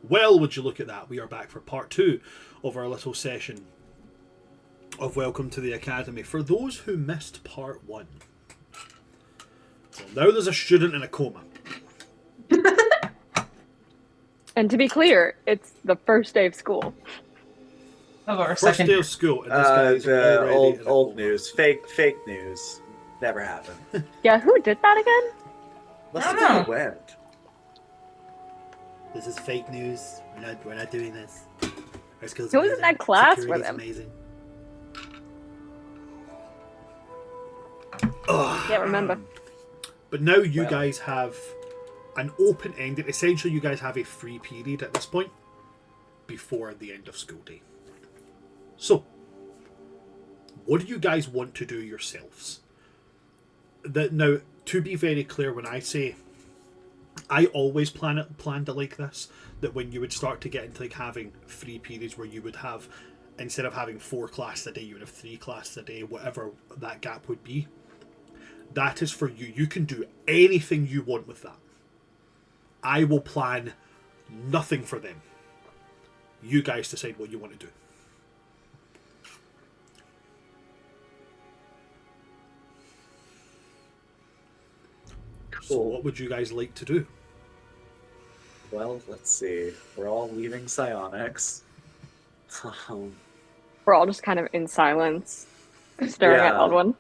Well, would you look at that? We are back for part 2 of our little session of Welcome to the Academy. For those who missed part 1, well, now there's a student in a coma. And to be clear, it's the first day of school. Of our First second day of school, and this guy is The already in a old coma. news, fake news, never happened. Yeah, who did that again? Listen don't to know. the wind. This is fake news. We're not doing this. Our school's Who was in amazing. that class Security's with him? Amazing. Can't remember. But now you Well. guys have an open-ended. Essentially, you guys have a free period at this point before the end of school day. So, what do you guys want to do yourselves? Now, to be very clear, when I say I always planned it like this, that when you would start to get into like having free periods where you would have, instead of having 4 classes a day, you would have 3 classes a day, whatever that gap would be. That is for you. You can do anything you want with that. I will plan nothing for them. You guys decide what you want to do. So Cool. what would you guys like to do? Well, let's see. We're all leaving Psionics. We're all just kind of in silence, staring at Yeah. Eldwin.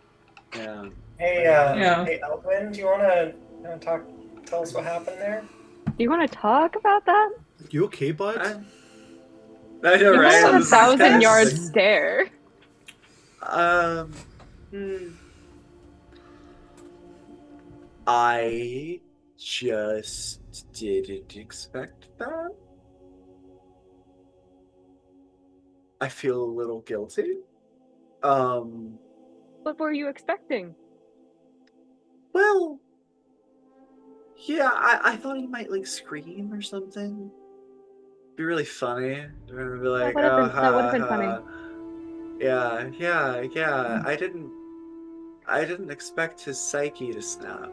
Yeah. Hey, Yeah. hey, Elwin, do you want to tell us what happened there? Do you want to talk about that? You okay, bud? I know, You right? have a This is kinda 1,000-yard sick. stare. I just didn't expect that. I feel a little guilty. What were you expecting? Well, yeah, I thought he might like scream or something. Be really funny. Be like, would've oh, been- that would've been ha, funny. ha." Yeah. I didn't expect his psyche to snap.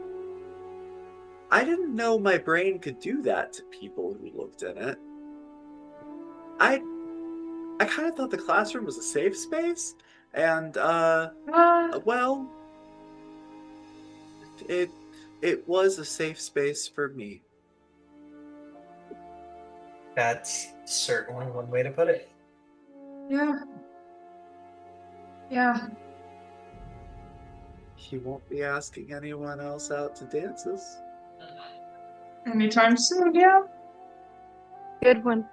I didn't know my brain could do that to people who looked in it. I kind of thought the classroom was a safe space, and well, it was a safe space for me. That's certainly one way to put it. Yeah. He won't be asking anyone else out to dances. Anytime soon, yeah. Good one.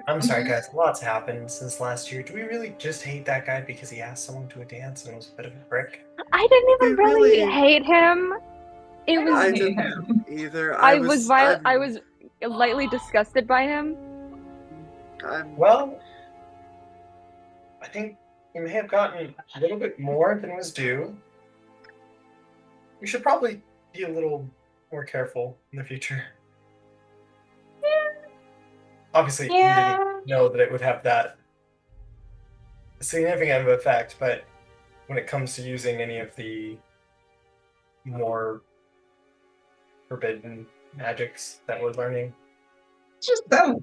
I'm sorry, guys. Lots happened since last year. Do we really just hate that guy because he asked someone to a dance and was a bit of a prick? I didn't even We really really- hate him. It I was. I hate didn't him. either. I was lightly disgusted by him. I'm Well, I think we may have gotten a little bit more than was due. We should probably be a little more careful in the future. Obviously, we Yeah. didn't know that it would have that significant of effect, but when it comes to using any of the more forbidden magics that we're learning, Just that.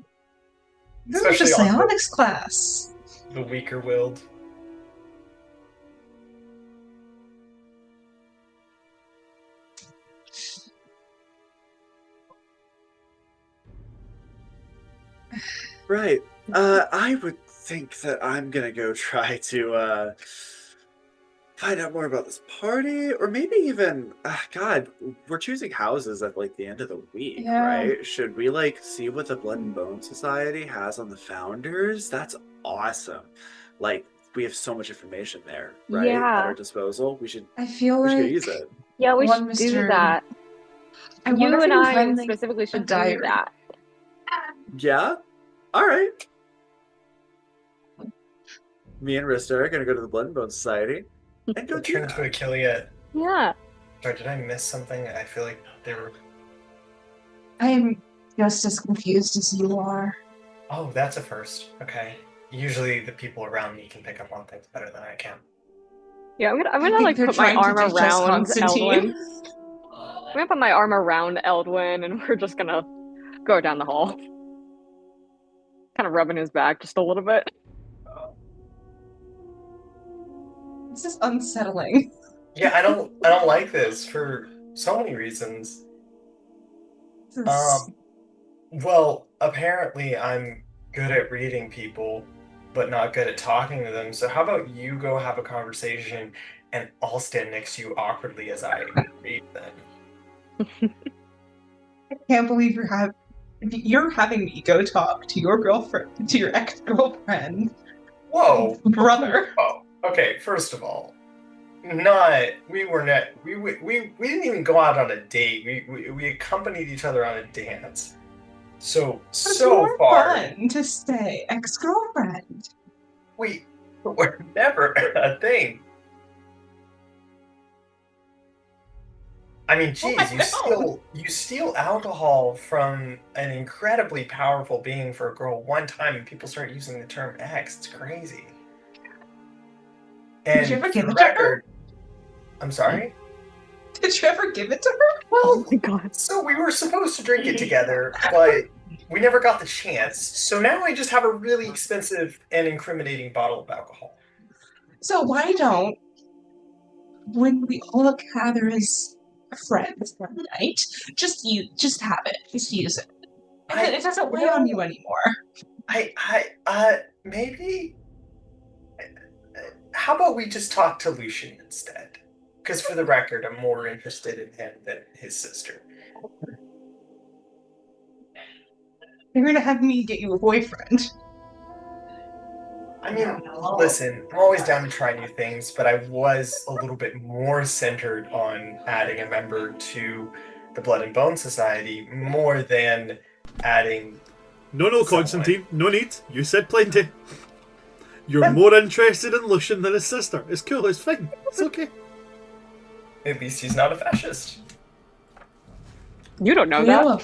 This is a Especially on the- psionics class. the weaker willed. right. I would think that I'm gonna go try to find out more about this party, or maybe even God, we're choosing houses at like the end of the week, Yeah. right? Should we like see what the Blood and Bone Society has on the founders? That's awesome. Like we have so much information there, right? Yeah. At our disposal. We should I feel go like use it. Yeah, we One should do Mr. that. I wonder You if and we can I find, like, specifically should do diary. that. Yeah? Alright. Me and Rista are gonna go to the Blood and Bone Society and go do Turn to that. Achillea. Yeah. Sorry, did I miss something? I feel like they were. I'm just as confused as you are. Oh, that's a first. Okay. Usually the people around me can pick up on things better than I can. Yeah, I'm I gonna think like they're put my trying to arm teach us around Constantine. Eldwin. I'm gonna put my arm around Eldwin and we're just gonna go down the hall. kind of rubbing his back just a little bit. This is unsettling. Yeah, I don't like this for so many reasons. This is... Well, apparently I'm good at reading people, but not good at talking to them. So how about you go have a conversation and I'll stand next to you awkwardly as I read them. I can't believe you're having me go talk to your girlfriend, to your ex-girlfriend. Whoa, Brother. Oh, okay. First of all, we didn't even go out on a date. We accompanied each other on a dance. So More far, fun to say ex-girlfriend. we were never a thing. I mean, geez, you steal alcohol from an incredibly powerful being for a girl one time, and people start using the term ex. It's crazy. And Did you ever for give the it to her? record, I'm sorry? Did you ever give it to her? Oh my god. So we were supposed to drink it together, but we never got the chance. So now I just have a really expensive and incriminating bottle of alcohol. So why don't, when we all gather as friends one night, just have it, just use it. It doesn't weigh on you anymore. Maybe. How about we just talk to Lucian instead? Because for the record, I'm more interested in him than his sister. You're gonna have me get you a boyfriend. I mean, listen, I'm always down to try new things, but I was a little bit more centered on adding a member to the Blood and Bone Society more than adding... No, Constantine, no need. You said plenty. You're more interested in Lucian than his sister. It's cool, it's fine. It's okay. At least he's not a fascist. You don't know that.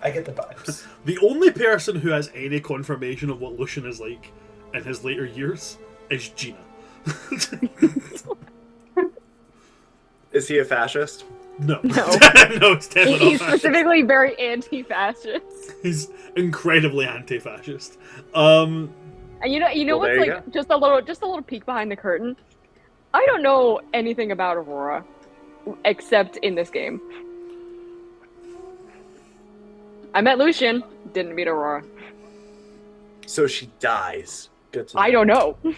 I get the vibes. The only person who has any confirmation of what Lucian is like in his later years is Gina. Is he a fascist? No. No. No, it's definitely He's not fascist. specifically very anti-fascist. He's incredibly anti-fascist. And you know Well, what's there like you just a little peek behind the curtain. I don't know anything about Aurora except in this game. I met Lucian, didn't meet Aurora. So she dies. Good to know. I don't know. I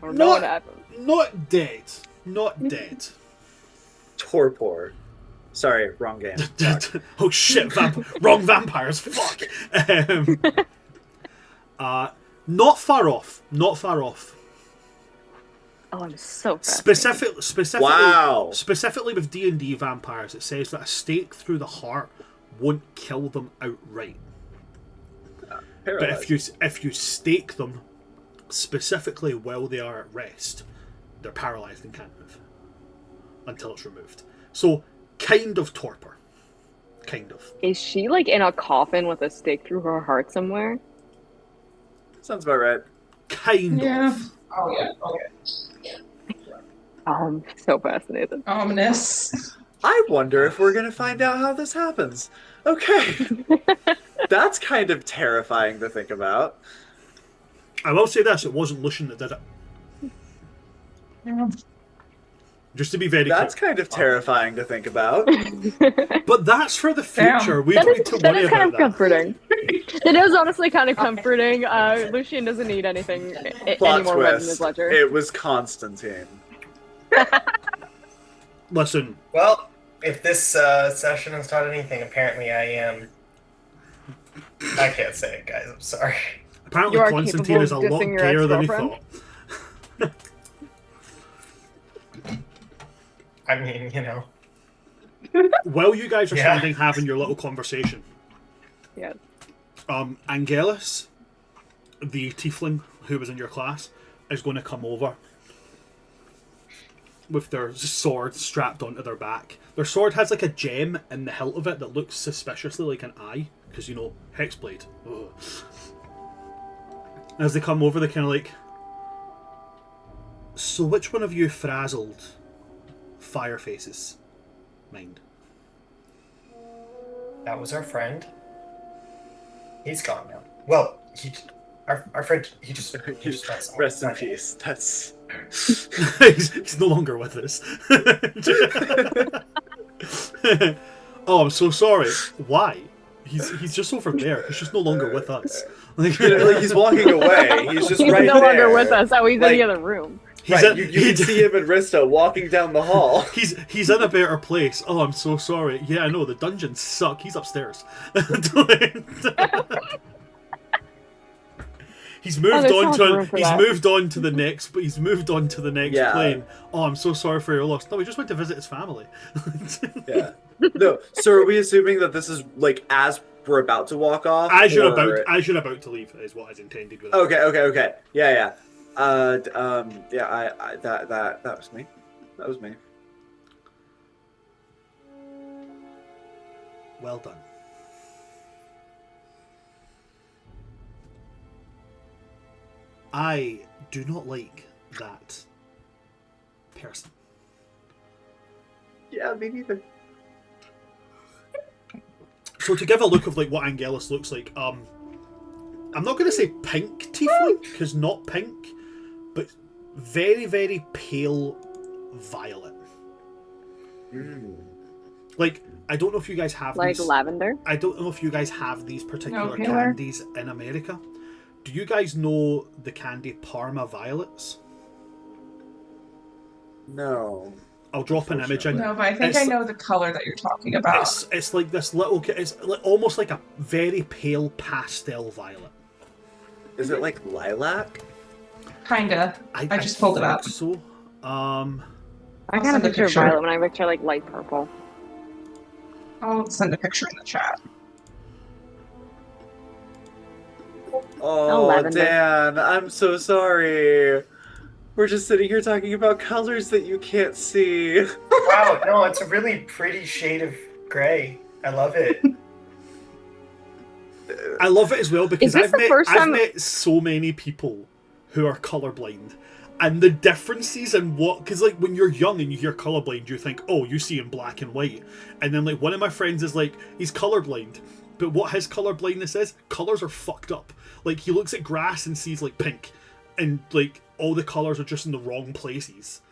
don't know what happened. Not dead. Not dead. Torpor. Sorry, wrong game. Fuck. Oh shit, wrong vampires, fuck. Not far off. Not far off. Oh, I'm so fascinated. Specifically with D&D vampires, it says that a stake through the heart won't kill them outright. But if you stake them specifically while they are at rest, they're paralyzed and can't move until it's removed. So, kind of torpor. Kind of. Is she like in a coffin with a stake through her heart somewhere? Sounds about right. Kind of. Oh yeah. Okay. Oh, I'm so fascinated. Ominous. I wonder if we're going to find out how this happens. Okay. That's kind of terrifying to think about. I will say this, it wasn't Lucian that did it. Yeah. Just to be very That's clear. kind of terrifying to think about. But that's for the future. We don't need to That worry is kind about of that. comforting. It is honestly kind of comforting. Lucian doesn't need anything Plot anymore red in twist. his ledger. It was Constantine. Listen, Well, if this session has taught anything, apparently I am... I can't say it, guys. I'm sorry. apparently You are Constantine capable is a of lot dissing your gayer than he ex-girlfriend? thought. I mean, you know. While you guys are Yeah. standing having your little conversation, Yes. Angelus, the tiefling who was in your class, is going to come over with their sword strapped onto their back. Their sword has like a gem in the hilt of it that looks suspiciously like an eye, because, you know, hexblade. Ugh. As they come over, they kind of like, so which one of you frazzled Fireface's mind? That was our friend. He's gone now. Well, our friend, he just Rest in peace. That's. he's no longer with us. Oh, I'm so sorry. Why? He's just over there. He's just no longer with us. Like, Like he's walking away. He's just He's right no there. longer with us. Oh, he's in Like- the other room. he's Right, in, you can see him and Rista walking down the hall. he's in a better place. Oh, I'm so sorry. Yeah, I know the dungeons suck. He's upstairs. He's moved there's on so much room for he's that. moved on to the next Yeah. plane. Oh, I'm so sorry for your loss. No, he just went to visit his family. Yeah. No. So are we assuming that this is like as we're about to walk off? As you're or- about to leave is what I intended with it. Okay. Yeah. Yeah. That was me. That was me. Well done. I do not like that person. Yeah, me neither. So to give a look of like what Angelus looks like, I'm not going to say pink tiefling because not pink, but very very pale violet. Like I don't know if you guys have Like these, lavender. I don't know if you guys have these particular Okay. candies in America. Do you guys know the candy Parma Violets? No. I'll drop an image in. No, but I think It's- I know the color that you're talking about. It's like this little. It's almost like a very pale pastel violet. Is it like lilac? Kinda. I just pulled it think up. So, I I'll kind of send a picture picture. violet when I picture like light purple. I'll send a picture in the chat. Oh, lavender. Dan, I'm so sorry. We're just sitting here talking about colors that you can't see. Wow, no, it's a really pretty shade of gray. I love it. I love it as well because Is this the first I've time- met so many people who are colorblind, and the differences in what, because like when you're young and you hear colorblind, you think, oh, you see in black and white, and then like one of my friends is like, he's colorblind, but what his colorblindness is, colors are fucked up. Like he looks at grass and sees like pink, and like all the colors are just in the wrong places.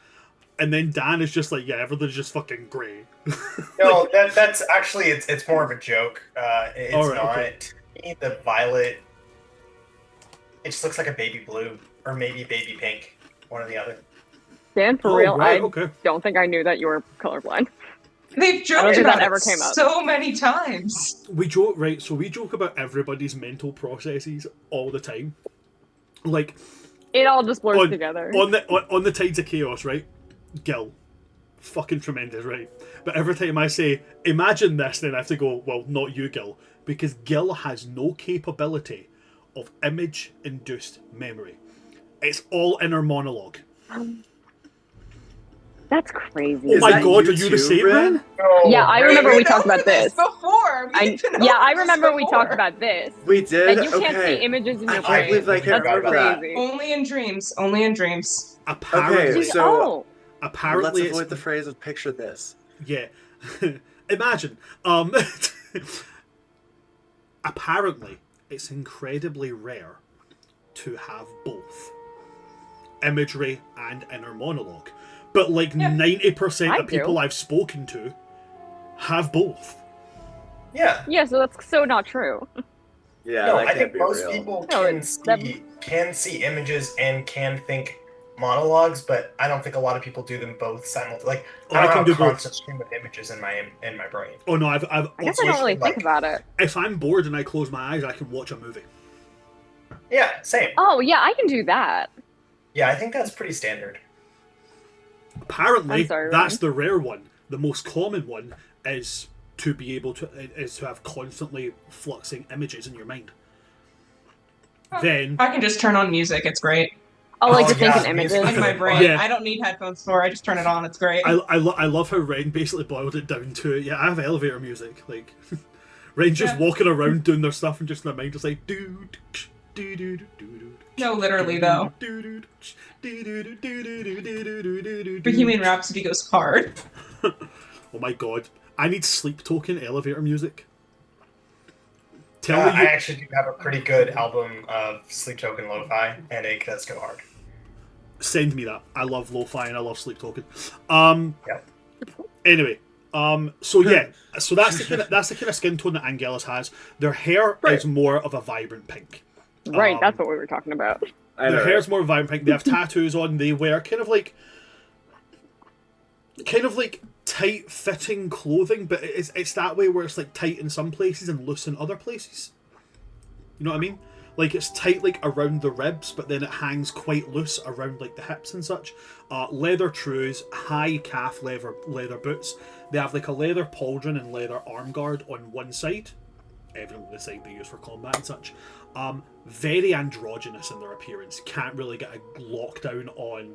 And then Dan is just like, yeah, everything's just fucking grey. No, that's actually it's more of a joke. It's Alright, not. okay. The violet. It just looks like a baby blue or maybe baby pink, one or the other. Dan, for Oh, real, right, I okay. don't think I knew that you were colorblind. They've I don't joked think about that it ever came up. so many times. We joke, right? So we joke about everybody's mental processes all the time. Like It all just blurs on, together. on the Tides of Chaos, right? Gil, fucking tremendous, right? But every time I say, imagine this, then I have to go, well, not you, Gil, because Gil has no capability of image-induced memory. It's all inner monologue. That's crazy. Oh Is my that god, you are you too, the same, Ren? man? No, Yeah, I no, remember We've we been talked about over this this. before. We've been Yeah, over I this remember we before. talked about this. We did? That you can't Okay. see images in your I brain. believe I can't That's remember that. crazy. Only in dreams. Only in dreams. Apparently, Okay, so- Oh, apparently Let's it's avoid the phrase of picture this. yeah. Imagine. Apparently, it's incredibly rare to have both imagery and inner monologue. But like Yeah. 90% I of people do. I've spoken to have both. Yeah. yeah, so that's so not true. Yeah, No, that I can't think be most real. people No, can see images and can think monologues, but I don't think a lot of people do them both simultaneously. Like Oh, I I don't can have do a both. constant stream of images in my brain. Oh no, I've I guess I Also, don't really like- think about it. if I'm bored and I close my eyes, I can watch a movie. Yeah, same. Oh, yeah, I can do that. Yeah, I think that's pretty standard. Apparently, I'm sorry, that's Ryan. the rare one. The most common one is to be able to have constantly fluxing images in your mind. Then I can just turn on music. It's great. Oh, like Oh, to think yeah, in images. music. In my brain. Yeah. I don't need headphones for it. I just turn it on. It's great. I love how Ren basically boiled it down to, yeah, I have elevator music. Like, Ren just Yeah. walking around doing their stuff and just in their mind just like, do do do do do. No, literally, though. Bohemian Rhapsody goes hard. Oh my god. I need sleep token elevator music. Tell me I actually do have a pretty good album of Sleep Token Lo-Fi, and it does go hard. Send me that. I love lo-fi and I love Sleep Token. Yep. Anyway, so yeah, so that's the kind of skin tone that Angelus has. Their hair is more of a vibrant pink. Right, that's what we were talking about. Their hair's more vibrant pink. They have tattoos on. They wear kind of like tight-fitting clothing, but it's that way where it's like tight in some places and loose in other places. You know what I mean? Like it's tight like around the ribs, but then it hangs quite loose around like the hips and such. Leather trews, high calf leather boots. They have like a leather pauldron and leather arm guard on one side. Evidently the side they use for combat and such. Very androgynous in their appearance. Can't really get a lockdown on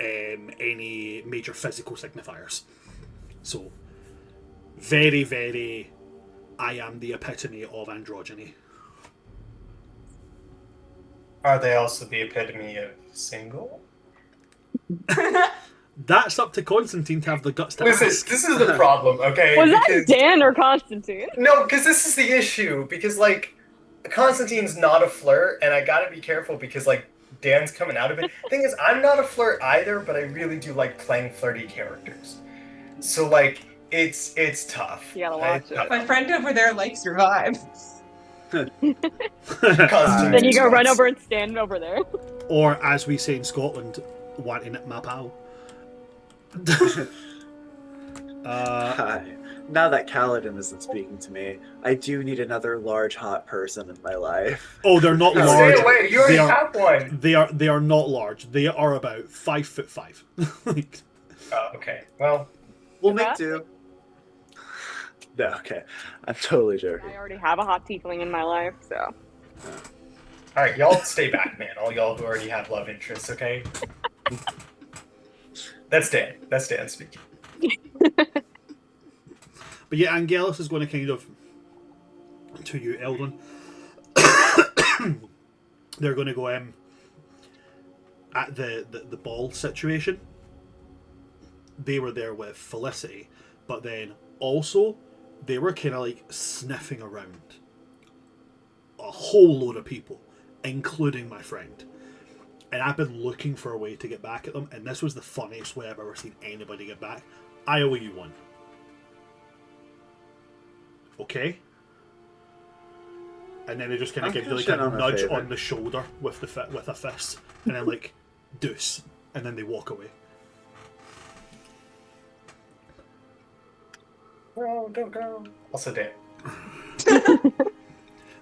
any major physical signifiers. So very, very I am the epitome of androgyny. Are they also the epitome of single? That's up to Constantine to have the guts to Listen, ask. this is the problem, okay? Was that Dan or Constantine? No, because this is the issue. Because, like, Constantine's not a flirt, and I gotta be careful because, like, Dan's coming out of it. Thing is, I'm not a flirt either, but I really do like playing flirty characters. So, like, it's tough. You gotta watch it. My friend over there likes your vibe. Then you go run over and stand over there. Or, as we say in Scotland, wanting it my pal. Hi. Now that Kaladin isn't speaking to me, I do need another large, hot person in my life. Oh, they're not large. Stay away! You already have one! They are not large. They are about 5'5". Like, Oh, okay. Well, We'll make do. No, okay. I'm totally joking. I already have a hot tiefling in my life, so. alright, y'all stay back, man. All y'all who already have love interests, okay? That's Dan. That's Dan speaking. but yeah, Angelus is going to kind of, to you, Eldon, they're going to go at the ball situation. They were there with Felicity, but then also they were kind of like sniffing around a whole load of people, including my friend. And I've been looking for a way to get back at them, and this was the funniest way I've ever seen anybody get back. I owe you one. Okay? And then they just kind of give you like a nudge on the shoulder with a fist, and then like, deuce, and then they walk away. No, don't go. Also Dan.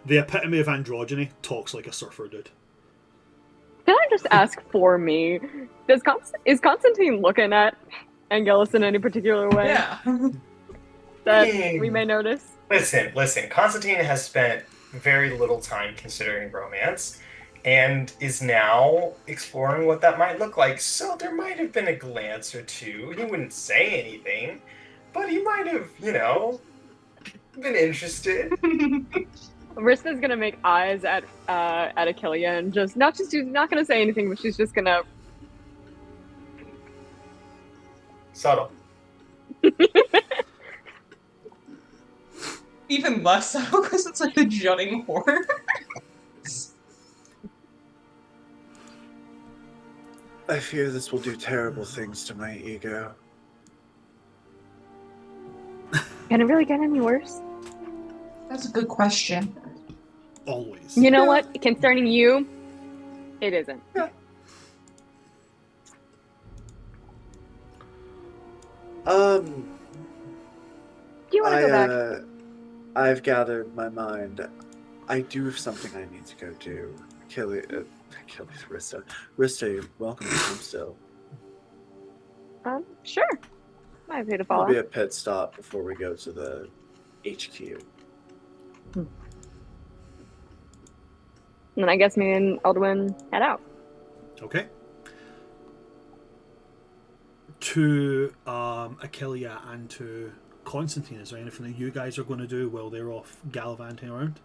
The epitome of androgyny talks like a surfer dude. Can I just ask for me? Is Constantine looking at Angelus in any particular way Yeah. that we may notice? Listen. Constantine has spent very little time considering romance and is now exploring what that might look like. So there might have been a glance or two. He wouldn't say anything, but he might have, been interested. Rista's gonna make eyes at Achillia and she's not gonna say anything, but she's just gonna Subtle. Even less so, because it's like the jutting horn. I fear this will do terrible things to my ego. Can it really get any worse? That's a good question. Always. You know what? Concerning you, it isn't. Yeah. Do you want to go back? I've gathered my mind. I do have something I need to go do. Rista. Rista, you're welcome to come still. Sure. I'm happy to There'll follow. be a pit stop before we go to the HQ. And then I guess me and Eldwin head out. Okay. To Achillia and to Constantine, is there anything that you guys are going to do while they're off gallivanting around?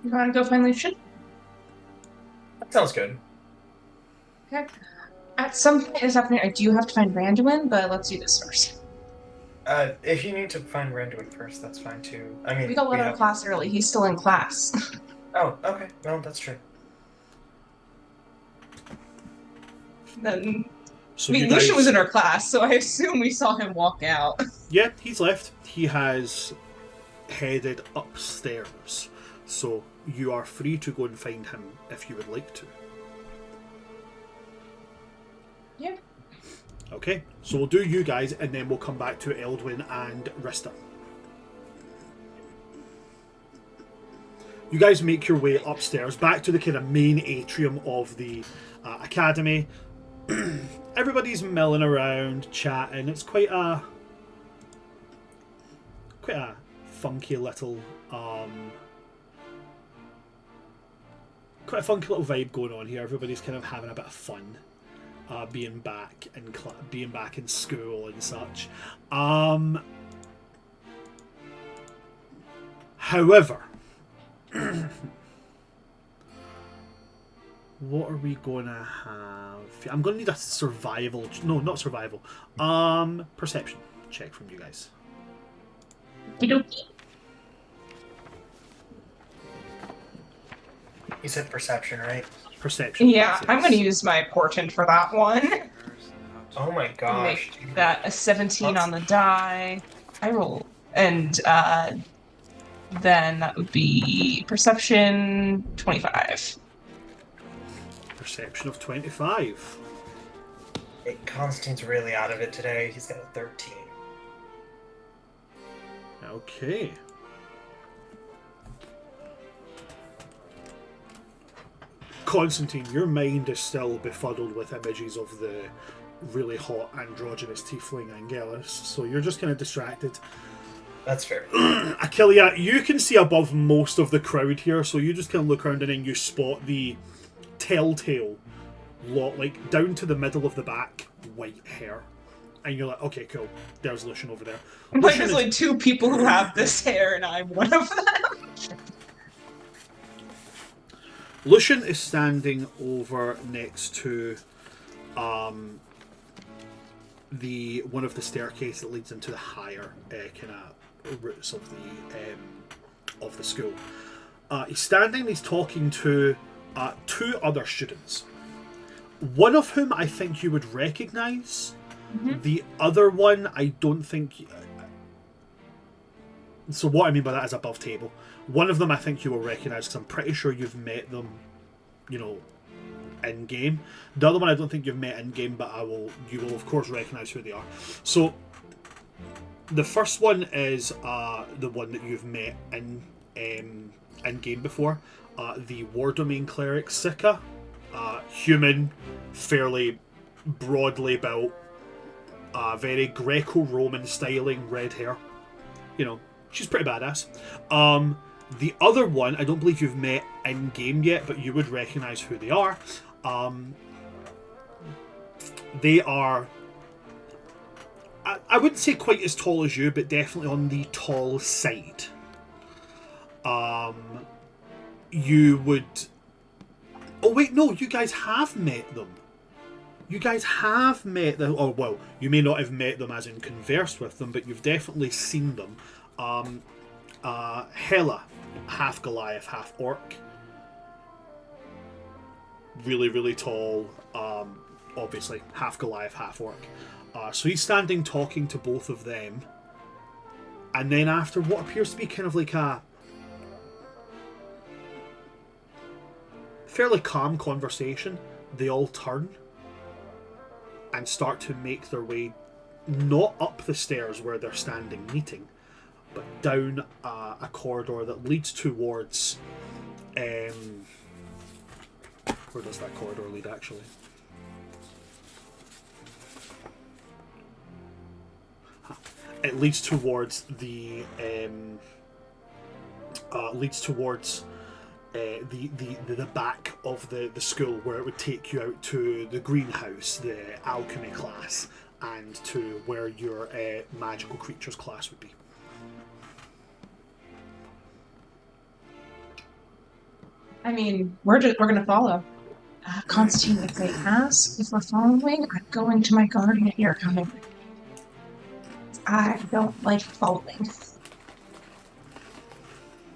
You want to go find Lucian? That sounds good. Okay. At some point this afternoon, I do have to find Randuin, but let's do this first. If you need to find Randuin first, that's fine too. I mean, We got let out have... of class early. He's still in class. Oh, okay. No, that's true. Then, So I mean, you guys, Lucian was in our class, so I assume we saw him walk out. yeah, he's left. He has headed upstairs. So you are free to go and find him if you would like to. Yeah. Okay, so we'll do you guys, and then we'll come back to Eldwin and Rista. You guys make your way upstairs, back to the kind of main atrium of the academy. Everybody's milling around, chatting. It's quite a funky little vibe going on here. Everybody's kind of having a bit of fun. Being back in school and such. However, what are we gonna have? I'm gonna need a survival. No, not survival. Perception check from you guys. You said perception, right? Perception. Yeah, I'm going to use my portent for that one. Oh my gosh. Make that a 17 on the die. I roll. And then that would be perception 25. Perception of 25. Hey, Constantine's really out of it today. He's got a 13. Okay. Constantine, your mind is still befuddled with images of the really hot androgynous tiefling Angelus, so you're just kind of distracted. That's fair. Achillea, you can see above most of the crowd here, so you just kind of look around and then you spot the telltale lot, like down to the middle of the back, white hair. And you're like, okay, cool. There's Lucian over there. Like, there's like two people who have this hair, and I'm one of them. Lucian is standing over next to the one of the staircases that leads into the higher kind of roots of the school. He's standing. He's talking to two other students. One of whom I think you would recognise. Mm-hmm. The other one I don't think. So what I mean by that is above table. One of them I think you will recognise because I'm pretty sure you've met them, you know, in game. The other one I don't think you've met in game, but you will of course recognise who they are. So the first one is the one that you've met in game before, the War Domain Cleric Sika, human, fairly broadly built, very Greco-Roman styling, red hair. You know, she's pretty badass. The other one, I don't believe you've met in game yet, but you would recognise who they are. They are, I wouldn't say quite as tall as you, but definitely on the tall side. You would... Oh wait, no, you guys have met them. You guys have met them. Oh, well, you may not have met them as in conversed with them, but you've definitely seen them. Hela, half Goliath, half Orc. Really, really tall. Obviously, half Goliath, half Orc. So he's standing talking to both of them. And then after what appears to be kind of like a fairly calm conversation, they all turn and start to make their way not up the stairs where they're standing meeting, but down a corridor that leads towards... where does that corridor lead, actually? It leads towards the... the back of the school, where it would take you out to the greenhouse, the alchemy class, and to where your magical creatures class would be. I mean, we're gonna follow. Constantine, if they ask if we're following, I'm going to my guardian here coming. I don't like following.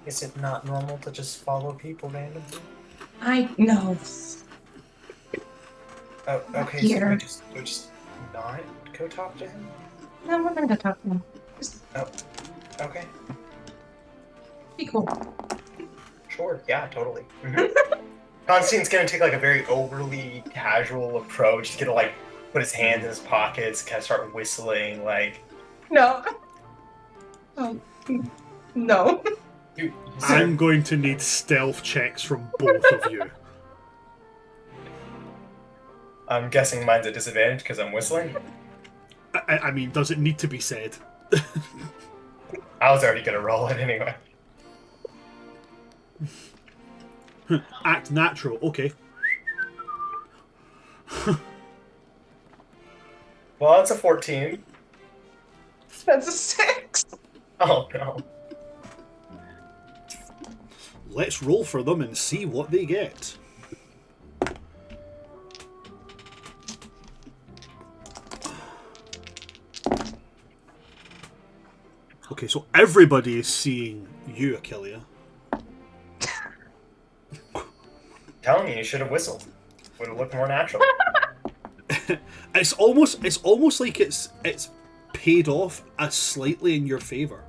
Is it not normal to just follow people randomly? I know. Oh, okay, Here. so we just not go talk to him? No, we're gonna go talk to him. Just Okay, be cool. sure, yeah, totally. Constantine's gonna take like a very overly casual approach. He's gonna like put his hands in his pockets, kind of start whistling, like. No. Oh, no. I'm going to need stealth checks from both of you. I'm guessing mine's a disadvantage because I'm whistling. I mean, does it need to be said? I was already gonna roll it anyway. Act natural, okay. Well, that's a 14. That's a 6. Oh no. Let's roll for them and see what they get. Okay, so everybody is seeing you, Achillea. Telling you should have whistled. Would have looked more natural. It's almost like it's paid off as slightly in your favor.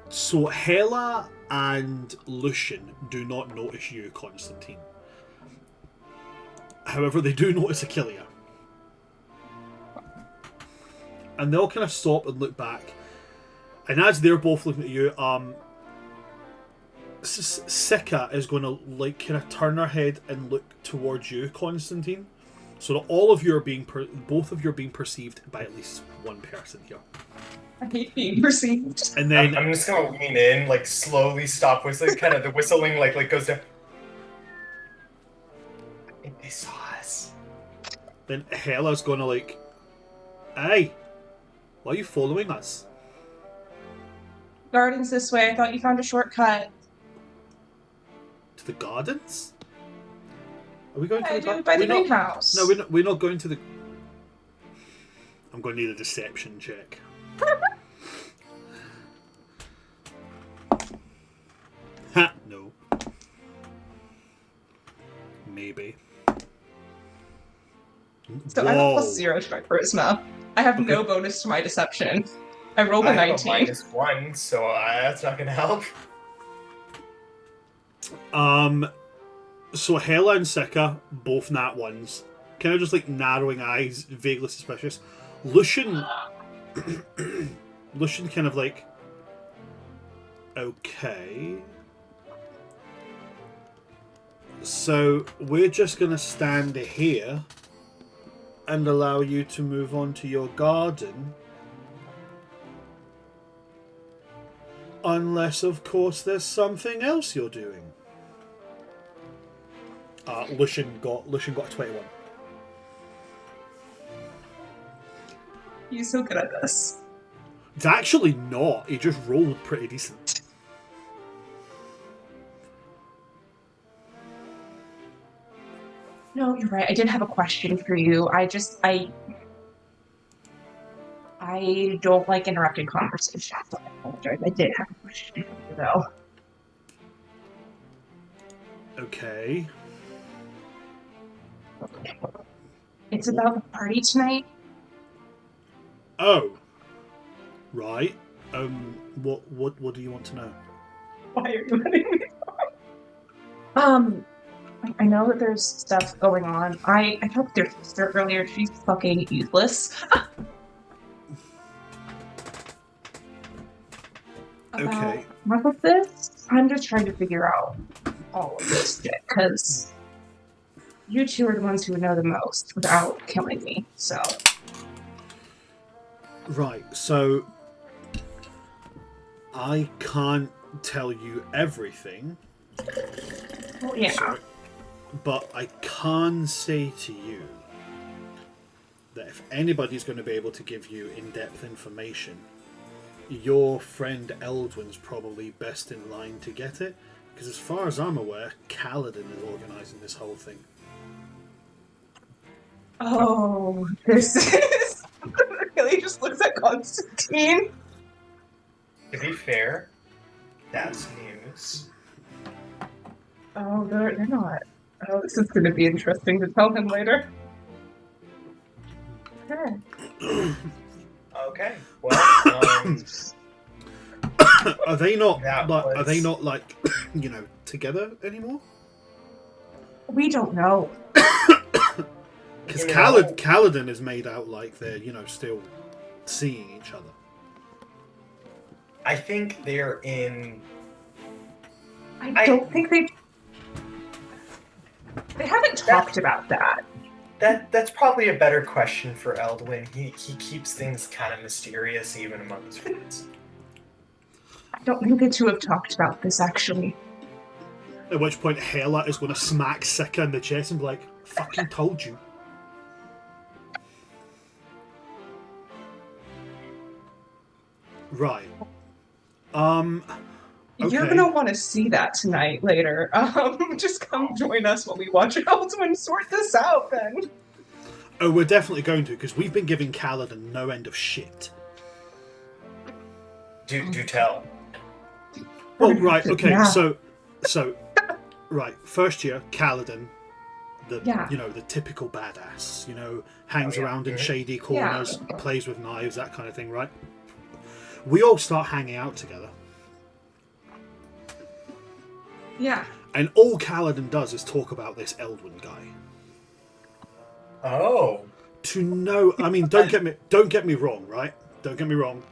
So Hela and Lucian do not notice you, Constantine. However, they do notice Achillea. And they'll kind of stop and look back. And as they're both looking at you, Sika is going to like kind of turn her head and look towards you, Constantine, so that all of you are being both of you are being perceived by at least one person here. I hate being perceived. And then I'm just gonna lean in, like slowly stop whistling. Kind of the whistling, like goes down. I think they saw us. Then Hela's going to like, "Hey, why are you following us?" Gardens this way. I thought you found a shortcut. To the gardens? Are we going to I the do by the we're not- greenhouse. No, we're not going to the. I'm going to need a deception check. Ha! No. Maybe. So I have a Whoa. +0 to my charisma. I have no bonus to my deception. I rolled a I have 19. a -1, so that's not gonna help. So Hela and Sika, both nat ones. Kind of just like narrowing eyes, vaguely suspicious. Lucian kind of like, okay. So we're just gonna stand here and allow you to move on to your garden. Unless, of course, there's something else you're doing. Lucian got a 21. He's so good at this. It's actually not. He just rolled pretty decent. No, you're right. I did have a question for you. I don't like interrupting conversations, so I apologize. I did have a question for you, though. Okay. It's about the party tonight. Oh. Right. What do you want to know? Why are you letting me talk? I know that there's stuff going on. I talked to your sister earlier. She's fucking useless. Okay. About all of this, I'm just trying to figure out all of this shit, because you two are the ones who would know the most without killing me, so. Right, so I can't tell you everything. Well, yeah. So, but I can say to you that if anybody's going to be able to give you in-depth information, your friend Eldwin's probably best in line to get it, because as far as I'm aware, Kaladin is organising this whole thing. Oh, this is immediately just looks at Constantine. To be fair, that's news. Oh, they're not. Oh, this is going to be interesting to tell him later. Okay. Okay. Well, Are they not? That Like, Are they was- not like, together anymore? We don't know. Because You know- Kaladin is made out like they're still seeing each other. I think they're in. I don't think they haven't talked about that. That's probably a better question for Eldwin. He keeps things kind of mysterious even among his friends. I don't think the two have talked about this actually. At which point, Hela is going to smack Sika in the chest and be like, "Fucking told you." Right. You're Okay. gonna want to see that tonight later. Just come join us while we watch Eldwin sort this out then. Oh, we're definitely going to, because we've been giving Kaladin no end of shit. Do tell. Well, right, okay, Yeah. so, right, first year, Kaladin, the Yeah. the typical badass, hangs Oh, yeah. around in Mhm. shady corners, plays with knives, that kind of thing, right? We all start hanging out together, Yeah. and all Kaladin does is talk about this Eldwin guy. Oh. To know, I mean, don't get me wrong, right? Don't get me wrong.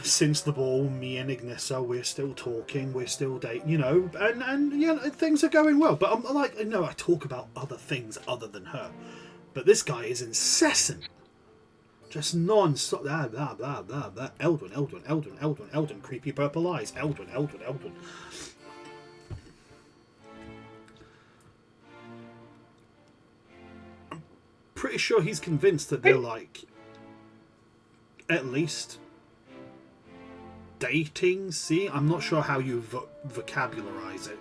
Since the ball, me and Ignissa, we're still talking, we're still dating, and things are going well. But I'm like, I talk about other things other than her. But this guy is incessant, just non-stop, blah blah blah blah blah. Eldwin, creepy purple eyes, Eldwin. I'm pretty sure he's convinced that they're like, at least. Dating, see? I'm not sure how you vocabularize it.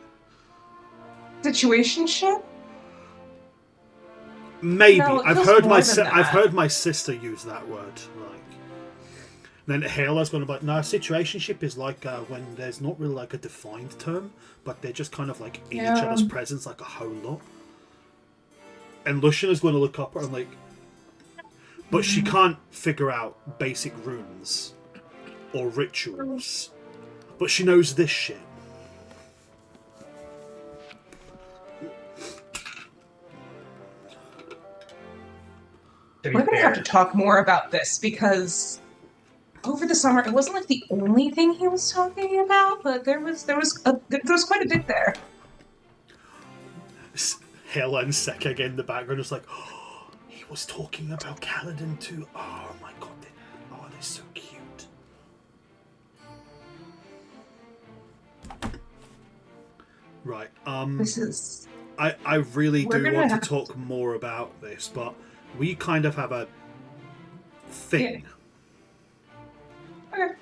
Situationship? Maybe. No, it I've feels heard more than that. I've heard my sister use that word. Then Hela's going to be like, no, situationship is like when there's not really like a defined term, but they're just kind of like in each Yeah. other's presence like a whole lot. And Luciana's going to look up at her and like, but she can't figure out basic runes or rituals, but she knows this shit. To be We're gonna fair, have to talk more about this because over the summer it wasn't like the only thing he was talking about, but there was quite a bit there. Hela and Seka again in the background is like, oh, he was talking about Kaladin too. Oh my god, they're so cute. Right. This is I really We're do gonna want to have talk more about this, but we kind of have a thing. okay.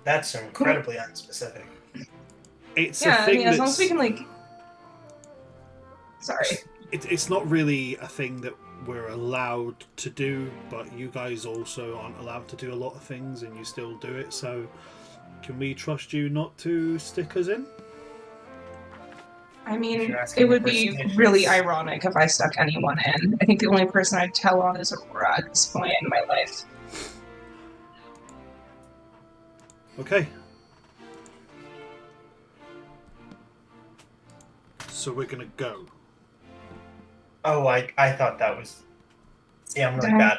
that's incredibly unspecific. It's Yeah, a I thing mean, as long that's as we can like. Sorry. it's not really a thing that we're allowed to do, but you guys also aren't allowed to do a lot of things, and you still do it. So, can we trust you not to stick us in? I If mean, you're asking it would me be personally, really it's- ironic if I stuck anyone in. I think the only person I'd tell on is Aurora at this point in my life. Okay. So we're gonna go. Oh, I thought that was. Yeah, I'm really bad.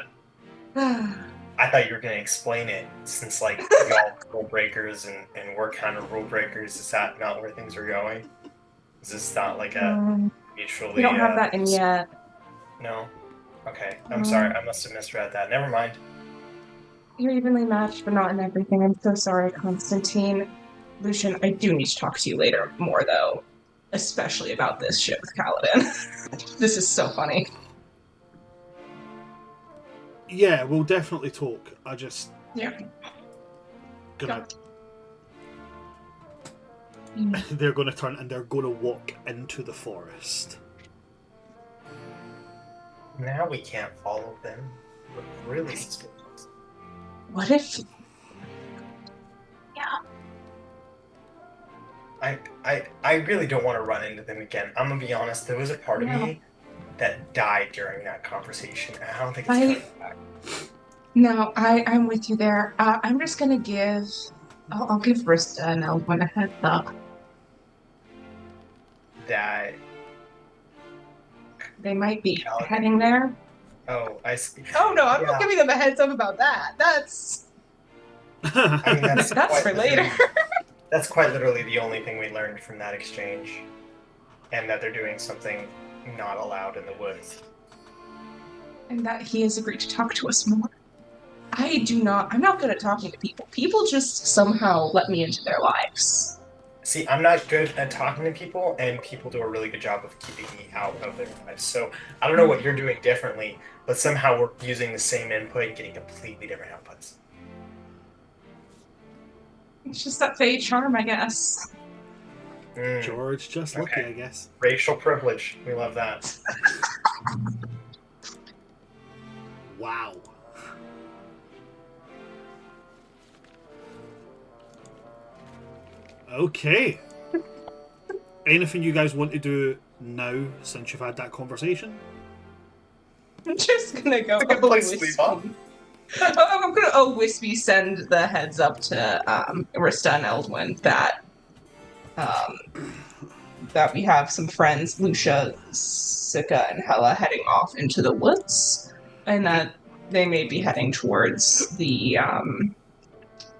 I thought you were going to explain it since, like, y'all rule breakers and we're kind of rule breakers. Is that not where things are going? Is this not like a mutually. We don't have that in yet. No? Okay. I'm sorry. I must have misread that. Never mind. You're evenly matched, but not in everything. I'm so sorry, Constantine. Lucian, I do need to talk to you later more, though. Especially about this shit with Kaladin. This is so funny. Yeah, we'll definitely talk. I just Yeah. gonna. They're gonna turn and they're gonna walk into the forest. Now we can't follow them. We're really suspicious. What if? I really don't want to run into them again. I'm gonna be honest. There was a part of me that died during that conversation. And I don't think it's coming back. No, I'm with you there. I'm just gonna give. I'll give Rista and Elwyn a heads up. That. They might be heading there. Oh, I see. Oh no, I'm not giving them a heads up about that. That's. I mean, that's for later. That's quite literally the only thing we learned from that exchange, and that they're doing something not allowed in the woods. And that he has agreed to talk to us more. I'm not good at talking to people. People just somehow let me into their lives. See, I'm not good at talking to people, and people do a really good job of keeping me out of their lives. So I don't know what you're doing differently, but somehow we're using the same input and getting completely different outputs. It's just that fey charm, I guess. George, just lucky, I guess. Racial privilege. We love that. Wow. Okay. Anything you guys want to do now since you've had that conversation? I'm just gonna go. It's a good place to leave off. I'm gonna Wispy send the heads up to Rista and Eldwin that we have some friends, Lucia, Sika, and Hella, heading off into the woods, and that they may be heading towards the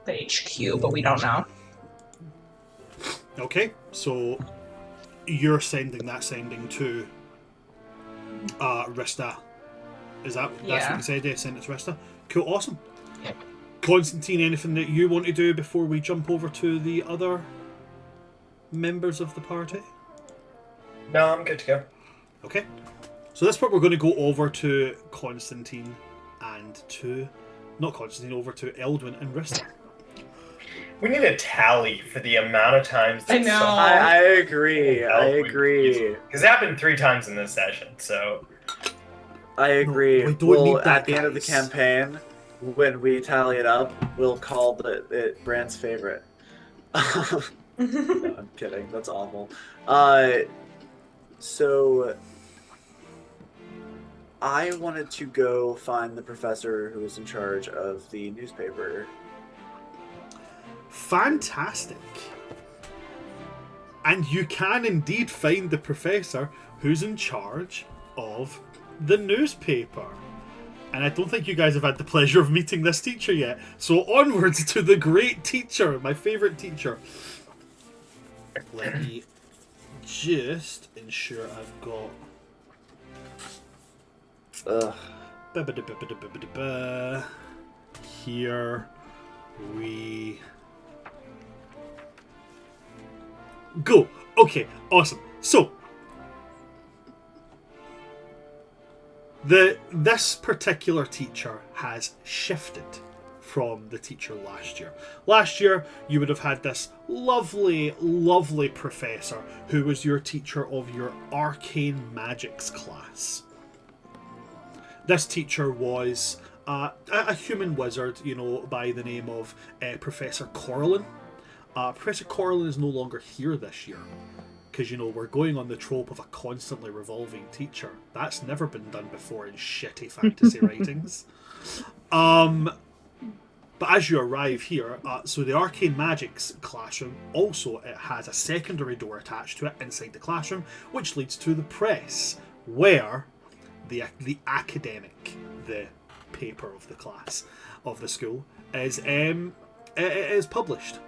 HQ, but we don't know. Okay, so you're sending to Rista. Is that that's what you said? Yeah, send it to Rista. Cool, awesome. Yep. Constantine, anything that you want to do before we jump over to the other members of the party? No, I'm good to go. Okay. So that's what we're going to go over to Constantine and over to Eldwin and Rista. We need a tally for the amount of times that I know. I agree. I agree. Because it happened 3 times in this session, so... I agree. No, we don't need that, at the end of the guys. campaign, when we tally it up, we'll call it Brand's favorite. No, I'm kidding. That's awful. So I wanted to go find the professor who was in charge of the newspaper. Fantastic. And you can indeed find the professor who's in charge of the newspaper. And I don't think you guys have had the pleasure of meeting this teacher yet. So onwards to the great teacher, my favourite teacher. Let me just ensure I've got... Here we go. Okay, awesome. So this particular teacher has shifted from the teacher last year. Last year, you would have had this lovely, lovely professor who was your teacher of your arcane magics class. This teacher was a human wizard, by the name of Professor Corlin. Professor Corlin is no longer here this year. Because, we're going on the trope of a constantly revolving teacher. That's never been done before in shitty fantasy writings. But as you arrive here, so the Arcane Magics classroom, also it has a secondary door attached to it inside the classroom, which leads to the press, where the academic, the paper of the class, of the school, is published.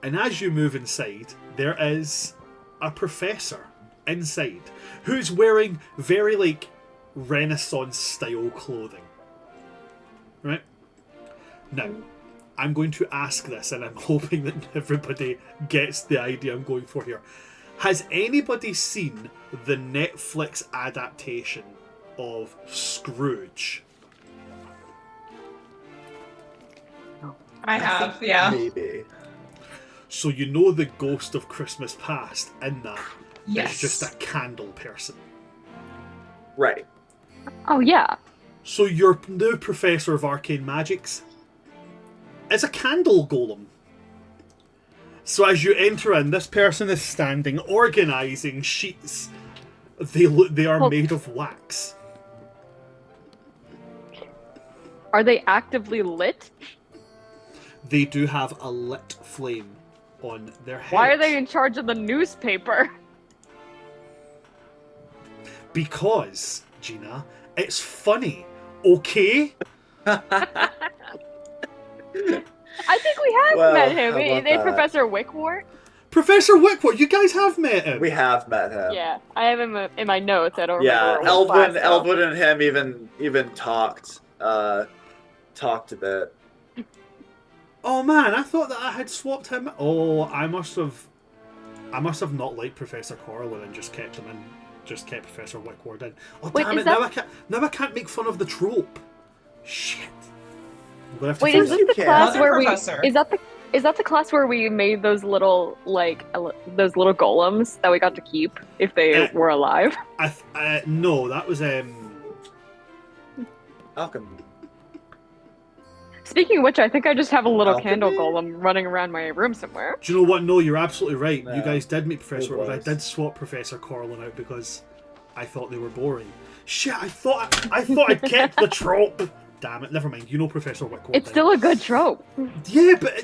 And as you move inside, there is a professor inside who's wearing very Renaissance style clothing. Right? Now, I'm going to ask this, and I'm hoping that everybody gets the idea I'm going for here. Has anybody seen the Netflix adaptation of Scrooge? I have, yeah. Maybe. So the ghost of Christmas past in that Yes. is just a candle person. Right. Oh yeah. So your new Professor of Arcane Magics is a candle golem. So as you enter in, this person is standing, organising sheets. They are Well, made of wax. are they actively lit? They do have a lit flame on their head. Why are they in charge of the newspaper? Because, Gina, it's funny. Okay? I think we have Well, met him. how about Is it that? Professor Wickwart? Professor Wickwood, you guys have met him. We have met him. Yeah, I have him in my notes. I don't Yeah, remember what class, though. Eldwin and him even talked a bit. Oh man, I thought that I had swapped him. Oh, I must have not liked Professor Corlin and just kept him in. Just kept Professor Wickward in. Oh Wait, damn is it! that- Now I can't make fun of the trope. Shit. I'm gonna have to Wait, fix is that. this the can. class Other where professor. Is that the class where we made those little those little golems that we got to keep if they were alive? No, that was Alchemy. Speaking of which, I think I just have a little Alchemy? candle golem running around my room somewhere. Do you know what? No, you're absolutely right. No, You guys did meet Professor it Wickwood. I was. did swap Professor Corlin out because I thought they were boring. Shit! I thought I'd kept the trope. Damn it! Never mind. You know Professor Wickwood. It's still a good trope. Yeah, but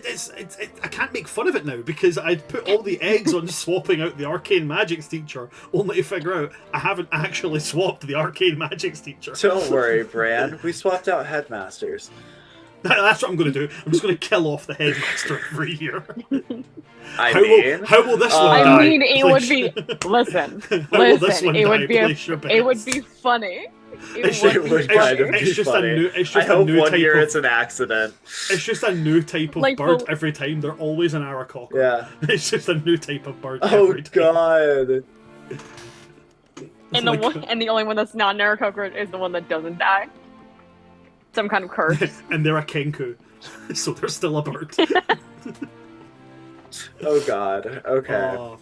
I can't make fun of it now because I'd put all the eggs on swapping out the Arcane Magics teacher, only to figure out I haven't actually swapped the Arcane Magics teacher. Don't worry, Bran. We swapped out headmasters. That's what I'm going to do. I'm just going to kill off the headmaster every year. How will this one I die? mean, it would Please. be. Listen, How will this listen. one It die? would be. Place your It would bets. be funny. It's It just- would be kind of funny. it's just funny. a new. It's I just a hope new one type year of. it's an accident. It's just a new type of Like, bird well- every time. They're always an Aracocker. Yeah. It's just a new type of bird Oh every time. god. And the only one that's not Narcoker is the one that doesn't die. Some kind of curse. And they're a kenku, so they're still a bird. Oh god. Okay.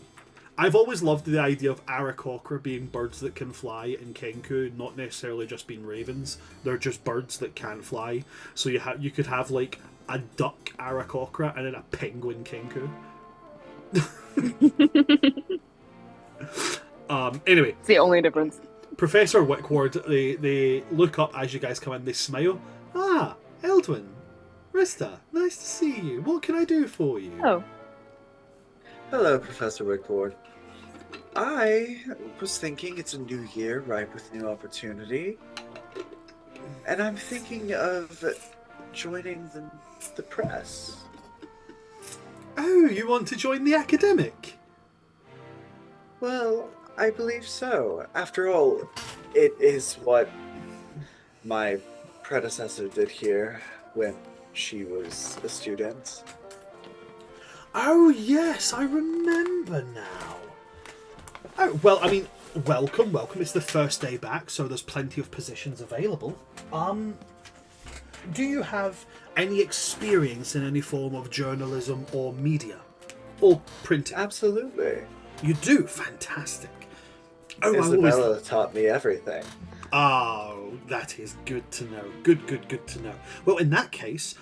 I've always loved the idea of Arakocra being birds that can fly and Kenku not necessarily just being ravens. They're just birds that can fly. So you could have like a duck Arakocra and then a penguin Kenku. Anyway, It's the only difference. Professor Wickward, they look up as you guys come in, they smile. Ah, Eldwin, Rista, nice to see you. What can I do for you? Oh, Hello, Professor Wickford. I was thinking it's a new year, ripe with new opportunity. And I'm thinking of joining the press. Oh, you want to join the academic? Well, I believe so. After all, it is what my predecessor did here when she was a student. Oh, yes, I remember now. Oh, well, I mean, welcome. It's the first day back, so there's plenty of positions available. Do you have any experience in any form of journalism or media? Or printing? Absolutely. You do? Fantastic. Oh, Isabella taught me everything. Oh, that is good to know. Good to know. Well, in that case,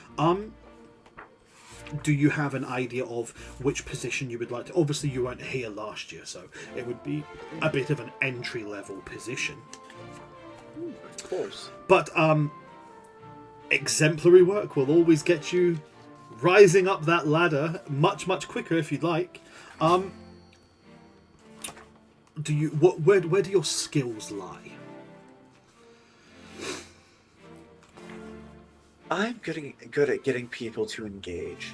do you have an idea of which position you would like to... Obviously, you weren't here last year, so it would be a bit of an entry-level position. Of course. But, exemplary work will always get you rising up that ladder much, much quicker if you'd like. Where do your skills lie? I'm good at getting people to engage.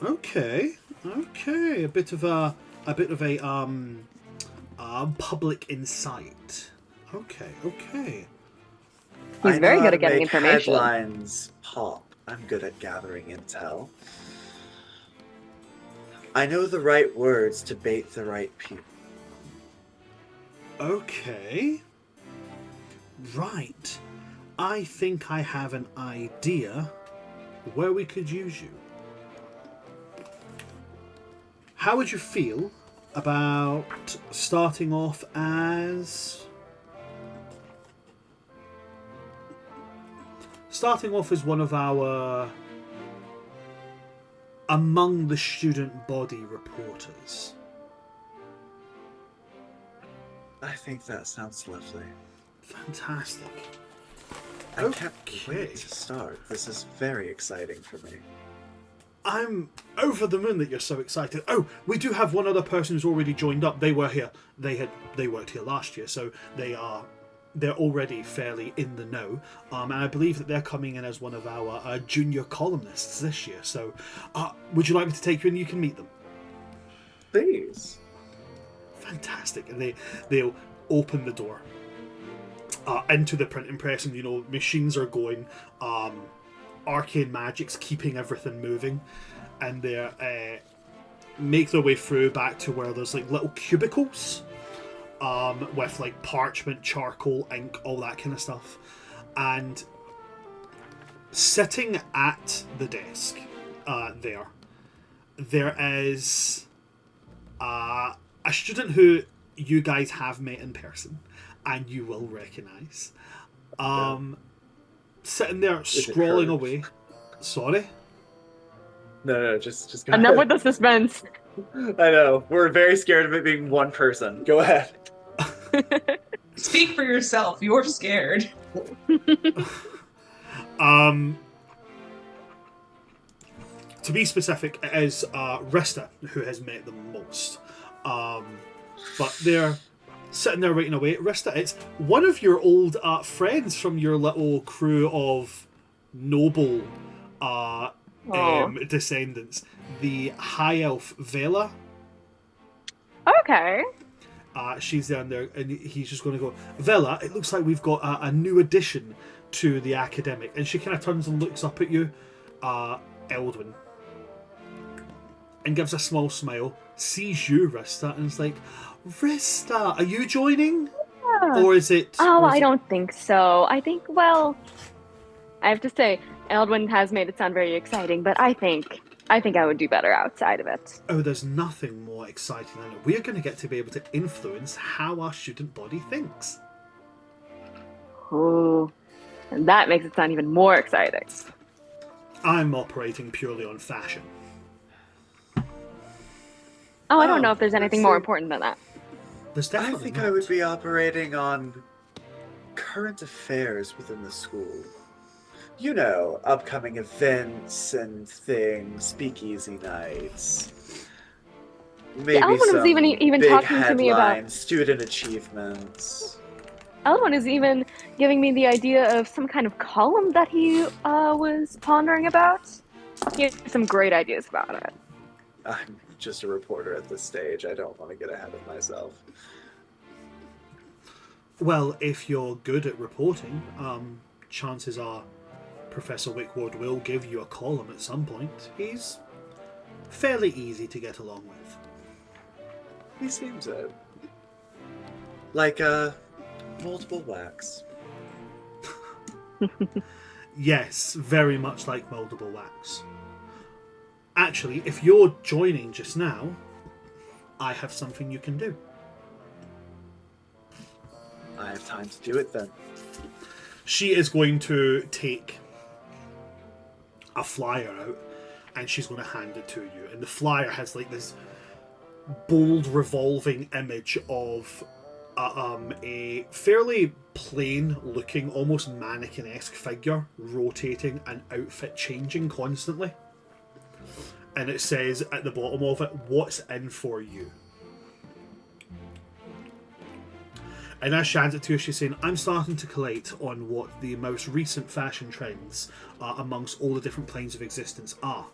Okay. A bit of a public insight. Okay. he's I very know how good at to getting make information. Headlines pop. I'm good at gathering intel. I know the right words to bait the right people. Okay. Right. I think I have an idea where we could use you. How would you feel about starting off as starting off as one of our among the student body reporters. I think that sounds lovely. Fantastic. I can't Okay. wait to start. This is very exciting for me. I'm over the moon that you're so excited. Oh, we do have one other person who's already joined up. They were here. They worked here last year, so they're already fairly in the know. And I believe that they're coming in as one of our junior columnists this year. So, would you like me to take you in? You can meet them. Please. Fantastic. And they'll open the door into the printing press, and machines are going. Arcane magic's keeping everything moving, and they make their way through back to where there's like little cubicles with like parchment, charcoal, ink, all that kind of stuff. And sitting at the desk there is a student who you guys have met in person and you will recognize. Sitting there scrolling away. Sorry? No, just go Enough ahead. with the suspense. I know. We're very scared of it being one person. Go ahead. Speak for yourself. You're scared. To be specific, it is Rista who has met them most. But they're sitting there writing away. Rista, it's one of your old friends from your little crew of noble descendants, the High Elf Vela. Okay. She's down there, and he's just going to go, Vela, it looks like we've got a new addition to the academic. And she kind of turns and looks up at you, Eldwin, and gives a small smile, sees you, Rista, and is like, Rista, are you joining? Yeah. Or is it... I don't think so. I think, well, I have to say, Eldwin has made it sound very exciting, but I think I would do better outside of it. Oh, there's nothing more exciting than it. We're going to get to be able to influence how our student body thinks. Ooh, and that makes it sound even more exciting. I'm operating purely on fashion. Oh, I don't know if there's anything more important than that. There's I definitely think not. I would be operating on current affairs within the school. You know, upcoming events and things, speakeasy nights. Maybe Elwin was some even big talking to me about- headlines, student achievements. Elwin is even giving me the idea of some kind of column that he was pondering about. He had some great ideas about it. I'm just a reporter at this stage. I don't want to get ahead of myself. Well, if you're good at reporting, chances are Professor Wickwood will give you a column at some point. He's fairly easy to get along with. He seems like multiple wax. Yes, very much like moldable wax. Actually, if you're joining just now, I have something you can do. I have time to do it then. She is going to take a flyer out and she's going to hand it to you. And the flyer has like this bold revolving image of a fairly plain looking, almost mannequin-esque figure rotating and outfit changing constantly. And it says at the bottom of it, "What's in for you?" And as she hands it to her, she's saying, I'm starting to collate on what the most recent fashion trends amongst all the different planes of existence are.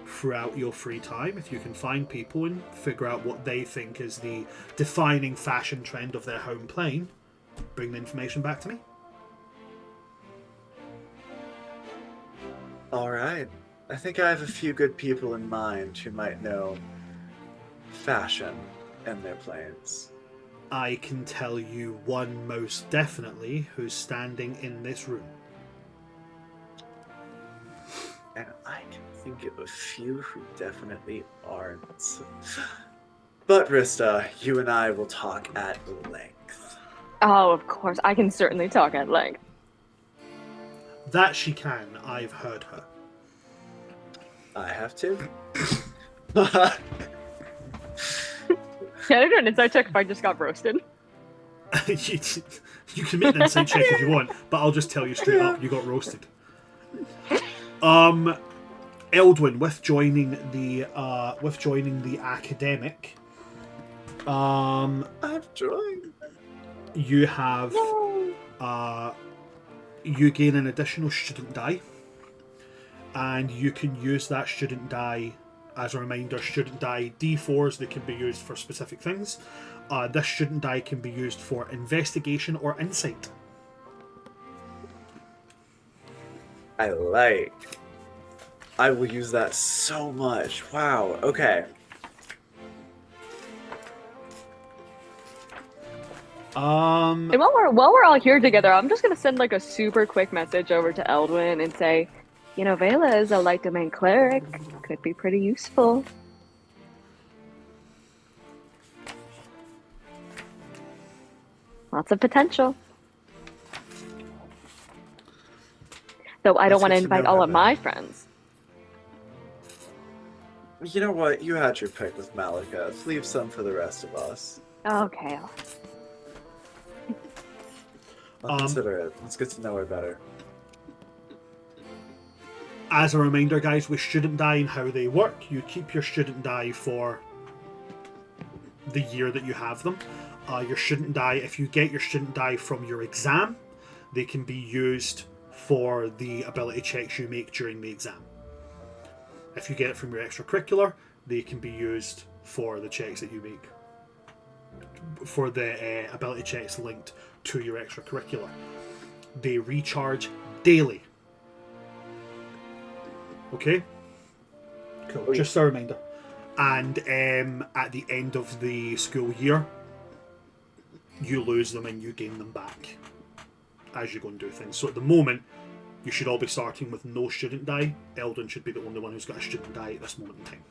Throughout your free time, if you can find people and figure out what they think is the defining fashion trend of their home plane, bring the information back to me. Alright. I think I have a few good people in mind who might know fashion and their planes. I can tell you one most definitely who's standing in this room. And I can think of a few who definitely aren't. But Rista, you and I will talk at length. Oh, of course. I can certainly talk at length. That she can. I've heard her. I have to. Can I do an insight check if I just got roasted? You can make an insight check if you want, but I'll just tell you straight up, you got roasted. Eldwin, with joining the academic, I've joined. you have you gain an additional student die, and you can use that student die as a reminder. Student die D4s that can be used for specific things. This student die can be used for investigation or insight. I will use that so much. Wow. Okay. And while we're all here together, I'm just gonna send like a super quick message over to Eldwin and say, you know, Vela is a light domain cleric. Could be pretty useful. Lots of potential. Though I don't want to invite all of my friends. You know what? You had your pick with Malika. Leave some for the rest of us. Okay. I'll consider it. Let's get to know her better. As a reminder, guys, with student die and how they work, you keep your student die for the year that you have them. Your student die, if you get your student die from your exam, they can be used for the ability checks you make during the exam. If you get it from your extracurricular, they can be used for the checks that you make, for the ability checks linked to your extracurricular. They recharge daily. Okay? Cool. Oh, yeah. Just a reminder. And at the end of the school year, you lose them and you gain them back as you go and do things. So at the moment, you should all be starting with no student die. Eldon should be the only one who's got a student die at this moment in time.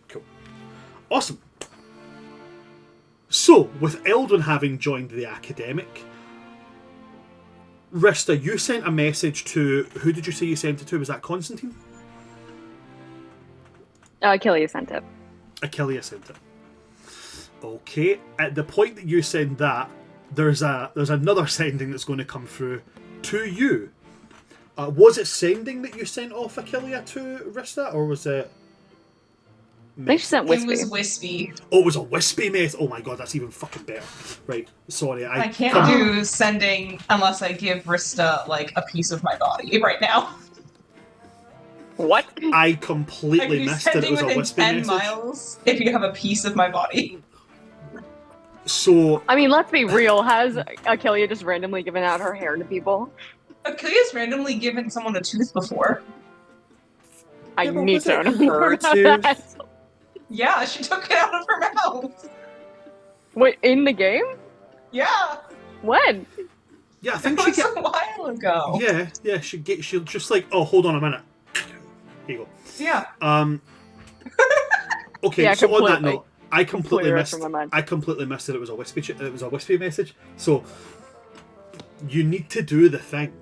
Cool. Awesome. So, with Eldon having joined the academic, Rista, you sent a message to... Who did you say you sent it to? Was that Constantine? Achilles sent it. Achilles sent it. Okay. At the point that you send that, there's another sending that's going to come through to you. Was it sending that you sent off Achilles to Rista, or was it... I think she sent Wispy. It was Wispy. Oh, it was a Wispy mess. Oh my god, that's even fucking better. Right, sorry. I can't do sending unless I give Rista, like, a piece of my body right now. What? I completely missed that it was a Wispy 10 message. miles if you have a piece of my body. So... I mean, let's be real. Has Achilles just randomly given out her hair to people? Achilles randomly given someone a tooth before. I Yeah, but need was to it know more her about tooth? that. Yeah, she took it out of her mouth. Wait, in the game? Yeah, When? Yeah, I it think she was get... a while ago. Yeah, she'll just like, oh, hold on a minute. Here you go. Yeah. Okay, Yeah, so on that completely. note, I completely Completely missed. from my mind. I completely missed that it was a Wispy message. So you need to do the thing.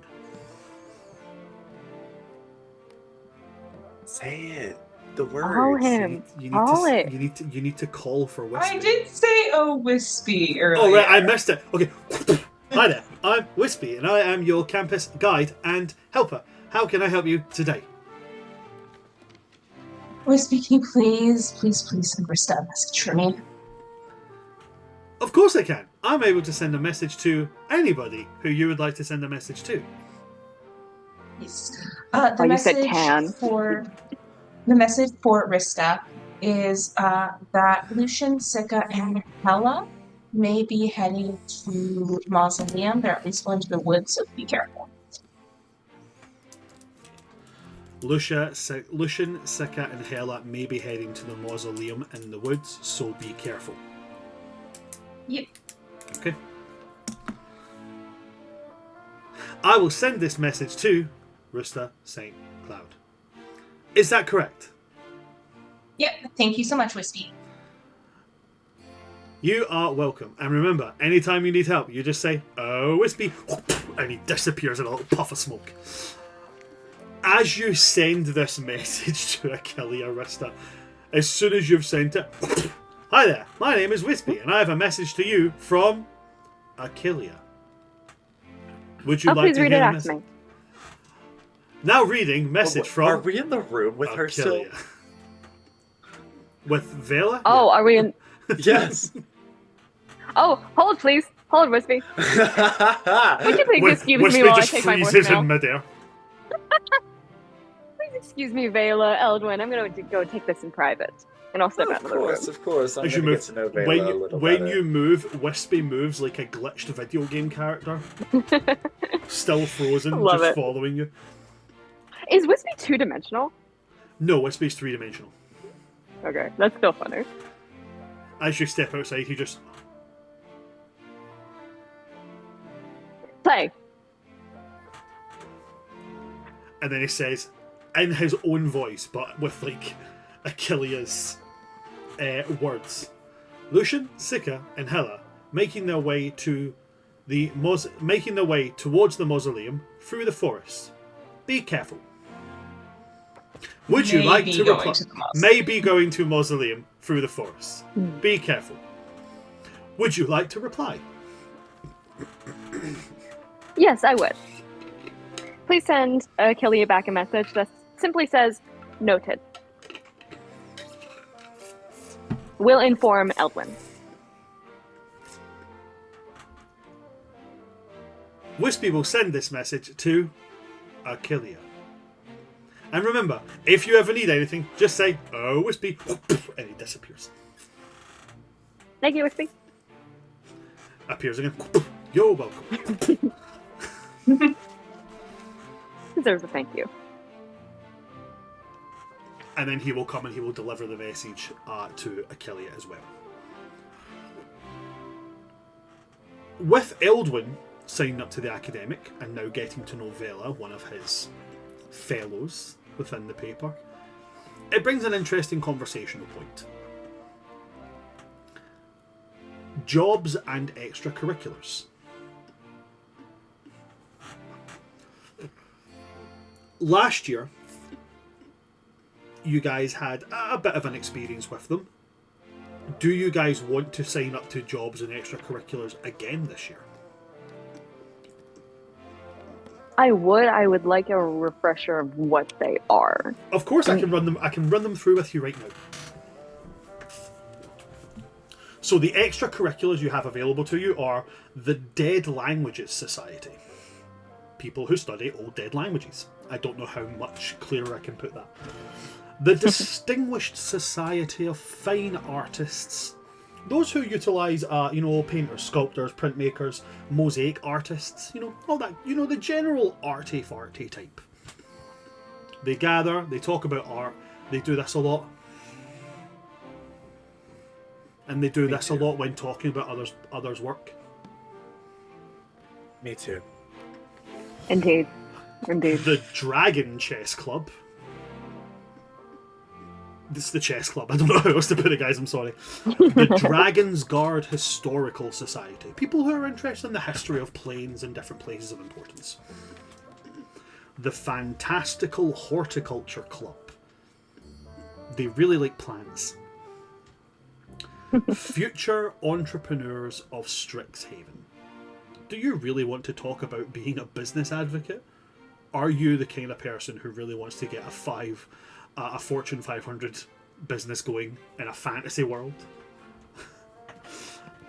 Say it. The words. Call him. You need Call to. it. You need to call for Wispy. I did say, oh, Wispy earlier. Oh right, I missed it. Okay. Hi there. I'm Wispy, and I am your campus guide and helper. How can I help you today? Wispy, can you please send Rista a message for me? Of course I can. I'm able to send a message to anybody who you would like to send a message to. Yes. The Oh, you said message can. The message for Rista is that Lucian, Sika, and Hella may be heading to Mausoleum. They're at least going to the woods, so be careful. Lucian, Sika, and Hela may be heading to the mausoleum in the woods, so be careful. Yep. Okay. I will send this message to Rista St. Cloud. Is that correct? Yep. Thank you so much, Wispy. You are welcome. And remember, anytime you need help, you just say, "Oh, Wispy," and he disappears in a little puff of smoke. As you send this message to Achille Arista, as soon as you've sent it, "Hi there, my name is Wispy, and I have a message to you from Achille. Would you like please to read hear it the out message?" to me. Now reading message from Are we in the room with her still? Achille. With Vela? Oh, are we in? Yes. Oh, hold please. Hold, Wispy. Would you please excuse Wispy me while I just take my freezes in voicemail? midair. Please excuse me, Vela, Eldwin. I'm going to go take this in private. And I'll step out of the room. Of course. I'm As you gonna move, get to know Vela when a you, little when better. you move, Wispy moves like a glitched video game character. Still frozen, Love just it. following you. Is Wispy two-dimensional? No, Wispy's three-dimensional. Okay, that's still funny. As you step outside, he just... Play. And then he says, in his own voice, but with, like, Achille's words. Lucian, Sika, and Hela making their way towards the mausoleum through the forest. Be careful. Would you like Maybe to going reply? to the mosque. Maybe going to mausoleum through the forest. Hmm. Be careful. Would you like to reply? Yes, I would. Please send Achille back a message that simply says, noted. Will inform Eldwin. Wispy will send this message to Achille. And remember, if you ever need anything, just say, "Oh, Wispy," and he disappears. Thank you, Wispy. Appears again. You're welcome. Deserves a thank you. And then he will come and he will deliver the message to Achille as well. With Eldwin signing up to the academic and now getting to know Vela, one of his fellows within the paper, it brings an interesting conversational point. Jobs and extracurriculars. Last year, you guys had a bit of an experience with them. Do you guys want to sign up to jobs and extracurriculars again this year? I would like a refresher of what they are. Of course, I can run them. I can run them through with you right now. So the extracurriculars you have available to you are the Dead Languages Society. People who study old dead languages. I don't know how much clearer I can put that. The Distinguished Society of Fine Artists. Those who utilise, painters, sculptors, printmakers, mosaic artists, all that, the general arty-farty type. They gather, they talk about art, they do this a lot. And they do this a lot when talking about others' work. Me too. Indeed. The Dragon Chess Club. This is the chess club. I don't know how else to put it, guys. I'm sorry. The Dragon's Guard Historical Society. People who are interested in the history of planes and different places of importance. The Fantastical Horticulture Club. They really like plants. Future Entrepreneurs of Strixhaven. Do you really want to talk about being a business advocate? Are you the kind of person who really wants to get a Fortune 500 business going in a fantasy world?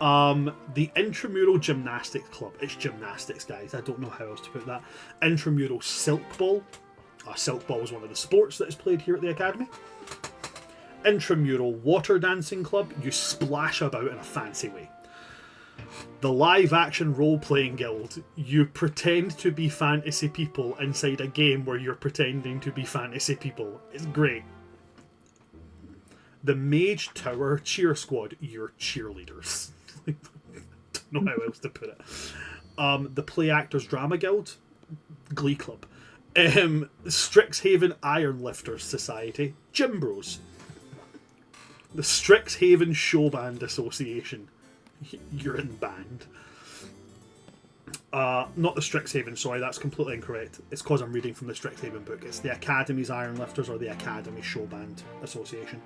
The Intramural Gymnastics Club. It's gymnastics, guys. I don't know how else to put that. Intramural Silk Ball. Silk Ball is one of the sports that is played here at the Academy. Intramural Water Dancing Club. You splash about in a fancy way. The Live Action Role Playing Guild. You pretend to be fantasy people inside a game where you're pretending to be fantasy people. It's great. The Mage Tower Cheer Squad. You're cheerleaders. Don't know how else to put it. The Play Actors Drama Guild. Glee Club. Strixhaven Iron Lifters Society. Gym Bros. The Strixhaven Showband Association. You're in band. Not the Strixhaven, sorry, that's completely incorrect. It's because I'm reading from the Strixhaven book. It's the Academy's Iron Lifters or the Academy Showband Association.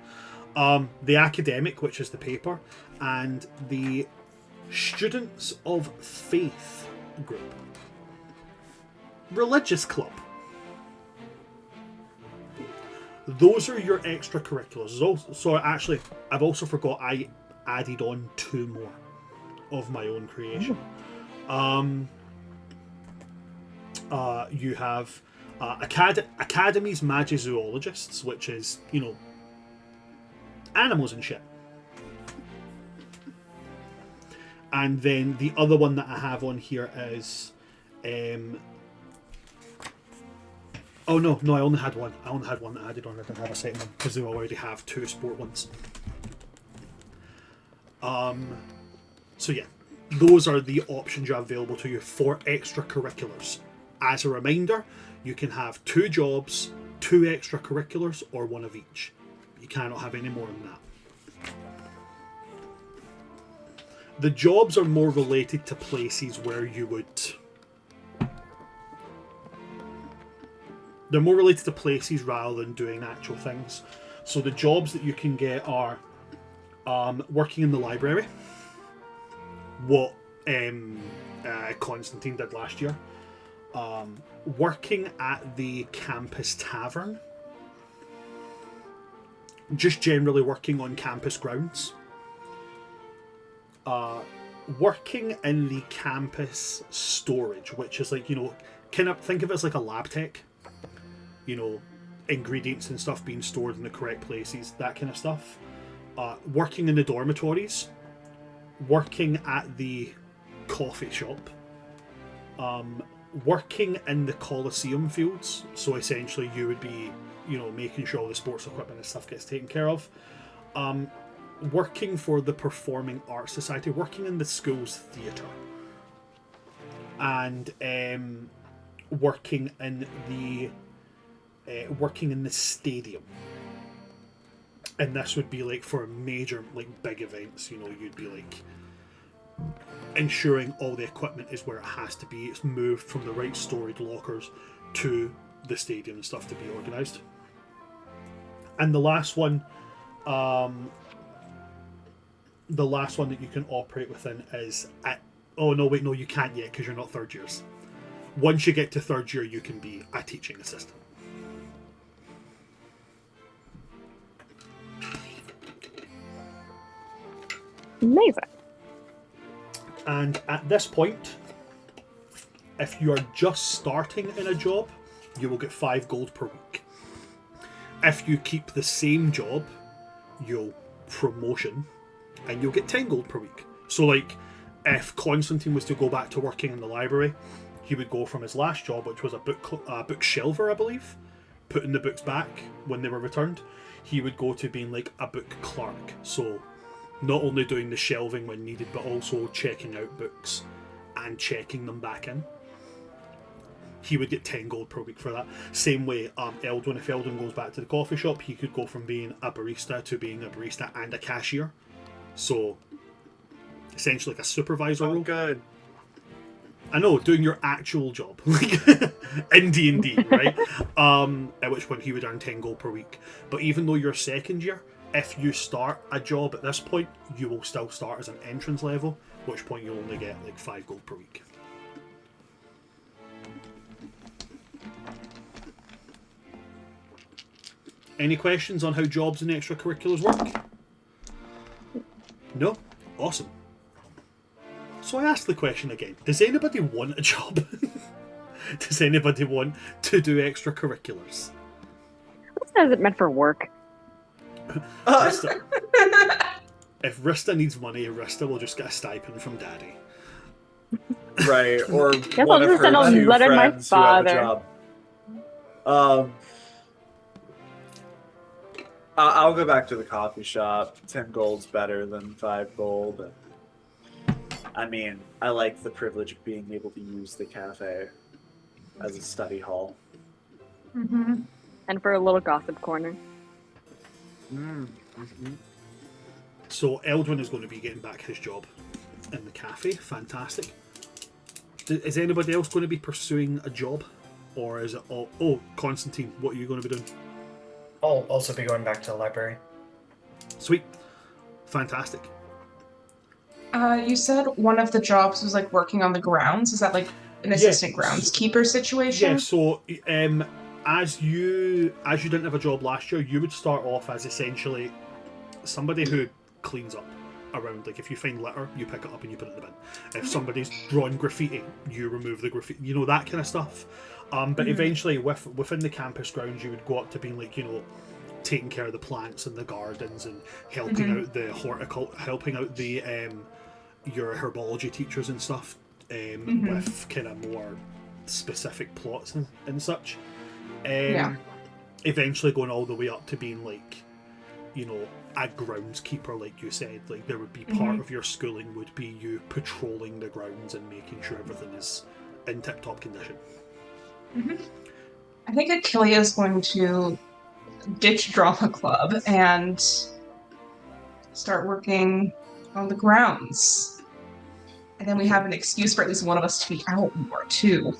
The Academic, which is the paper, and the Students of Faith group. Religious club. Those are your extracurriculars. So actually, I've also forgot I added on 2 more of my own creation. You have Academy's Magizoologists, which is, animals and shit. And then the other one that I have on here is... Oh no, I only had one. I only had one that I added on. I didn't have a second one because they already have 2 sport ones. So yeah, those are the options you have available to you for extracurriculars. As a reminder, you can have 2 jobs, 2 extracurriculars, or 1 of each. You cannot have any more than that. The jobs are more related to places where you would... They're more related to places rather than doing actual things. So the jobs that you can get are working in the library, what Constantine did last year, working at the campus tavern, just generally working on campus grounds, working in the campus storage, which is like, kind of think of it as like a lab tech. Ingredients and stuff being stored in the correct places, that kind of stuff. Working in the dormitories, working at the coffee shop, working in the Coliseum fields. So essentially you would be, making sure all the sports equipment and stuff gets taken care of. Working for the Performing Arts Society, working in the school's theatre. And working in the stadium, and this would be like for major, like big events. You'd be like ensuring all the equipment is where it has to be. It's moved from the right storage lockers to the stadium and stuff to be organised. And the last one that you can operate within is you can't yet because you're not 3rd years. Once you get to 3rd year, you can be a teaching assistant. Amazing. And at this point, if you are just starting in a job, you will get 5 gold per week. If you keep the same job, you'll promotion, and you'll get 10 gold per week. So like, if Constantine was to go back to working in the library, he would go from his last job, which was a book shelver, I believe, putting the books back when they were returned. He would go to being like a book clerk. So not only doing the shelving when needed, but also checking out books and checking them back in. He would get 10 gold per week for that. Same way, Eldwin, if Eldwin goes back to the coffee shop, he could go from being a barista to being a barista and a cashier. So, essentially like a supervisor role. Good. I know, doing your actual job, like in D&D, right? At which point he would earn 10 gold per week. But even though you're 2nd year, if you start a job at this point, you will still start as an entrance level, at which point you'll only get like 5 gold per week. Any questions on how jobs and extracurriculars work? No? Awesome. So I asked the question again. Does anybody want a job? Does anybody want to do extracurriculars? Who says it meant for work? Rista. If Rista needs money, Rista will just get a stipend from Daddy. Right, or Guess one I'll of just send her a 2 letter to my friends who have a father. job. I'll go back to the coffee shop. 10 gold's better than 5 gold. I mean, I like the privilege of being able to use the cafe as a study hall. Mm-hmm. And for a little gossip corner. Mm-hmm. So Eldwin is going to be getting back his job in the cafe. Fantastic. Is anybody else going to be pursuing a job? Or is it all... Oh, Constantine, what are you going to be doing? I'll also be going back to the library. Sweet. Fantastic. You said one of the jobs was like working on the grounds. Is that like an assistant groundskeeper situation? Yeah, so as you didn't have a job last year, you would start off as essentially somebody who cleans up around. Like if you find litter, you pick it up and you put it in the bin. If somebody's drawn graffiti, you remove the graffiti. You know, that kind of stuff. But eventually, within the campus grounds, you would go up to being like, you know, taking care of the plants and the gardens and helping out the helping out the your herbology teachers and stuff with kind of more specific plots and such. Eventually going all the way up to being like, you know, a groundskeeper, like you said. Like there would be part of your schooling would be you patrolling the grounds and making sure everything is in tip-top condition. I think Achilles is going to ditch drama club and start working on the grounds. And then we have an excuse for at least one of us to be out more too.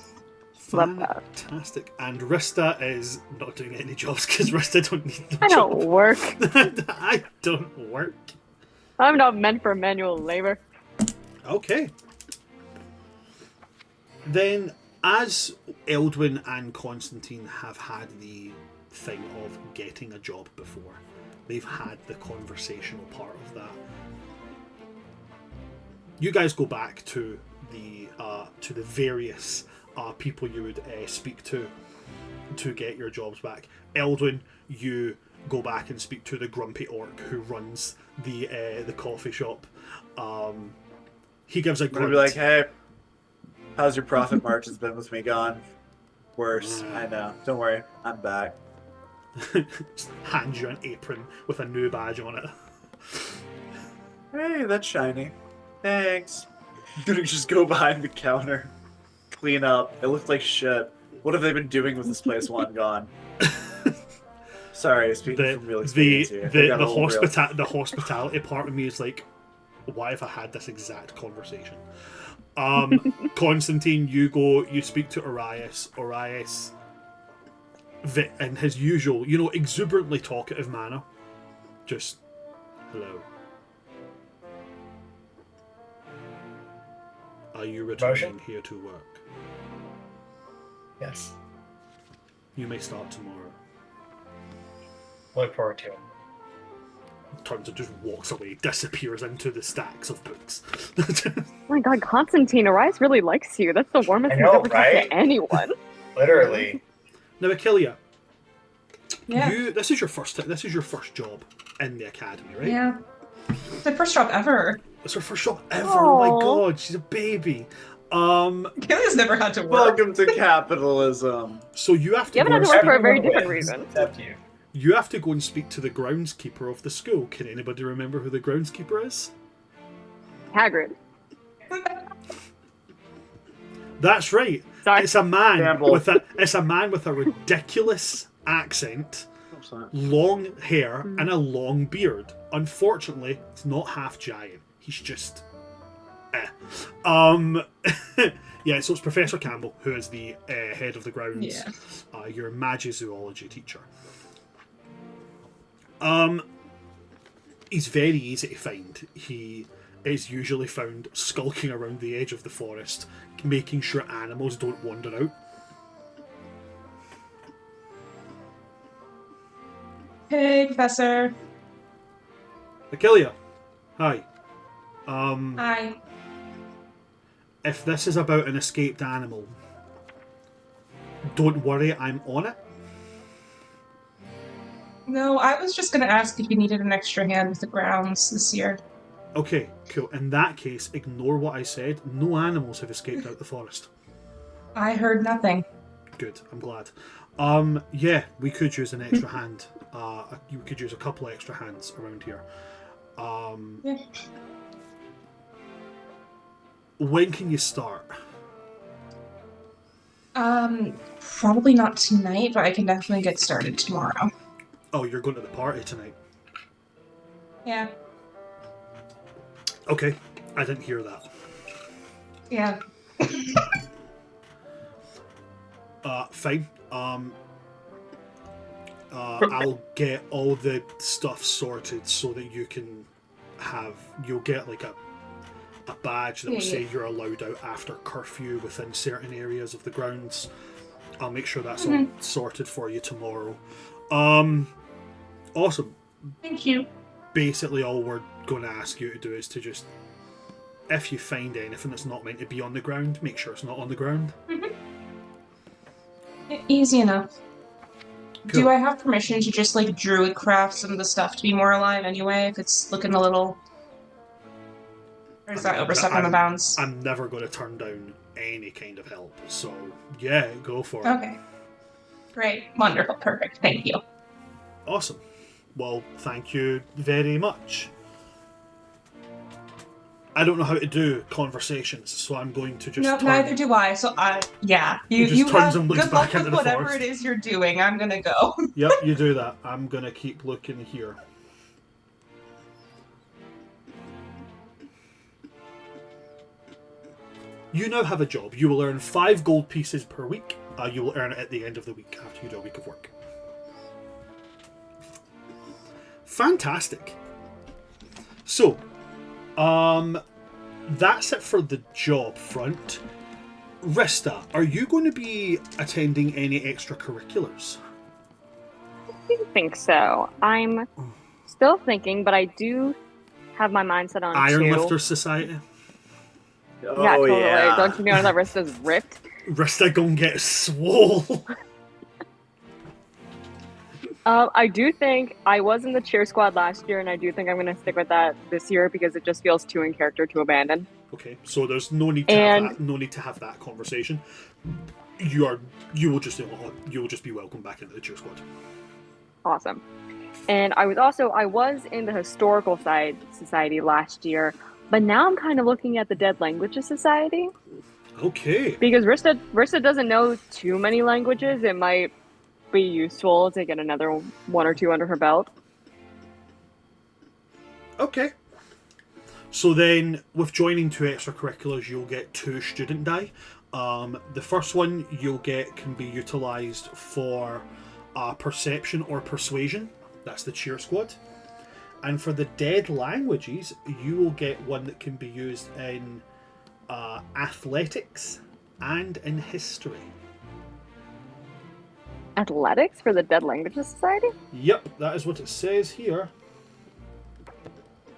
Fantastic. And Rista is not doing any jobs because Rista don't need the I job. don't work. I don't work. I'm not meant for manual labor. Okay. Then, as Eldwin and Constantine have had the thing of getting a job before, they've had the conversational part of that. You guys go back to the various people you would speak to get your jobs back. Eldwin, you go back and speak to the grumpy orc who runs the coffee shop. He gives a grunt. Be like, hey, how's your profit margins been with me gone? Worse, I know. Don't worry, I'm back. Just hands you an apron with a new badge on it. Hey, that's shiny. Thanks. Gonna just go behind the counter, clean up. It looked like shit. What have they been doing with this place while I'm gone? Sorry, speaking from real experience here. The hospitality part of me is like, why have I had this exact conversation? Constantine, you speak to Arias. Arias, in his usual, you know, exuberantly talkative manner, just, hello. Are you returning here to work? Yes. You may start tomorrow. Look forward to it. Turns and just walks away, disappears into the stacks of books. Oh my god, Constantine, Arias really likes you. That's the warmest he's ever talked to anyone. Literally. Now, Achilles, Yeah. this is your first job in the academy, right? Yeah. It's my first job ever. It's her first job ever. Aww. Oh my god, she's a baby. Achilles never had to work. Welcome to capitalism. So you have to. You haven't had to work for a very different reason. Except you. You have to go and speak to the groundskeeper of the school. Can anybody remember who the groundskeeper is? Hagrid. That's right. Sorry. It's a man Campbell. It's a man with a ridiculous accent, long hair, and a long beard. Unfortunately, it's not half giant. He's just. Yeah, so it's Professor Campbell, who is the head of the grounds. Yeah. Your magizoology teacher. He's very easy to find. He is usually found skulking around the edge of the forest, making sure animals don't wander out. Hey, Professor. Achilles, hi. Hi. If this is about an escaped animal, don't worry, I'm on it. No, I was just going to ask if you needed an extra hand with the grounds this year. Okay, cool. In that case, ignore what I said. No animals have escaped out the forest. I heard nothing. Good, I'm glad. Yeah, we could use an extra hand. You could use a couple of extra hands around here. Yeah. When can you start? Probably not tonight, but I can definitely get started tomorrow. Oh, you're going to the party tonight. Yeah. Okay, I didn't hear that. Yeah. Fine. I'll get all the stuff sorted so that you'll get like a badge that will say you're allowed out after curfew within certain areas of the grounds. I'll make sure that's all sorted for you tomorrow. Awesome. Thank you. Basically, all we're going to ask you to do is to just, if you find anything that's not meant to be on the ground, make sure it's not on the ground. Easy enough. Cool. Do I have permission to just like druid craft some of the stuff to be more alive anyway, if it's looking a little... Or is that overstepping the bounds? I'm never going to turn down any kind of help, so yeah, go for it. Okay. Great. Wonderful. Perfect. Thank you. Awesome. Well, thank you very much. I don't know how to do conversations, so I'm going to just turn... neither do I. So yeah. He just You turns have and looks good luck back into with the whatever forest. it is you're doing. I'm gonna go. Yep, you do that. I'm going to keep looking here. You now have a job. You will earn 5 gold pieces per week. You will earn it at the end of the week after you do a week of work. Fantastic. So, that's it for the job front. Rista, are you going to be attending any extracurriculars? I do think so. I'm still thinking, but I do have my mind set on Iron 2. Lifters Society? Oh, Yeah, totally. yeah. Don't you know that Rista's ripped? Rista gonna get swole. I do think I was in the cheer squad last year, and I do think I'm going to stick with that this year because it just feels too in character to abandon. Okay, so there's no need to have that conversation. You will just be welcomed back into the cheer squad. Awesome. And I was in the historical society last year, but now I'm kind of looking at the Dead Languages Society. Okay. Because Rista doesn't know too many languages. It might be useful to get another 1 or 2 under her belt. Okay. So then, with joining 2 extracurriculars, you'll get 2 student die. The first one you'll get can be utilised for perception or persuasion. That's the cheer squad. And for the dead languages, you will get one that can be used in athletics and in history. Athletics for the Dead Languages Society? Yep, that is what it says here.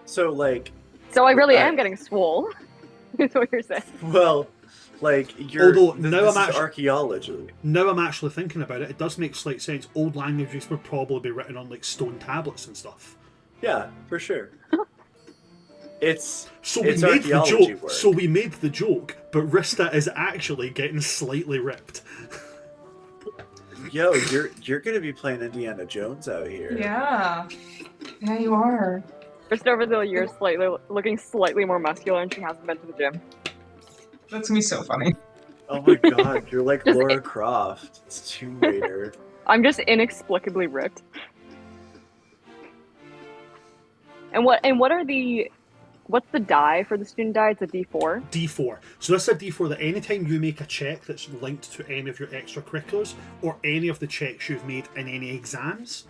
So, like... So I really am getting swole, is what you're saying. Well, like, you're... Although, this is archaeology. Now I'm actually thinking about it, it does make slight sense. Old languages would probably be written on, like, stone tablets and stuff. Yeah, for sure. It's archaeology work. So we made the joke, but Rista is actually getting slightly ripped. Yo, you're gonna be playing Indiana Jones out here. Yeah. Yeah, you are. Just over the years, looking slightly more muscular, and she hasn't been to the gym. That's gonna be so funny. Oh my god, you're like Laura Croft. It's Tomb Raider. I'm just inexplicably ripped. And what's the die for the student die? It's a D4? D4. So that's a D4 that anytime you make a check that's linked to any of your extracurriculars, or any of the checks you've made in any exams,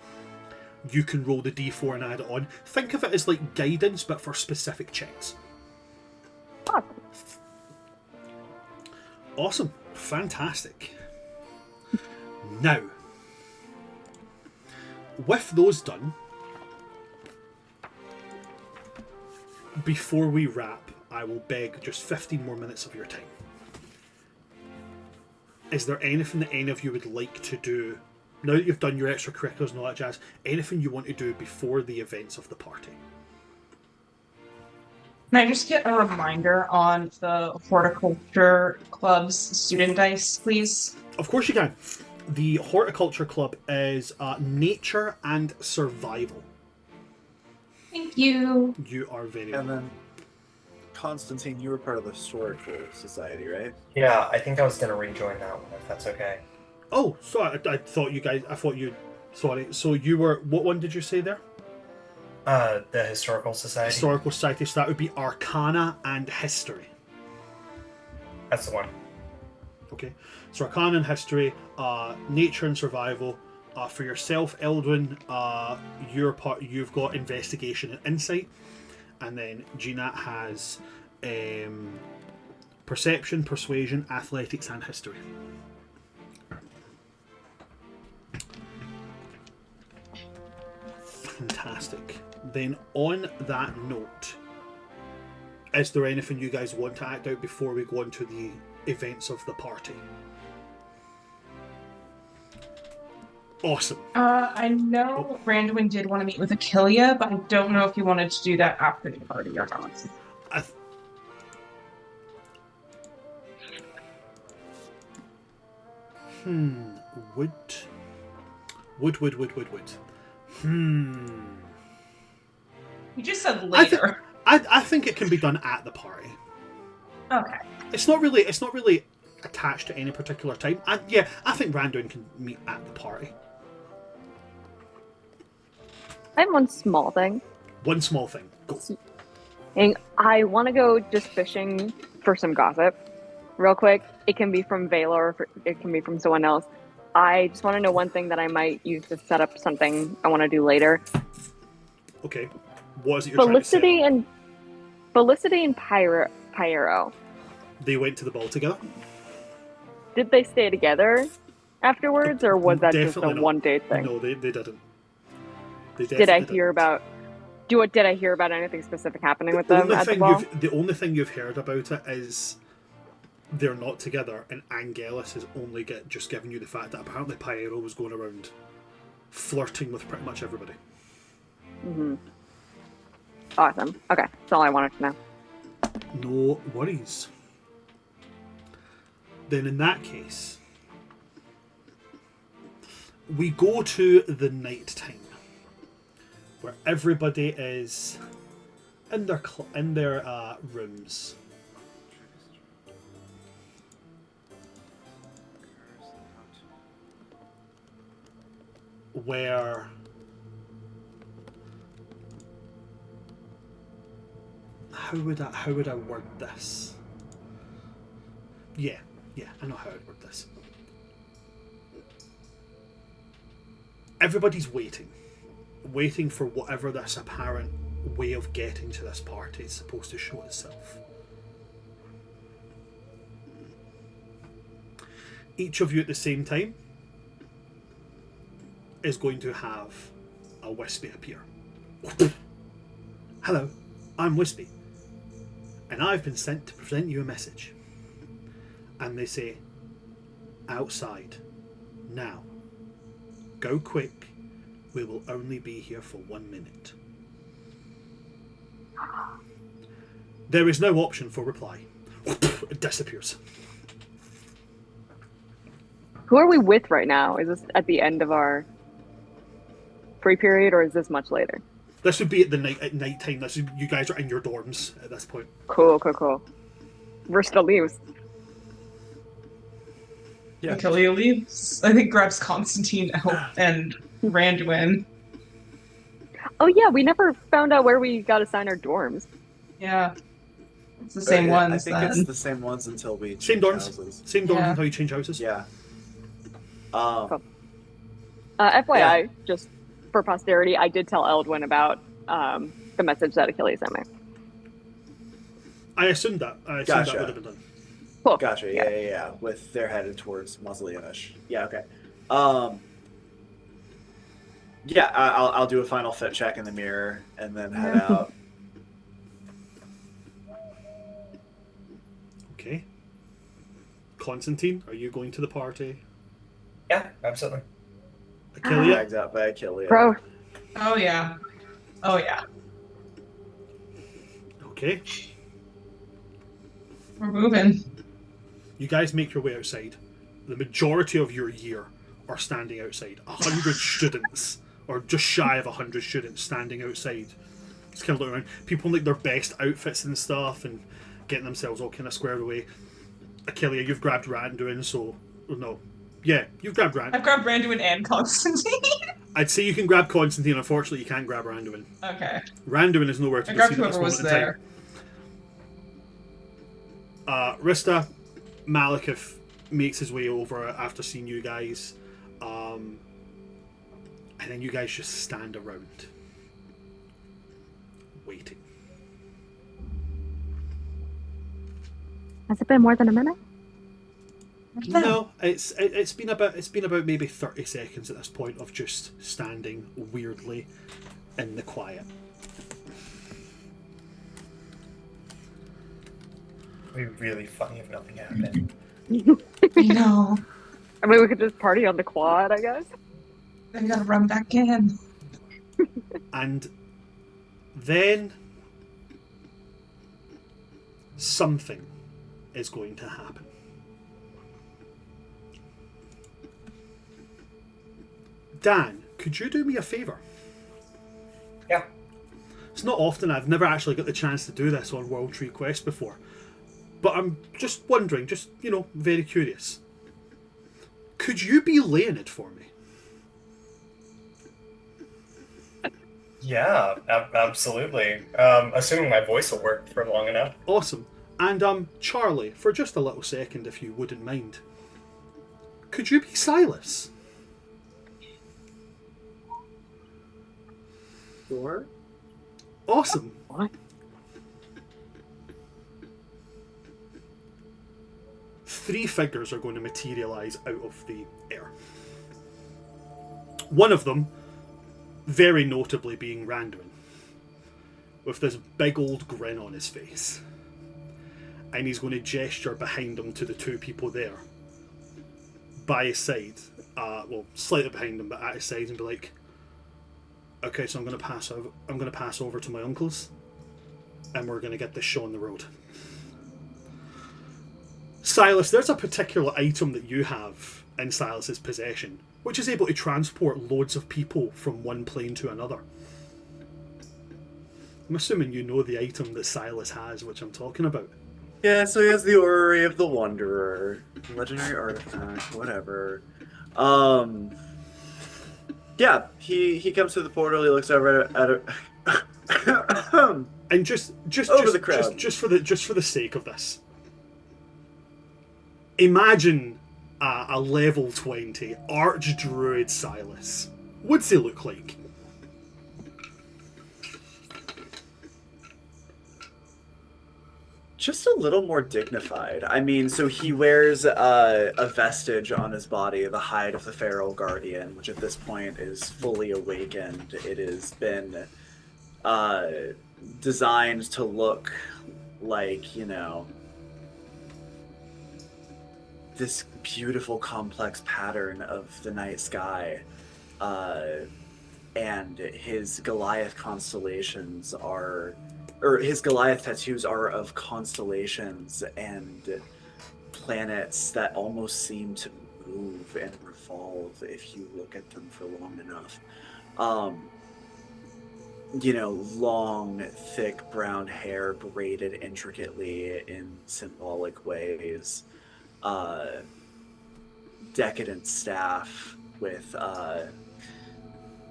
you can roll the D4 and add it on. Think of it as like guidance, but for specific checks. Awesome. Awesome. Fantastic. Now, with those done, before we wrap, I will beg just 15 more minutes of your time. Is there anything that any of you would like to do, now that you've done your extracurriculars and all that jazz, anything you want to do before the events of the party? Can I just get a reminder on the Horticulture Club's student dice, please? Of course you can. The Horticulture Club is nature and survival. Thank you. You are very And then, Constantine, you were part of the Historical Society, right? Yeah, I think I was gonna rejoin that one if that's okay. Oh, sorry. Sorry. So you were. What one did you say there? The Historical Society. Historical Society. So that would be Arcana and History. That's the one. Okay, so Arcana and History, Nature and Survival. For yourself, Eldwin, you've got Investigation and Insight, and then Gnat has Perception, Persuasion, Athletics, and History. Fantastic. Then on that note, is there anything you guys want to act out before we go on to the events of the party? Awesome. I know Randuin did want to meet with Achillia, but I don't know if he wanted to do that after the party or not. Would. You just said later. I think it can be done at the party. Okay. It's not really attached to any particular time. I think Randuin can meet at the party. I have one small thing. One small thing. Go. And I want to go just fishing for some gossip. Real quick. It can be from Vela or it can be from someone else. I just want to know one thing that I might use to set up something I want to do later. Okay. What is it you're trying to say? Felicity and Pyro. They went to the ball together? Did they stay together afterwards, or was that Definitely just a not. one-date thing? No, they didn't. They Did I definitely hear didn't. about? Did I hear about anything specific happening with them at the ball? The only thing you've heard about it is they're not together, and Angelus has only just given you the fact that apparently Pyro was going around flirting with pretty much everybody. Mm-hmm. Awesome. Okay, that's all I wanted to know. No worries. Then in that case, we go to the night time, where everybody is in their rooms. Where how would I word this? Yeah, I know how I'd word this. Everybody's waiting for whatever this apparent way of getting to this party is supposed to show itself. Each of you at the same time is going to have a Wispy appear. Hello, I'm Wispy, and I've been sent to present you a message. And they say, outside, now. Go quick, we will only be here for 1 minute. There is no option for reply. It disappears. Who are we with right now? Is this at the end of our free period, or is this much later? This would be at night time. You guys are in your dorms at this point. Cool. Rista leaves. Yeah. Achillia leaves. I think grabs Constantine out and Randuin. Oh yeah, we never found out where we got assigned our dorms. Yeah. It's the same ones. I think it's the same ones until we Same change dorms. houses. Same dorms Yeah. until you change houses. Yeah. FYI, just for posterity, I did tell Eldwin about the message that Achilles sent me. I assumed that. Gotcha. That would have been done. Cool. Gotcha. Yeah. With they're headed towards Mausoleum-ish. Yeah. Okay. Yeah. I'll do a final fit check in the mirror and then head out. Okay. Constantine, are you going to the party? Yeah, absolutely. Achillia? Dragged out by Achillia. Bro, Oh yeah. Okay. We're moving. You guys make your way outside. The majority of your year are standing outside. 100 students, or just shy of 100 students standing outside. Just kind of looking around. People in like their best outfits and stuff and getting themselves all kind of squared away. Achillia, you've grabbed Randuin, so... No. Yeah, you've grabbed Randuin. I've grabbed Randuin and Constantine. I'd say you can grab Constantine. Unfortunately, you can't grab Randuin. Okay. Randuin is nowhere to I be grabbed seen at this whoever was moment in time. there. Rista, Malekith makes his way over after seeing you guys, and then you guys just stand around, waiting. Has it been more than a minute? No, it's been about maybe 30 seconds at this point of just standing weirdly in the quiet. It'd be really funny if nothing happened. I know. I mean, we could just party on the quad, I guess. I gotta run back in. And then something is going to happen. Dan, could you do me a favour? Yeah. It's not often, I've never actually got the chance to do this on World Tree Quest before. But I'm just wondering, just, very curious. Could you be Leonid for me? Yeah, absolutely. Assuming my voice will work for long enough. Awesome. And Charlie, for just a little second, if you wouldn't mind. Could you be Silas? Sure. Awesome. What? Three figures are going to materialise out of the air. One of them, very notably, being Randuin, with this big old grin on his face. And he's going to gesture behind him to the two people there, by his side, slightly behind him, but at his side, and be like, "Okay, so I'm going to pass over to my uncle's, and we're going to get this show on the road." Silas, there's a particular item that you have in Silas's possession, which is able to transport loads of people from one plane to another. I'm assuming you know the item that Silas has, which I'm talking about. Yeah, so he has the Orrery of the Wanderer, legendary artifact, whatever. Yeah, he comes to the portal. He looks over at it. And just Over the crowd. just for the sake of this, imagine a level 20 Archdruid Silas. What's he look like? Just a little more dignified. I mean, so he wears a vestige on his body, the hide of the Feral Guardian, which at this point is fully awakened. It has been designed to look like, this beautiful, complex pattern of the night sky. And his Goliath constellations his Goliath tattoos are of constellations and planets that almost seem to move and revolve if you look at them for long enough. Long, thick brown hair braided intricately in symbolic ways. Decadent staff with,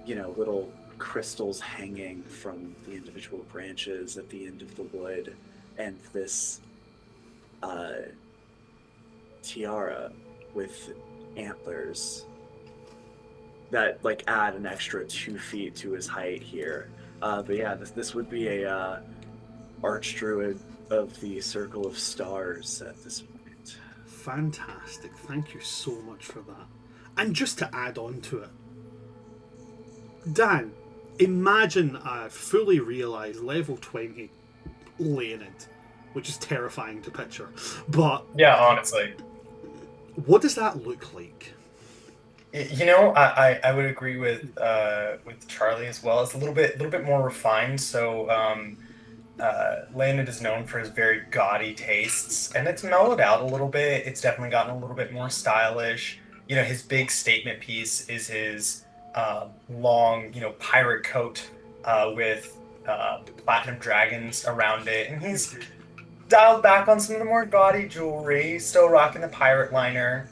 little crystals hanging from the individual branches at the end of the wood, and this tiara with antlers that add an extra 2 feet to his height here. But yeah, this would be a Archdruid of the Circle of Stars at this point. Fantastic. Thank you so much for that. And just to add on to it, Dan, imagine a fully realised level 20 Leonid, which is terrifying to picture. But Yeah, honestly. what does that look like? I would agree with Charlie as well. It's a little bit more refined. So Leonid is known for his very gaudy tastes, and it's mellowed out a little bit. It's definitely gotten a little bit more stylish. His big statement piece is his long, pirate coat with platinum dragons around it, and he's dialed back on some of the more gaudy jewelry. Still rocking the pirate liner.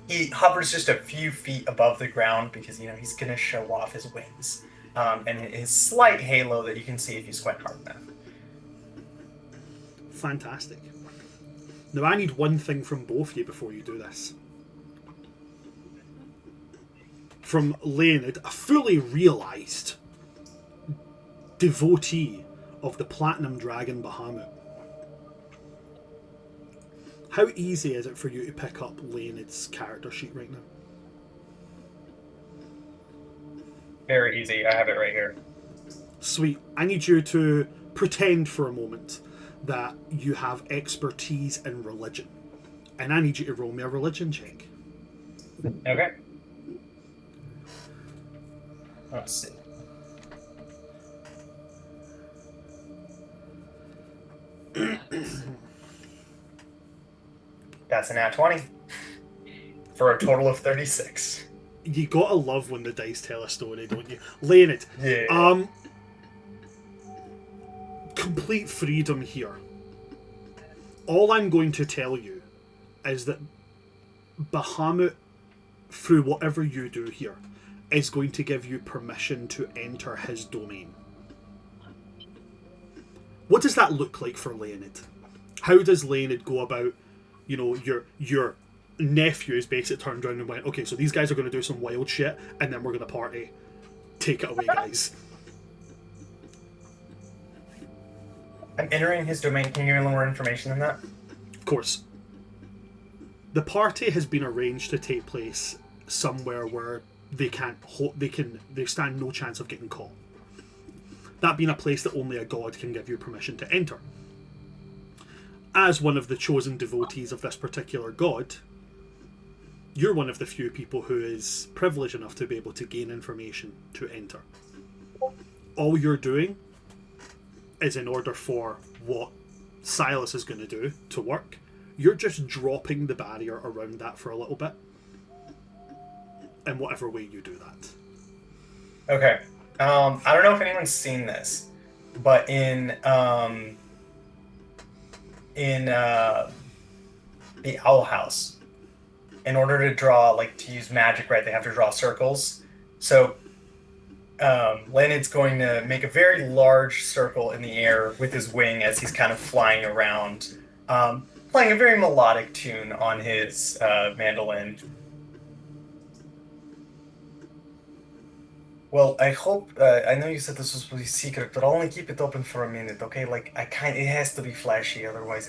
He hovers just a few feet above the ground because he's gonna show off his wings and his slight halo that you can see if you squint hard enough. Fantastic. Now I need one thing from both of you before you do this. From Leonid, a fully realised devotee of the Platinum Dragon Bahamut. How easy is it for you to pick up Leonid's character sheet right now? Very easy. I have it right here. Sweet. I need you to pretend for a moment that you have expertise in religion. And I need you to roll me a religion check. Okay. Let's see. That's an nat 20 for a total of 36. You gotta love when the dice tell a story, don't you? Leonid, Yeah. Complete freedom here. All I'm going to tell you is that Bahamut, through whatever you do here, is going to give you permission to enter his domain. What does that look like for Leonid? How does Leonid go about, you know, your nephews basically turned around and went, okay, so these guys are going to do some wild shit, and then we're going to party. Take it away, guys. I'm entering his domain. Can you give me a little more information than that? Of course. The party has been arranged to take place somewhere where they stand no chance of getting caught. That being a place that only a god can give you permission to enter. As one of the chosen devotees of this particular god, you're one of the few people who is privileged enough to be able to gain information to enter. All you're doing is, in order for what Silas is going to do to work, you're just dropping the barrier around that for a little bit. In whatever way you do that. Okay. I don't know if anyone's seen this, but in the Owl House, in order to draw, like, to use magic, right, they have to draw circles. So Leonid's going to make a very large circle in the air with his wing as he's kind of flying around, playing a very melodic tune on his mandolin. Well, I hope, I know you said this was supposed to be secret, but I'll only keep it open for a minute, okay? Like, it has to be flashy, otherwise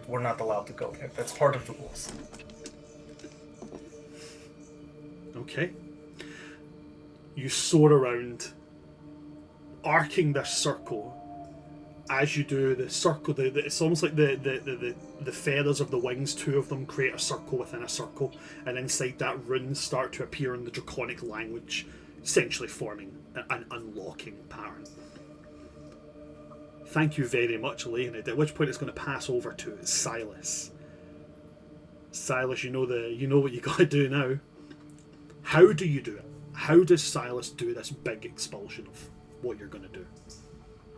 we're not allowed to go there. That's part of the rules. Okay. You soar around, arcing this circle. As you do the circle, it's almost like the feathers of the wings, two of them create a circle within a circle, and inside that runes start to appear in the draconic language, essentially forming an unlocking pattern. Thank you very much, Leonid. At which point it's going to pass over to Silas. Silas, you know what you got to do now. How do you do it? How does Silas do this big expulsion of what you're going to do?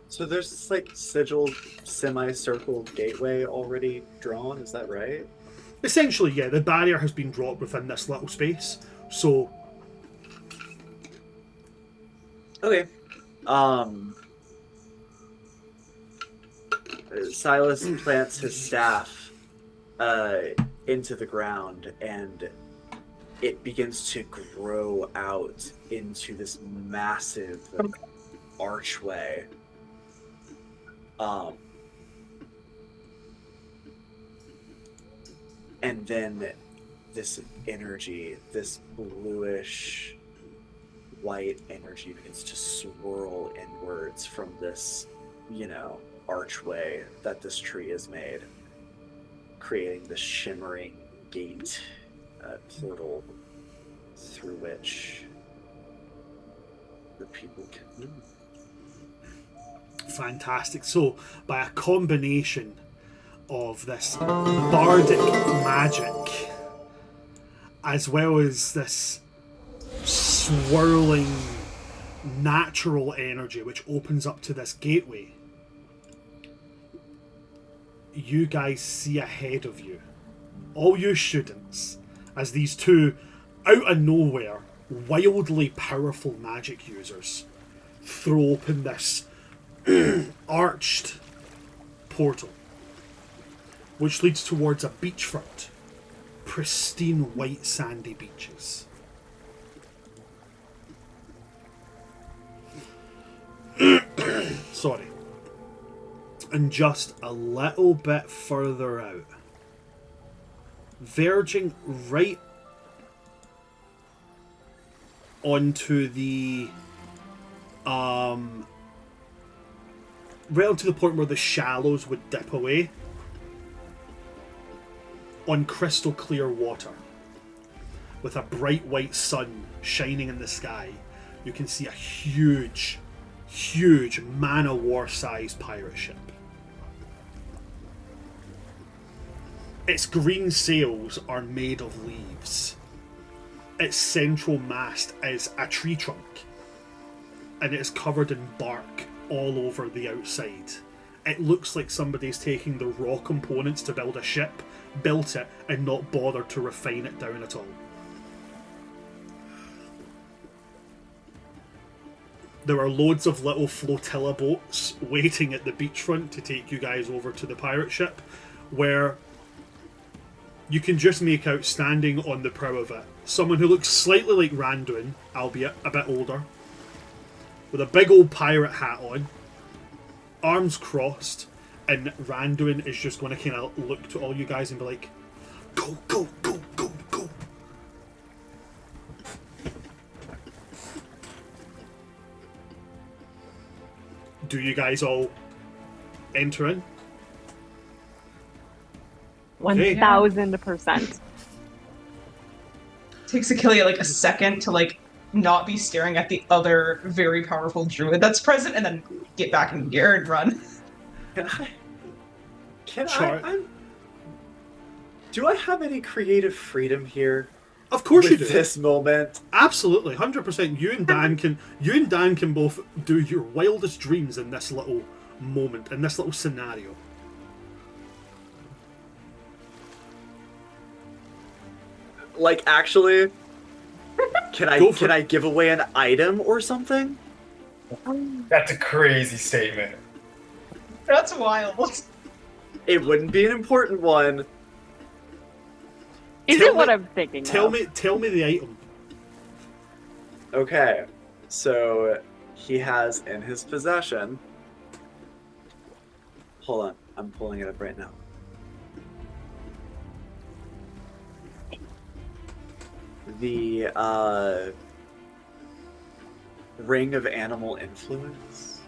So there's this like sigil semicircle gateway already drawn, is that right? Essentially, yeah, the barrier has been dropped within this little space. So okay. Silas plants his staff into the ground, and it begins to grow out into this massive archway. And then this energy, this bluish white energy, begins to swirl inwards from this, archway that this tree has made, creating this shimmering gate, portal through which the people can move. Fantastic. So, by a combination of this bardic magic, as well as this swirling natural energy which opens up to this gateway, you guys see ahead of you, all you students, as these two out of nowhere wildly powerful magic users throw open this arched portal. which leads towards a beachfront. Pristine white sandy beaches. Sorry. And just a little bit further out, verging right onto the right onto the point where the shallows would dip away, on crystal clear water, with a bright white sun shining in the sky, you can see a huge man-o'-war-sized pirate ship. Its green sails are made of leaves. Its central mast is a tree trunk, and it is covered in bark all over the outside. It looks like somebody's taking the raw components to build a ship, built it, and not bothered to refine it down at all. There are loads of little flotilla boats waiting at the beachfront to take you guys over to the pirate ship, where you can just make out, standing on the prow of it, someone who looks slightly like Randuin, albeit a bit older, with a big old pirate hat on, arms crossed, and Randuin is just going to kind of look to all you guys and be like, "Go, go, go, go, go." Do you guys all enter in? 1000%. Takes Achillia like a second to like not be staring at the other very powerful druid that's present, and then get back in gear and run. Do I have any creative freedom here? Of course you with do. This moment, Absolutely, 100%. You and Dan can both do your wildest dreams in this little moment, in this little scenario. like, actually, can I give away an item or something? That's a crazy statement. That's wild. It wouldn't be an important one. Is Tell it what me- I'm thinking? Tell of? me the item. Okay, so he has in his possession. Hold on, I'm pulling it up right now. The Ring of Animal Influence.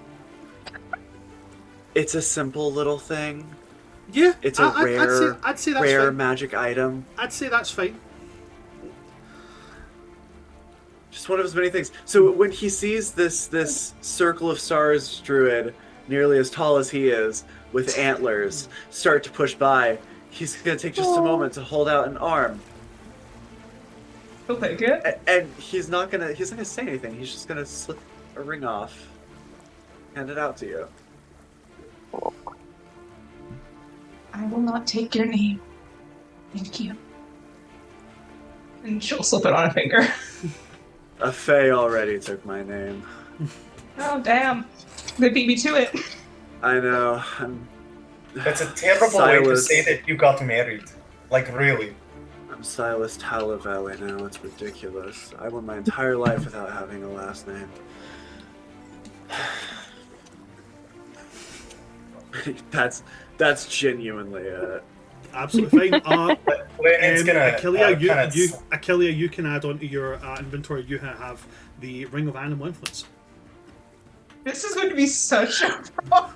It's a simple little thing. Yeah, It's a rare, I'd say that's rare fine. magic item. I'd say that's fine. Just one of his many things. So when he sees this circle of stars druid, nearly as tall as he is, with antlers, start to push by, he's gonna take just a moment to hold out an arm, He'll take it. and he's not gonna say anything. He's just gonna slip a ring off, hand it out to you. I will not take your name. Thank you. And she'll slip it on a finger. A Fae already took my name. Oh, damn. They beat me to it. I know. That's a terrible way to Silas. say that you got married. Like, really. I'm Silas Talavelle now. It's ridiculous. I went my entire life without having a last name. That's genuinely it. Absolutely fine. Lennon's gonna Achillia, you can add onto your inventory. You have the Ring of Animal Influence. This is going to be such a problem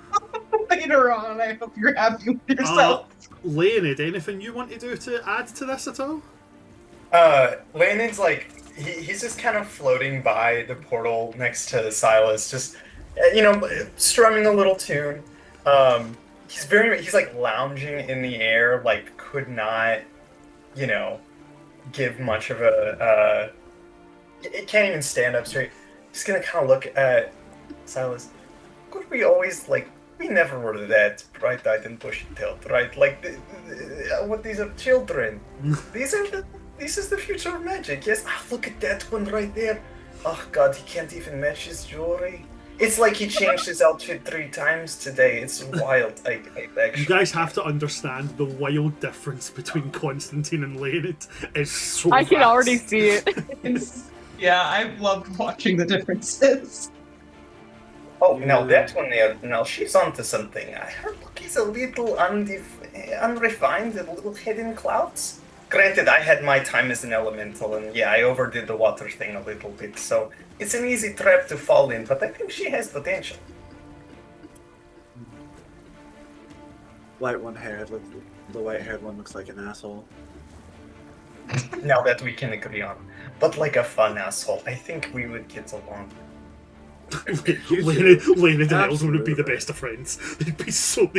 later on. I hope you're happy with yourself. Leonid, anything you want to do to add to this at all? Landon's like, he's just kind of floating by the portal next to Silas, just, strumming a little tune. He's like lounging in the air, like could not, give much of a, it can't even stand up straight. Just gonna kind of look at Silas. Could we always, we never were that bright-eyed and bushy-tailed, right? What, these are children. This is the future of magic. Yes, look at that one right there. Oh God, he can't even match his jewelry. It's like he changed his outfit 3 times today. It's wild. I actually You guys have to understand the wild difference between Constantine and Leonid is so I can vast. already see it. Yeah, I've loved watching the differences. Oh, now that one there, now she's onto something. Her look is a little unrefined, a little hidden clouds. Granted, I had my time as an elemental, and yeah, I overdid the water thing a little bit, so it's an easy trap to fall in, but I think she has potential. The white-haired one looks like an asshole. Now that we can agree on. But like a fun asshole, I think we would get along. Leonid and Elswin would be the Absolutely. best of friends. They'd be such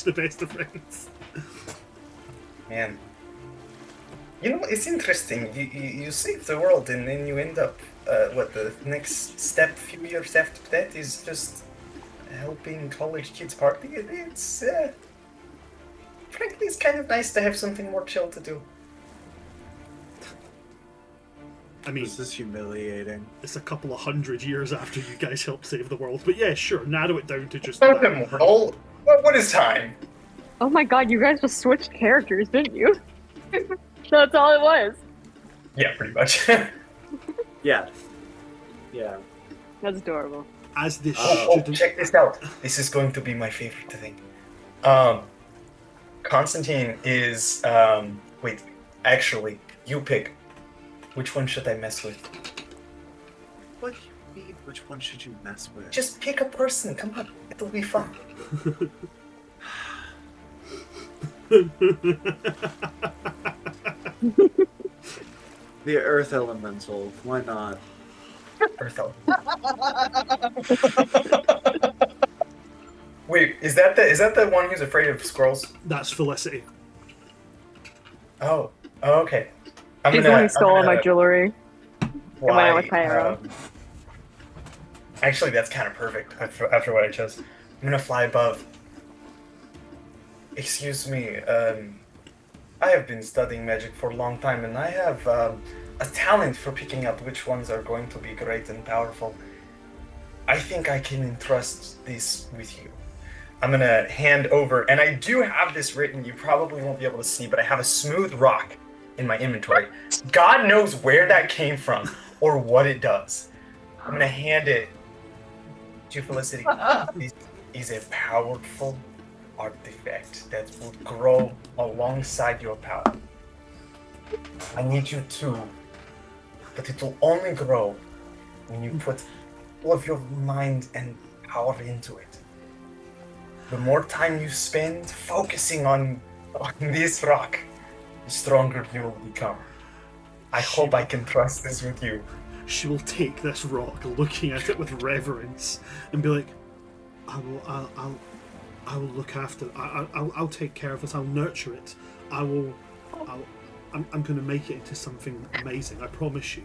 the best of friends. Man. You know, it's interesting. You save the world and then you end up, the next step, few years after that, is just helping college kids party. It's, frankly, it's kind of nice to have something more chill to do. I mean, This is humiliating. it's a couple of 100 years after you guys helped save the world, but yeah, sure, narrow it down to just Welcome, world. What is time? Oh my god, you guys just switched characters, didn't you? That's all it was. Yeah, pretty much. Yeah. Yeah. That's adorable. as this Oh, student. check this out. This is going to be my favorite thing. Constantine is, wait, actually, you pick. Which one should I mess with? What do you mean? Which one should you mess with? Just pick a person, come on. It'll be fun. The Earth Elemental. Why not? Earth Wait, is that the one who's afraid of squirrels? That's Felicity. Oh, okay. She's the one who stole all my jewelry. went out with Pyro. Actually, that's kind of perfect after what I chose. I'm gonna fly above. Excuse me, I have been studying magic for a long time, and I have a talent for picking out which ones are going to be great and powerful. I think I can entrust this with you. I'm gonna hand over, and I do have this written, you probably won't be able to see, but I have a smooth rock in my inventory. God knows where that came from, or what it does. I'm gonna hand it to Felicity. This is a powerful artifact that will grow alongside your power. I need you to, but it will only grow when you put all of your mind and power into it. The more time you spend focusing on this rock, the stronger you will become. I hope I can trust this with you. She will take this rock, looking at it with reverence, and be like, I will look after. I'll take care of it. I'll nurture it. I'm going to make it into something amazing. I promise you.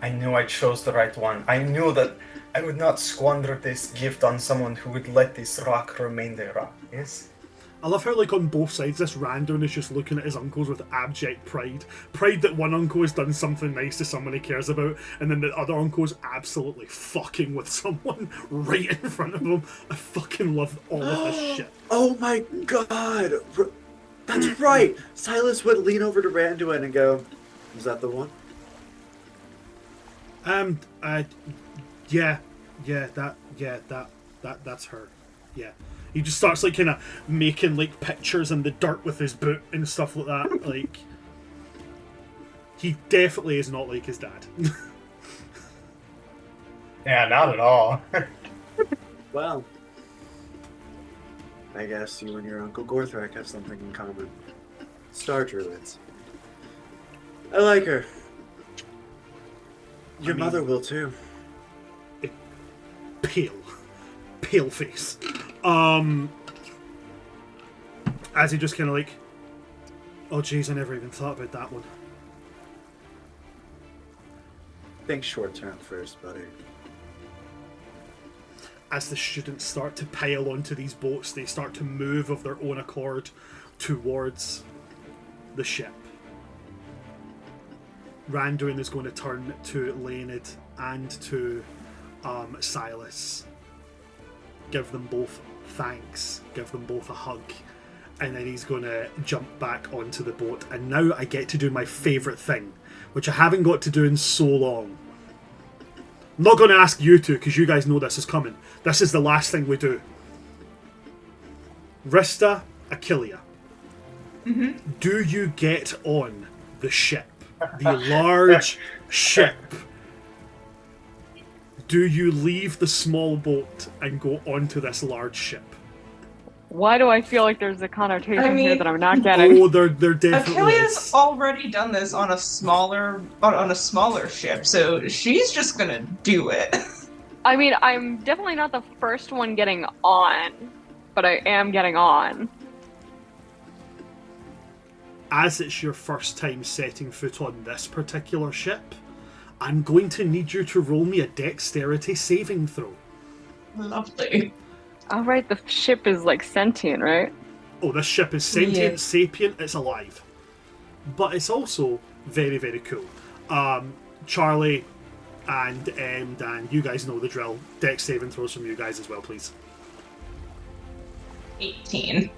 I knew I chose the right one. I knew that I would not squander this gift on someone who would let this rock remain the rock. Yes. I love how, like, on both sides, this random is just looking at his uncles with abject pride. Pride that one uncle has done something nice to someone he cares about, and then the other uncle is absolutely fucking with someone right in front of him. I fucking love all of this shit. Oh my god! That's right! Silas would lean over to Randuin and go, "Is that the one?" That's her. Yeah. He just starts, like, kind of making, like, pictures in the dirt with his boot and stuff like that. Like, he definitely is not like his dad. Yeah, not at all. Well, I guess you and your Uncle Gorthrak have something in common. Star Druids. I like her. Your mother will too. Pale face. As he just kind of like, oh jeez, I never even thought about that one. Think short term first, buddy. As the students start to pile onto these boats, they start to move of their own accord towards the ship. Randuin is going to turn to Leonid and to Silas, give them both thanks, give them both a hug, and then he's going to jump back onto the boat. And now I get to do my favourite thing, which I haven't got to do in so long. I'm not going to ask you two, because you guys know this is coming. This is the last thing we do. Rista, Achillea, do you get on the ship? The large ship. Do you leave the small boat and go onto this large ship? Why do I feel like there's a connotation here that I'm not getting? Oh, there definitely Achilles is. already done this on a smaller ship, so she's just gonna do it. I mean, I'm definitely not the first one getting on, but I am getting on. As it's your first time setting foot on this particular ship, I'm going to need you to roll me a dexterity saving throw. Lovely. All right, the ship is like sentient, right? Oh, this ship is sentient, Yes. sapient, it's alive. But it's also very, very cool. Charlie and Dan, you guys know the drill. Dex saving throws from you guys as well, please. 18.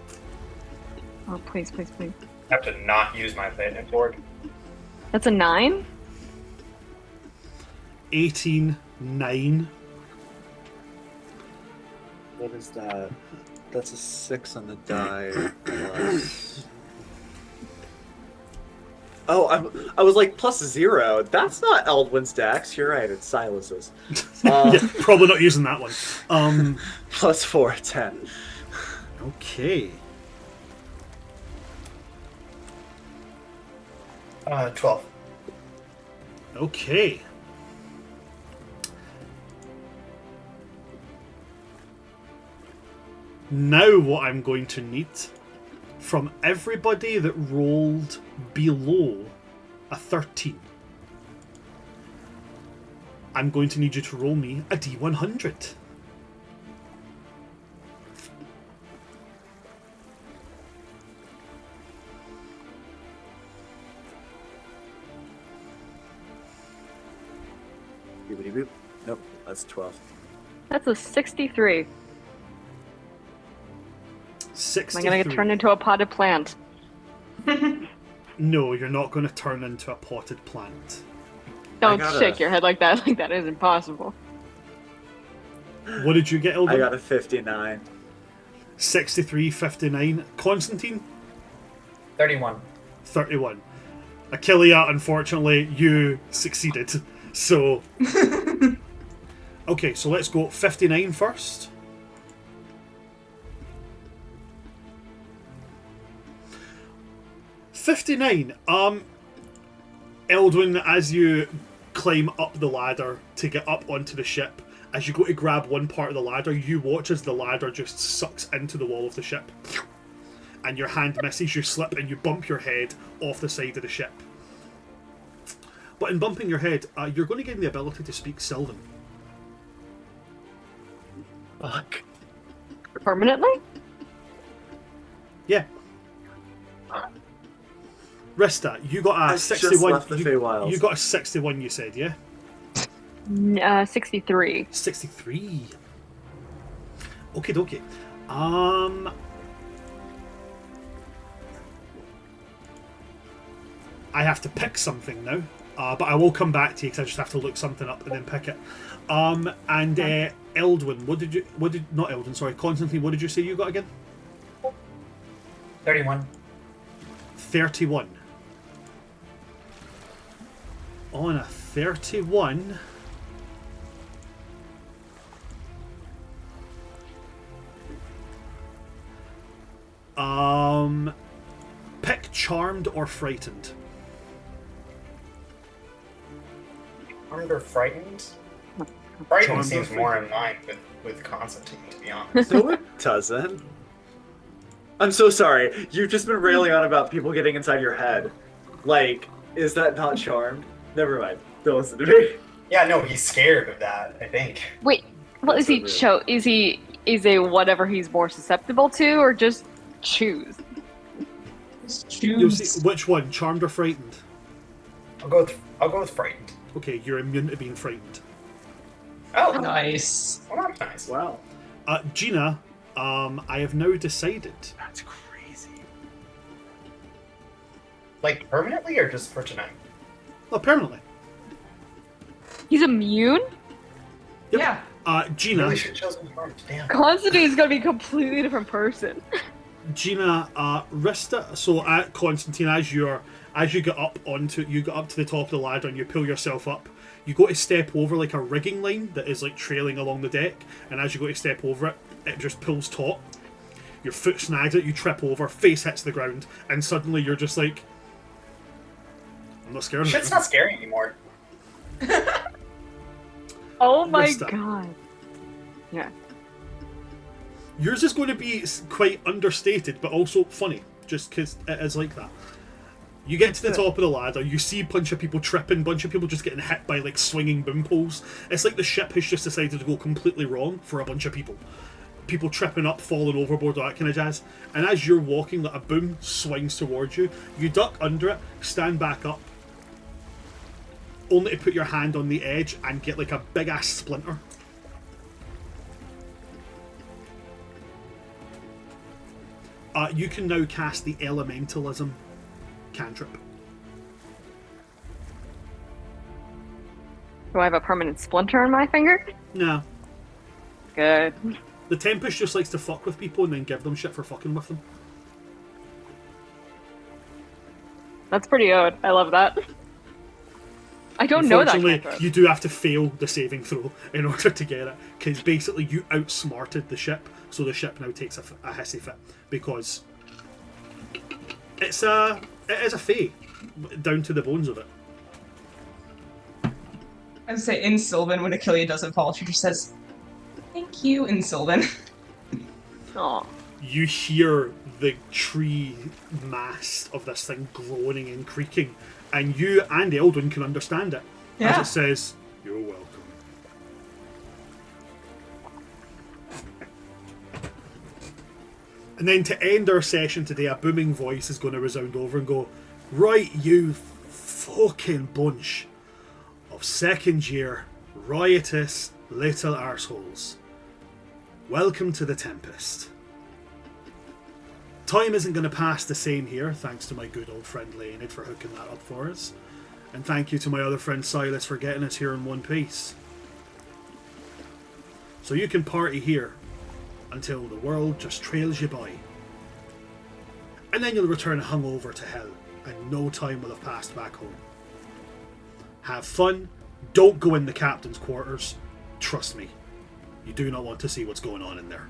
Oh, please, please, please. I have to not use my lightning board. That's a 9? 18, 9. What is that? That's a 6 on the die. Plus... Oh, I was like plus 0. That's not Eldwin's dex. You're right. It's Silas's. Yeah, probably not using that one. Plus 4, 10. Okay. 12. Okay. Now what I'm going to need from everybody that rolled below a 13, I'm going to need you to roll me a D100. Boop-a-dee-boop. Nope, that's 12. That's a 63. 63. Am I gonna get turned into a potted plant? No, you're not going to turn into a potted plant. Don't got shake a- your head like that. Like that is impossible. What did you get, Eldon? I got a 59. 63, 59. Constantine? 31. 31. Achillea, unfortunately, you succeeded. So... Okay, so let's go 59 first. $59. Eldwin, as you climb up the ladder to get up onto the ship, as you go to grab one part of the ladder, you watch as the ladder just sucks into the wall of the ship. And your hand misses, you slip, and you bump your head off the side of the ship. But in bumping your head, you're going to gain the ability to speak Sylvan. Fuck. Permanently? Yeah. Rista, you got a I just 61. left the Feywilds. You got a 61, you said, yeah? 63. 63. Okie dokie. I have to pick something now, but I will come back to you because I just have to look something up and then pick it. Eldwin, not Eldwin, sorry, Constantine, what did you say you got again? 31. 31. On a 31... Pick Charmed or Frightened. Armed or frightened? Frightened Charmed or seems more frightened? in line with Constantine, to be honest. No, it doesn't. I'm so sorry. You've just been railing on about people getting inside your head. Like, is that not charmed? Never mind. Don't listen to me. Yeah, no, he's scared of that, I think. Wait, well, is That's he is a whatever he's more susceptible to, or just choose? Just You'll choose. see which one, Charmed or Frightened. I'll go with frightened. Okay, you're immune to being frightened. Oh, Nice. well, that's nice. Wow. Gina, I have now decided. That's crazy. Like permanently or just for tonight? Well, permanently. He's immune? Yep. Yeah. Gina, Really should have chosen Heart. Damn. Constantine's gonna be a completely different person. Gina, Rista. So, Constantine, as you get up to the top of the ladder and you pull yourself up, you go to step over like a rigging line that is like trailing along the deck, and as you go to step over it, it just pulls taut. Your foot snags it, you trip over, face hits the ground, and suddenly you're just like, I'm not scared of Shit's it. not scary anymore. Oh my Rista. god. Yeah. Yours is going to be quite understated, but also funny, just because it is like that. You get to the top of the ladder, you see a bunch of people tripping, bunch of people just getting hit by like swinging boom poles. It's like the ship has just decided to go completely wrong for a bunch of people. People tripping up, falling overboard, all that kind of jazz. And as you're walking, like a boom swings towards you, you duck under it, stand back up, only to put your hand on the edge and get like a big ass splinter. You can now cast the Elementalism cantrip. Do I have a permanent splinter on my finger? No. Good. The Tempest just likes to fuck with people and then give them shit for fucking with them. That's pretty odd. I love that. I don't know that Unfortunately, cantrip. you do have to fail the saving throw in order to get it, because basically you outsmarted the ship, so the ship now takes a hissy fit, because it is a fae, down to the bones of it. I would say in Sylvan, when Achilles doesn't fall, she just says, "Thank you," in Sylvan. Aw. You hear the tree mast of this thing groaning and creaking, and you and Eldwin can understand it. Yeah. As it says, "You're welcome." And then to end our session today, a booming voice is going to resound over and go, "Right, you fucking bunch of second year riotous little arseholes. Welcome to the Tempest. Time isn't going to pass the same here, thanks to my good old friend Leonid for hooking that up for us. And thank you to my other friend Silas for getting us here in one piece. So you can party here until the world just trails you by. And then you'll return hungover to hell, and no time will have passed back home. Have fun, don't go in the captain's quarters. Trust me, you do not want to see what's going on in there.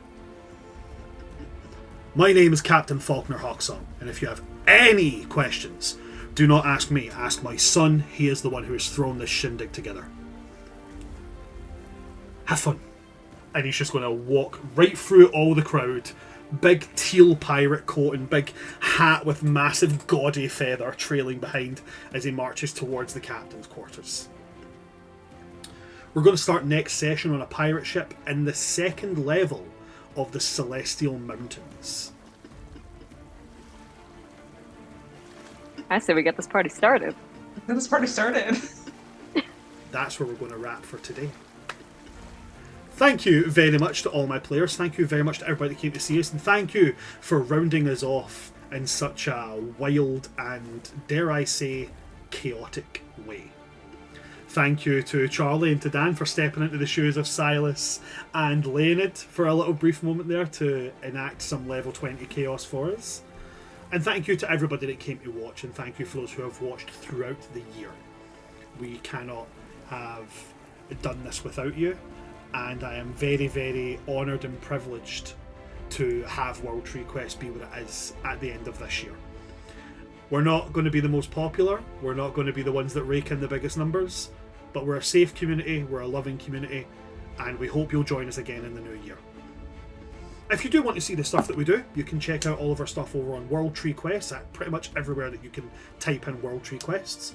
My name is Captain Faulkner Hawksong, and if you have any questions, do not ask me, ask my son. He is the one who has thrown this shindig together. Have fun." And he's just going to walk right through all the crowd, big teal pirate coat and big hat with massive gaudy feather trailing behind as he marches towards the captain's quarters. We're going to start next session on a pirate ship in the second level of the Celestial Mountains. I say we get this party started. Then this party started. That's where we're going to wrap for today. Thank you very much to all my players. Thank you very much to everybody that came to see us. And thank you for rounding us off in such a wild and, dare I say, chaotic way. Thank you to Charlie and to Dan for stepping into the shoes of Silas and Leonid for a little brief moment there to enact some level 20 chaos for us. And thank you to everybody that came to watch, and thank you for those who have watched throughout the year. We cannot have done this without you, and I am very, very honoured and privileged to have World Tree Quest be what it is at the end of this year. We're not going to be the most popular, we're not going to be the ones that rake in the biggest numbers, but we're a safe community, we're a loving community, and we hope you'll join us again in the new year. If you do want to see the stuff that we do, you can check out all of our stuff over on World Tree Quests at pretty much everywhere that you can type in World Tree Quests.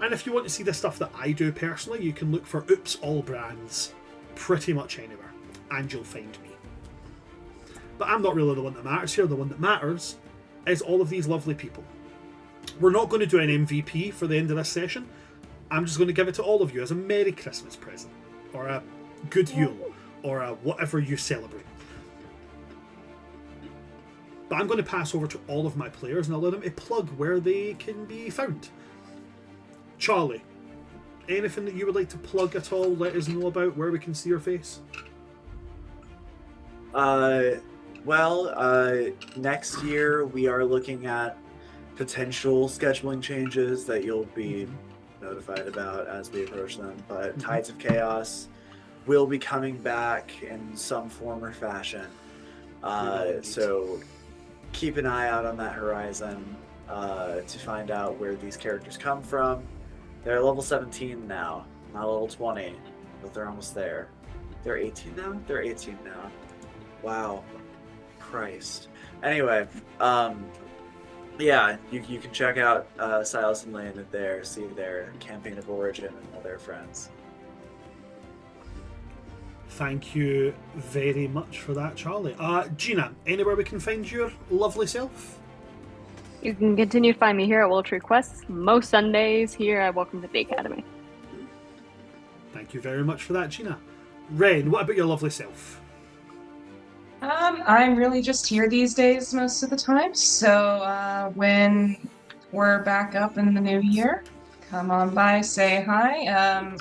And if you want to see the stuff that I do personally, you can look for Oops All Brands pretty much anywhere, and you'll find me. But I'm not really the one that matters here. The one that matters is all of these lovely people. We're not going to do an MVP for the end of this session. I'm just going to give it to all of you as a Merry Christmas present, or a good Yule, or whatever you celebrate. But I'm going to pass over to all of my players and allow them to plug where they can be found. Charlie, anything that you would like to plug at all? Let us know about where we can see your face. Next year we are looking at potential scheduling changes that you'll be notified about as we approach them. But Tides of Chaos will be coming back in some form or fashion. So keep an eye out on that horizon to find out where these characters come from. They're level 17 now, not level 20, but they're almost there. They're 18 now? They're 18 now. Wow. Christ. Anyway, yeah, you can check out Silas and Landon there, see their campaign of origin and all their friends. Thank you very much for that, Charlie. Gina, anywhere we can find your lovely self? You can continue to find me here at World Tree Quests most Sundays here at Welcome to the Academy. Thank you very much for that, Gina. Ren, what about your lovely self? I'm really just here these days most of the time, so when we're back up in the new year, come on by, say hi.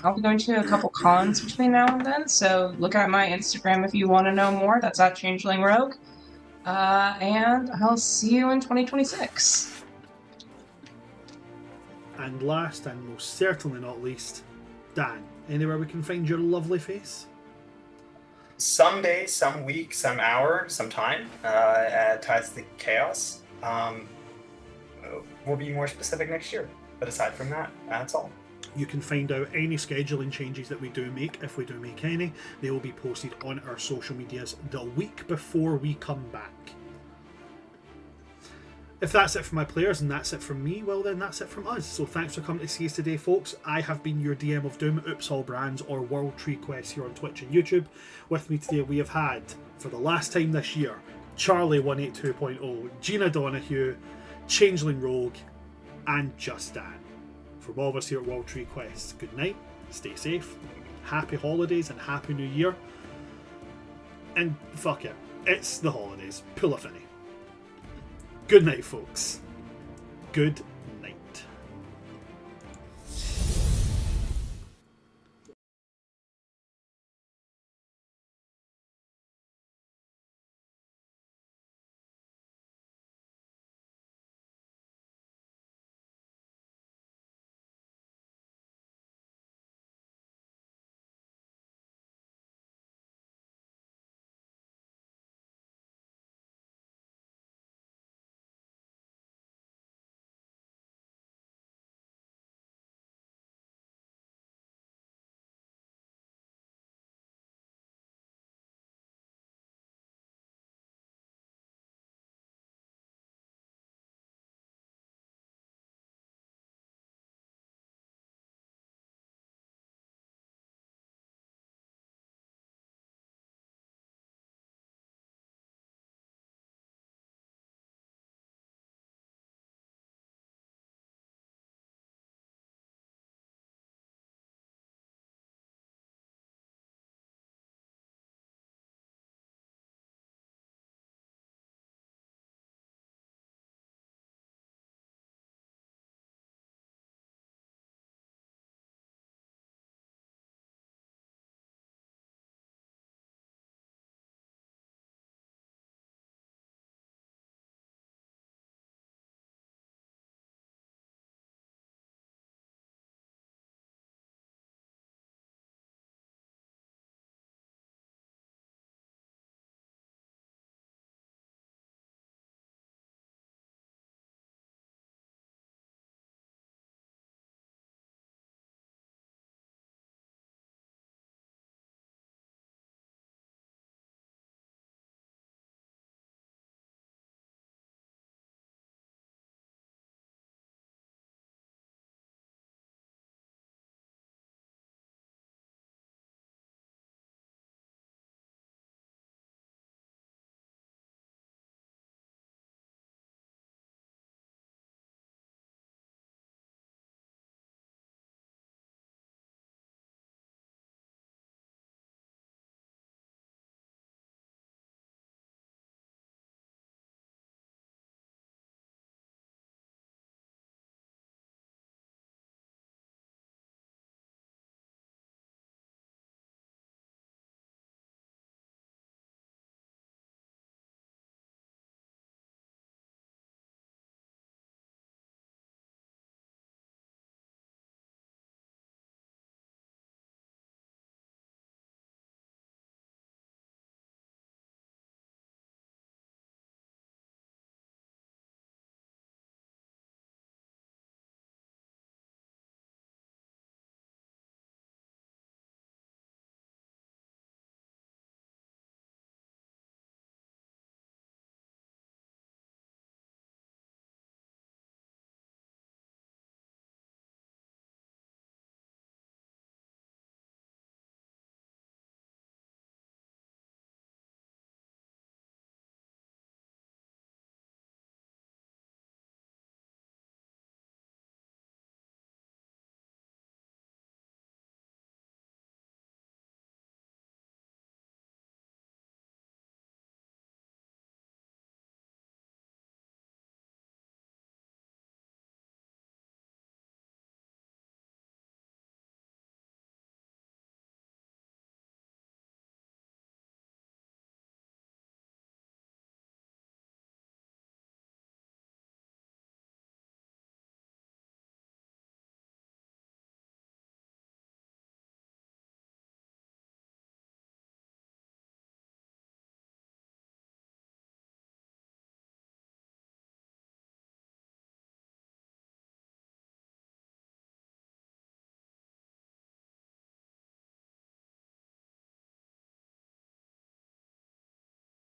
I'll be going to a couple cons between now and then, so look at my Instagram if you want to know more. That's at Changeling Rogue. And I'll see you in 2026. And last and most certainly not least, Dan, anywhere we can find your lovely face? Some day, some week, some hour, some time at Tides of the Chaos. We'll be more specific next year. But aside from that, that's all. You can find out any scheduling changes that we do make, if we do make any. They will be posted on our social medias the week before we come back. If that's it for my players and that's it from me, well then that's it from us. So thanks for coming to see us today, folks. I have been your DM of Doom, Oops All Brands, or World Tree Quest here on Twitch and YouTube. With me today we have had, for the last time this year, Charlie 182.0, Gina Donahue, Changeling Rogue, and Just Dan. From all of us here at World Tree Quest, good night, stay safe, happy holidays and happy new year. And fuck it, it's the holidays, pull a finny. Good night, folks. Good